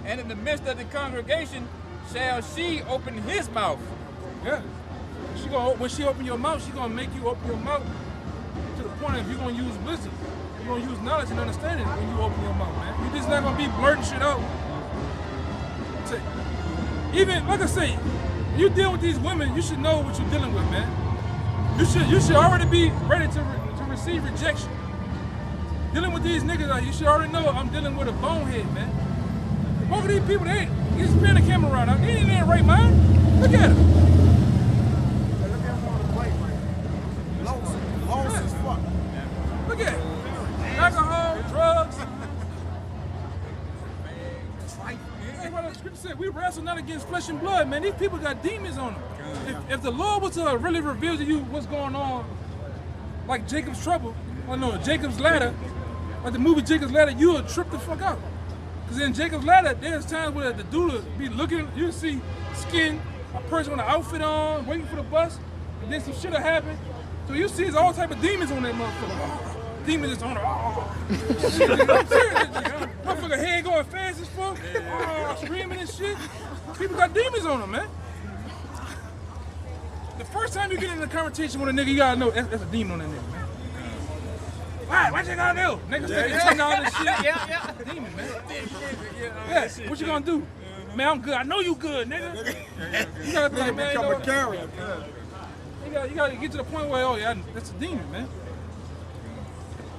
and in the midst of the congregation shall she open his mouth. Yeah. When she open your mouth, she gonna make you open your mouth to the point of you're gonna use wisdom. You're gonna use knowledge and understanding when you open your mouth, man. You're just not gonna be blurting shit out. Even like I say, when you deal with these women, you should know what you're dealing with, man. You should already be ready to receive rejection. Dealing with these niggas, you should already know I'm dealing with a bonehead, man. Both of these people, they just spin the camera around. They ain't in their right mind. Look at them. Lost as fuck. Look at it. Alcohol, drugs. That's what the scripture said. We wrestle not against flesh and blood, man. These people got demons on them. If the Lord was to really reveal to you what's going on, like Jacob's trouble, or no, Jacob's ladder, like the movie Jacob's Ladder, you would trip the fuck out. Because in Jacob's Ladder, there's times where the dude will be looking, you see skin, a person with an outfit on, waiting for the bus, and then some shit will happen. So you see there's all type of demons on that motherfucker. Demons is on her. I'm serious. Motherfucker head going fast as fuck, screaming and shit. People got demons on them, man. The first time you get in a conversation with a nigga, you gotta know that's a demon on that nigga, man. Why? What you gonna do? Niggas think they all this shit. Yeah. Demon, man. Yeah. What you gonna do? Man, I'm good. I know you good, nigga. You gotta think, man. Become a carrier. You gotta get to the point where, oh yeah, that's a demon, man.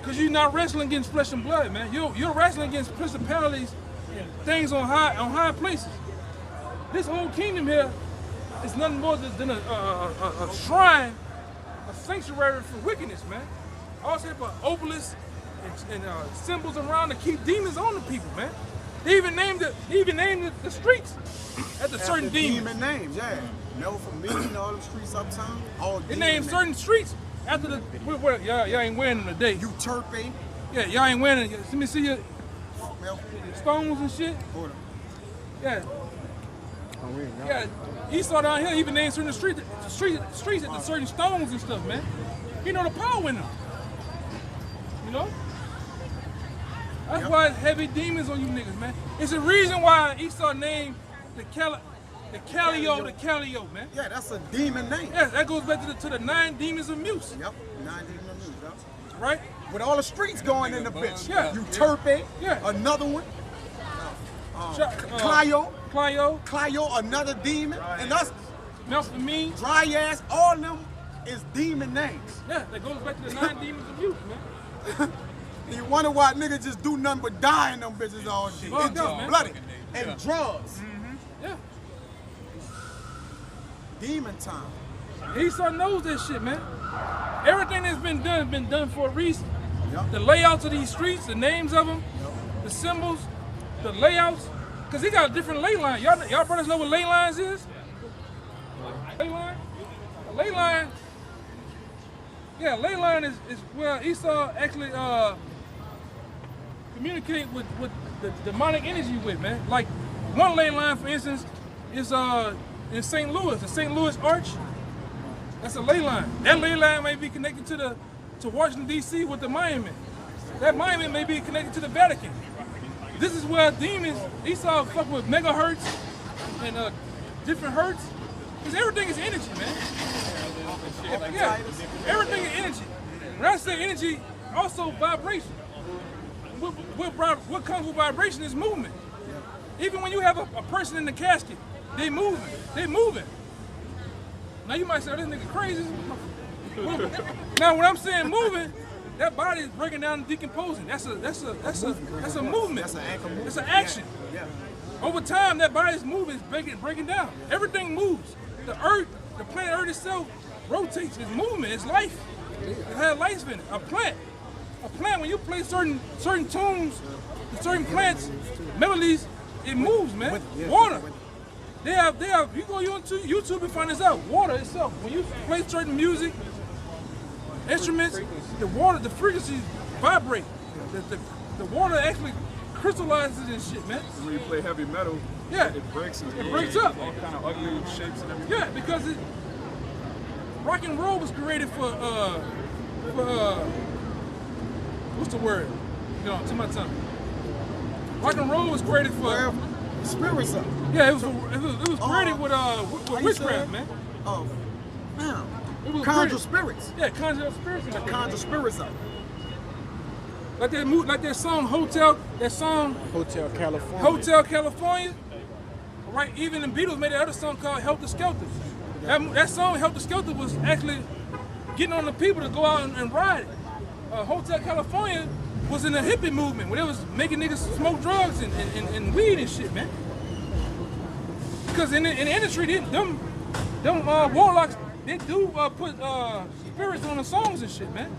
Cause you're not wrestling against flesh and blood, man. You're wrestling against principalities and things on high places. This whole kingdom here is nothing more than a shrine, a sanctuary for wickedness, man. All type of obelisks and symbols around to keep demons on the people, man. They even named the streets after certain demons. Demon names, yeah. Never for me, all them streets uptown. All they named certain streets after the. Y'all ain't wearing them today. Euterpe. Yeah, y'all ain't wearing it. Let me see your stones and shit. Hold on. Yeah. Yeah. Esau down here even named certain streets after certain stones and stuff, man. He know the power in them. You know? That's why it's heavy demons on you niggas, man. It's the reason why Esau named the Calio, man. Yeah, that's a demon name. Yeah, that goes back to the 9 demons of Muse. Yep, 9 demons of Muse, yep. Right? With all the streets going in the bitch. Yeah. Euterpe, yeah. Another one. Clio, another demon. And that's Melphamine, Dryas, all of them is demon names. Yeah, that goes back to the 9 demons of Muse, man. You wonder why niggas just do nothing but die in them bitches all day. It's just bloody. And drugs. Yeah. Demon time. Esau knows that shit, man. Everything that's been done for a reason. Yep. The layouts of these streets, the names of them, the symbols, the layouts. Because he got a different ley line. Y'all brothers know what ley lines is? Ley line? A ley line, yeah, ley line is where Esau actually communicate with the demonic energy with, man. Like one ley line, for instance, is in St. Louis, the St. Louis Arch. That's a ley line. That ley line may be connected to Washington D.C. with the monument. That monument may be connected to the Vatican. This is where demons, Esau fuck with megahertz and different hertz. Because everything is energy, man. Yeah, everything is energy. When I say energy, also vibration. What comes with vibration is movement. Even when you have a person in the casket, they moving. Now you might say, oh, this nigga crazy. Now when I'm saying moving, that body is breaking down and decomposing. That's a movement. That's an anchor movement. It's an action. Yeah. Over time, that body is moving, it's breaking down. Everything moves. The earth, the planet Earth itself rotates. It's movement. It's life. It has life in it. A plant, when you play certain tunes, certain plants, melodies, it moves, man. Water. They have. You go on YouTube and find this out. Water itself. When you play certain music, instruments, the water, the frequencies vibrate. The water actually crystallizes and shit, man. When you play heavy metal, yeah, it breaks. It breaks up. All kind of ugly shapes and everything. Yeah, because rock and roll was created for what's the word? You know, to my tongue. Rock and roll was created for spirits. Yeah, it was created with witchcraft, man. Oh, man. Conjure spirits. Yeah, conjure spirits. Conjure spirits up. Like that song Hotel California. Right, even the Beatles made another song called Helter Skelter. That song Helter Skelter was actually getting on the people to go out and ride it. Hotel California was in the hippie movement where they was making niggas smoke drugs and weed and shit, man. Because in the industry, them warlocks, they do put spirits on the songs and shit, man.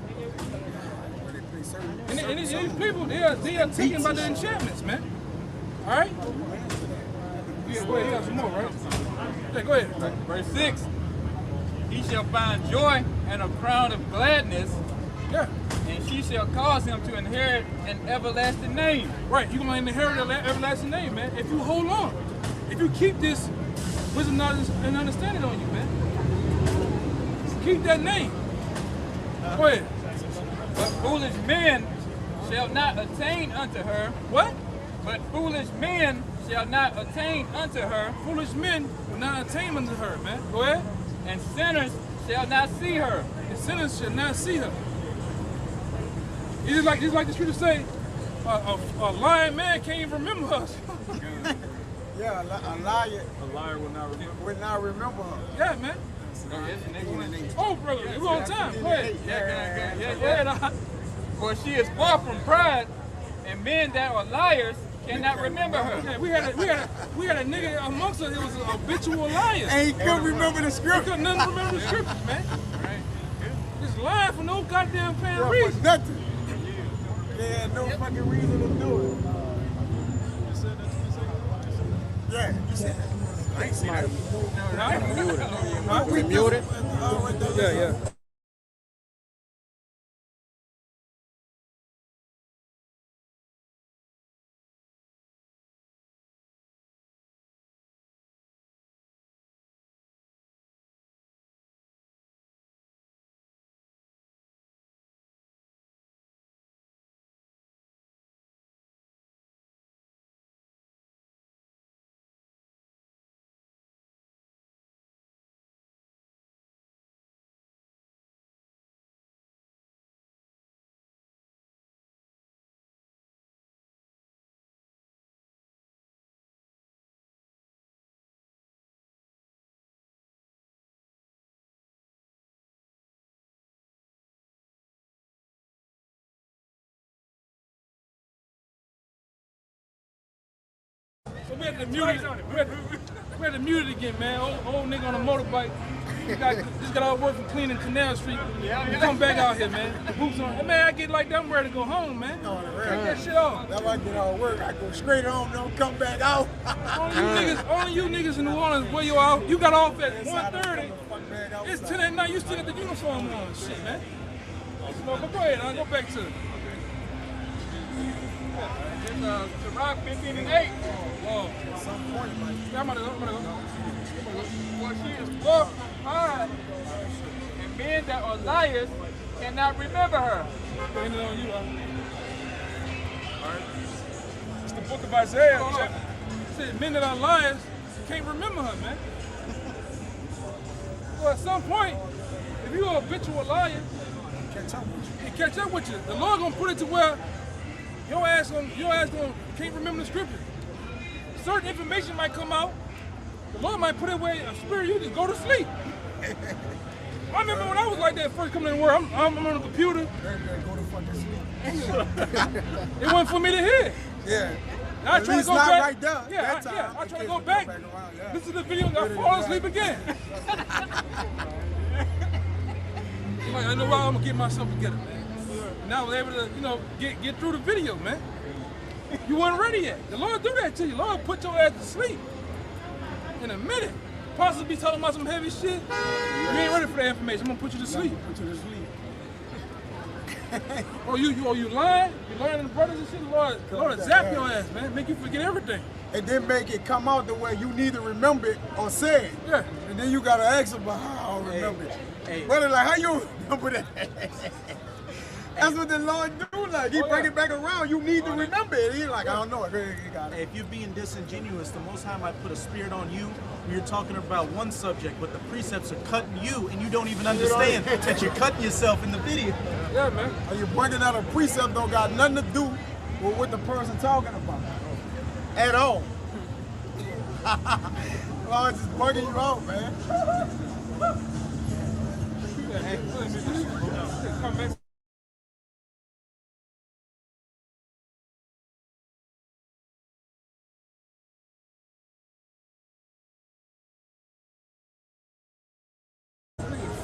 And these people, they are taken by the enchantments, man. All right? Yeah, go ahead. You got some more, right? Yeah, go ahead. Verse 6. He shall find joy and a crown of gladness. Yeah. And she shall cause him to inherit an everlasting name. Right, you're going to inherit an everlasting name, man. If you hold on. If you keep this wisdom, knowledge, and understanding on you, man. Keep that name. Go ahead. But foolish men shall not attain unto her. What? But foolish men shall not attain unto her, Foolish men will not attain unto her, man. Go ahead. and sinners shall not see her. And sinners shall not see her. It's like the scripture say, a lying man can't even remember us. Yeah, a liar A liar will not remember. would not remember her. Yeah, man. Oh, brother, we're on time. Go ahead. Go ahead. For she is far from pride, and men that are liars cannot remember her. Yeah, we had a nigga amongst us. It was an habitual liar. And he couldn't remember the He script. couldn't nothing remember the scriptures, man. Just lying for no goddamn Yeah, for reason. nothing. They had no fucking reason to do it. Yeah, you said that. I ain't seen that. We muted. Yeah. So we had to mute it again, man. Old nigga on a motorbike. Just got out of work from cleaning Canal Street. We come back out here, man. The boots on. Hey, man, I get like that, I'm ready to go home, man. Take that shit off. That's why I get out work. I go straight home, don't come back out. Only you niggas in New Orleans, where you out? You got off at 1:30. It's 10 at night. You still got the uniform on, shit, man. But go ahead, I'll go back to it. It's Rock 15 and 8. Oh, I'm gonna go. For she is far from pride, and men that are liars cannot remember her. Putting it on you, It's the book of Isaiah. Said men that are liars can't remember her, man. Well, at some point, if you're a habitual liar, he catch up with you. The Lord gonna put it to where your ass can't remember the scripture. Certain information might come out. The Lord might put it where a spirit you just go to sleep. I remember when I was like that first coming to work. I'm on the computer. It wasn't for me to hear. Yeah. I At try to least go not back. right there. Yeah, That time, I in try to case go you back. around, yeah. Listen to the video and I fall asleep again. I know why I'm gonna get myself together, man. Now I was able to, get through the video, man. You weren't ready yet. The Lord do that to you. The Lord put your ass to sleep in a minute. Possibly be talking about some heavy shit. You ain't ready for that information. I'm gonna put you to sleep. Put you to sleep. You lying? You lying to the brothers and shit? The Lord zap your ass, man. Make you forget everything. And then make it come out the way you need to remember it or say it. Yeah. And then you gotta ask about how I don't remember it. Hey. Brother, like, how you remember that? That's what the Lord do. Like, he bring it back around. You need to remember it. He's like, I don't know. You got it. If you're being disingenuous, the Most High might put a spirit on you when you're talking about one subject, but the precepts are cutting you, and you don't even understand that you're cutting yourself in the video. Yeah, man. Or you're bringing out a precept don't got nothing to do with what the person talking about at all. Lord just bugging you out, man. Come back.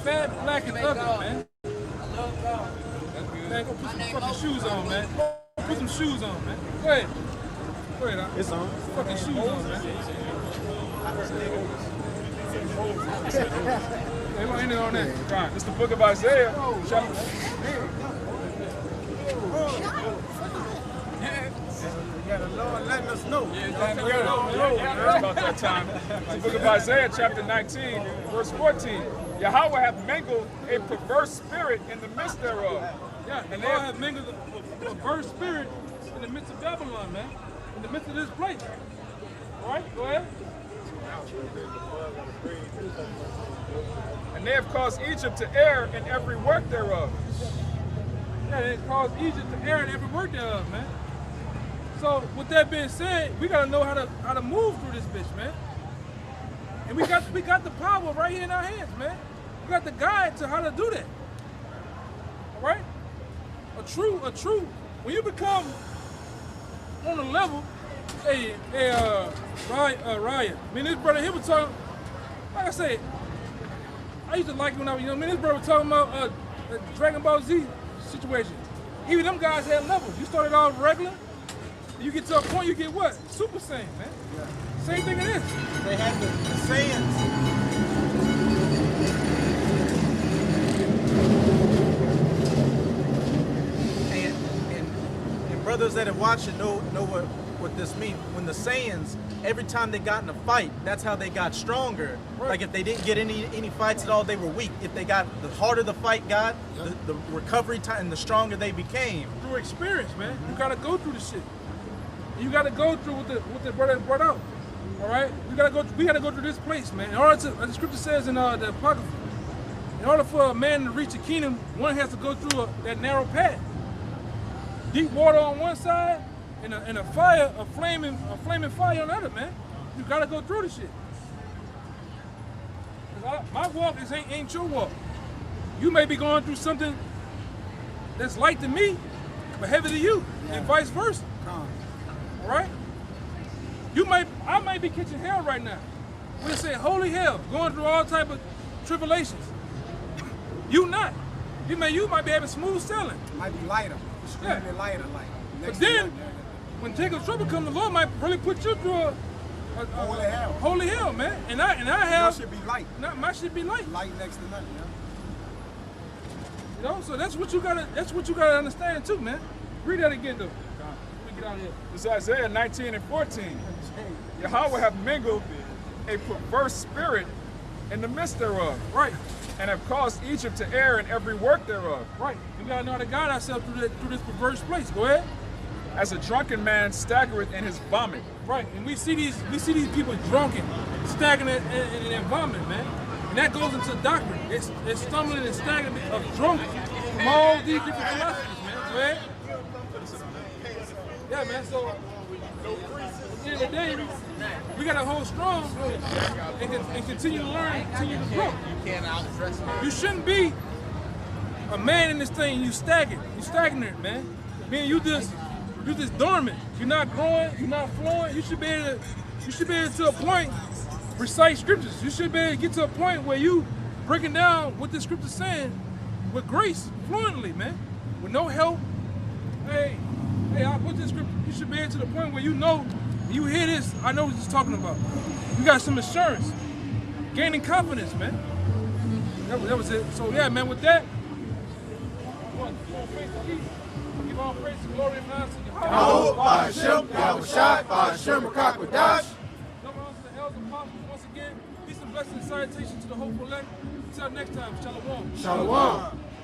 Fat, black, and ugly, man. Man, go put some fucking shoes on, man. Go put some shoes on, man. Go ahead. Go ahead, It's on. fucking shoes on, man. They gonna end it on that. Right. It's the book of Isaiah. Chapter. Yeah, the Lord letting us know. It's about that time. The book of Isaiah, chapter 19, verse 14. Yahweh hath mingled a perverse spirit in the midst thereof. Yeah, and they have mingled a perverse spirit in the midst of Babylon, man. In the midst of this place. All right, go ahead. And they have caused Egypt to err in every work thereof. Yeah, they caused Egypt to err in every work thereof, man. So with that being said, we gotta know how to move through this bitch, man. And we got the power right here in our hands, man. We got the guide to how to do that. All right? A true. When you become on a level, Ryan. I mean, this brother here was talking. Like I said, I used to like it when I was young. Man, this brother was talking about the Dragon Ball Z situation. Even them guys had levels. You started off regular. You get to a point, you get what? Super Saiyan, man. Yeah. Same thing it is. They had the Saiyans. And brothers that have watched it know what this means. When the Saiyans, every time they got in a fight, that's how they got stronger. Right. Like if they didn't get any fights at all, they were weak. If they got, the harder the fight got, the recovery time, and the stronger they became. Through experience, man. You gotta go through the shit. You gotta go through what the brother brought out. All right, we gotta go through this place, man. In order to, as the scripture says in the Apocrypha, in order for a man to reach the kingdom, one has to go through that narrow path. Deep water on one side, and a flaming fire on the other, man. You gotta go through the shit. My walk ain't your walk. You may be going through something that's light to me, but heavy to you, and vice versa. All right? I might be catching hell right now. We say holy hell, going through all type of tribulations. You not. You might be having smooth sailing. It might be lighter. Extremely lighter, like. But then, when Jacob's trouble comes, the Lord might really put you through a holy hell. Holy hell, man. And I have. Your shit be light. My shit be light. Light next to nothing, You know, so that's what you gotta understand too, man. Read that again though. We get out of here. It's Isaiah 19 and 14. Yahweh hath mingled a perverse spirit in the midst thereof. Right. And have caused Egypt to err in every work thereof. Right. We gotta know how to guide ourselves through this perverse place. Go ahead. As a drunken man staggereth in his vomit. Right. And we see these people drunken, staggering in their vomit, man. And that goes into doctrine. It's stumbling and staggering of drunken from all these different philosophies, man. Go ahead. Yeah, man. So at the end of the day, we gotta hold strong and continue to learn, continue to grow. You shouldn't be a man in this thing. You stagnant, man. Man, you just dormant. You're not growing. You're not flowing. You should be able to a point recite scriptures. You should be able to get to a point where you breaking down what the scripture's saying with grace, fluently, man, with no help. Hey, I put this scripture. You should be able to the point where you know. You hear this, I know what he's talking about. You got some assurance, gaining confidence, man. That was it. So yeah, man, with that, give all praise and glory and honor to Yahweh. Ba'ashem, Yahushai, Ba'ashem, Rakakwadash. Number one to the elders and apostles once again. Peace and blessings and salutation to the hopeful elect. Until next time, Shalom. Shalom.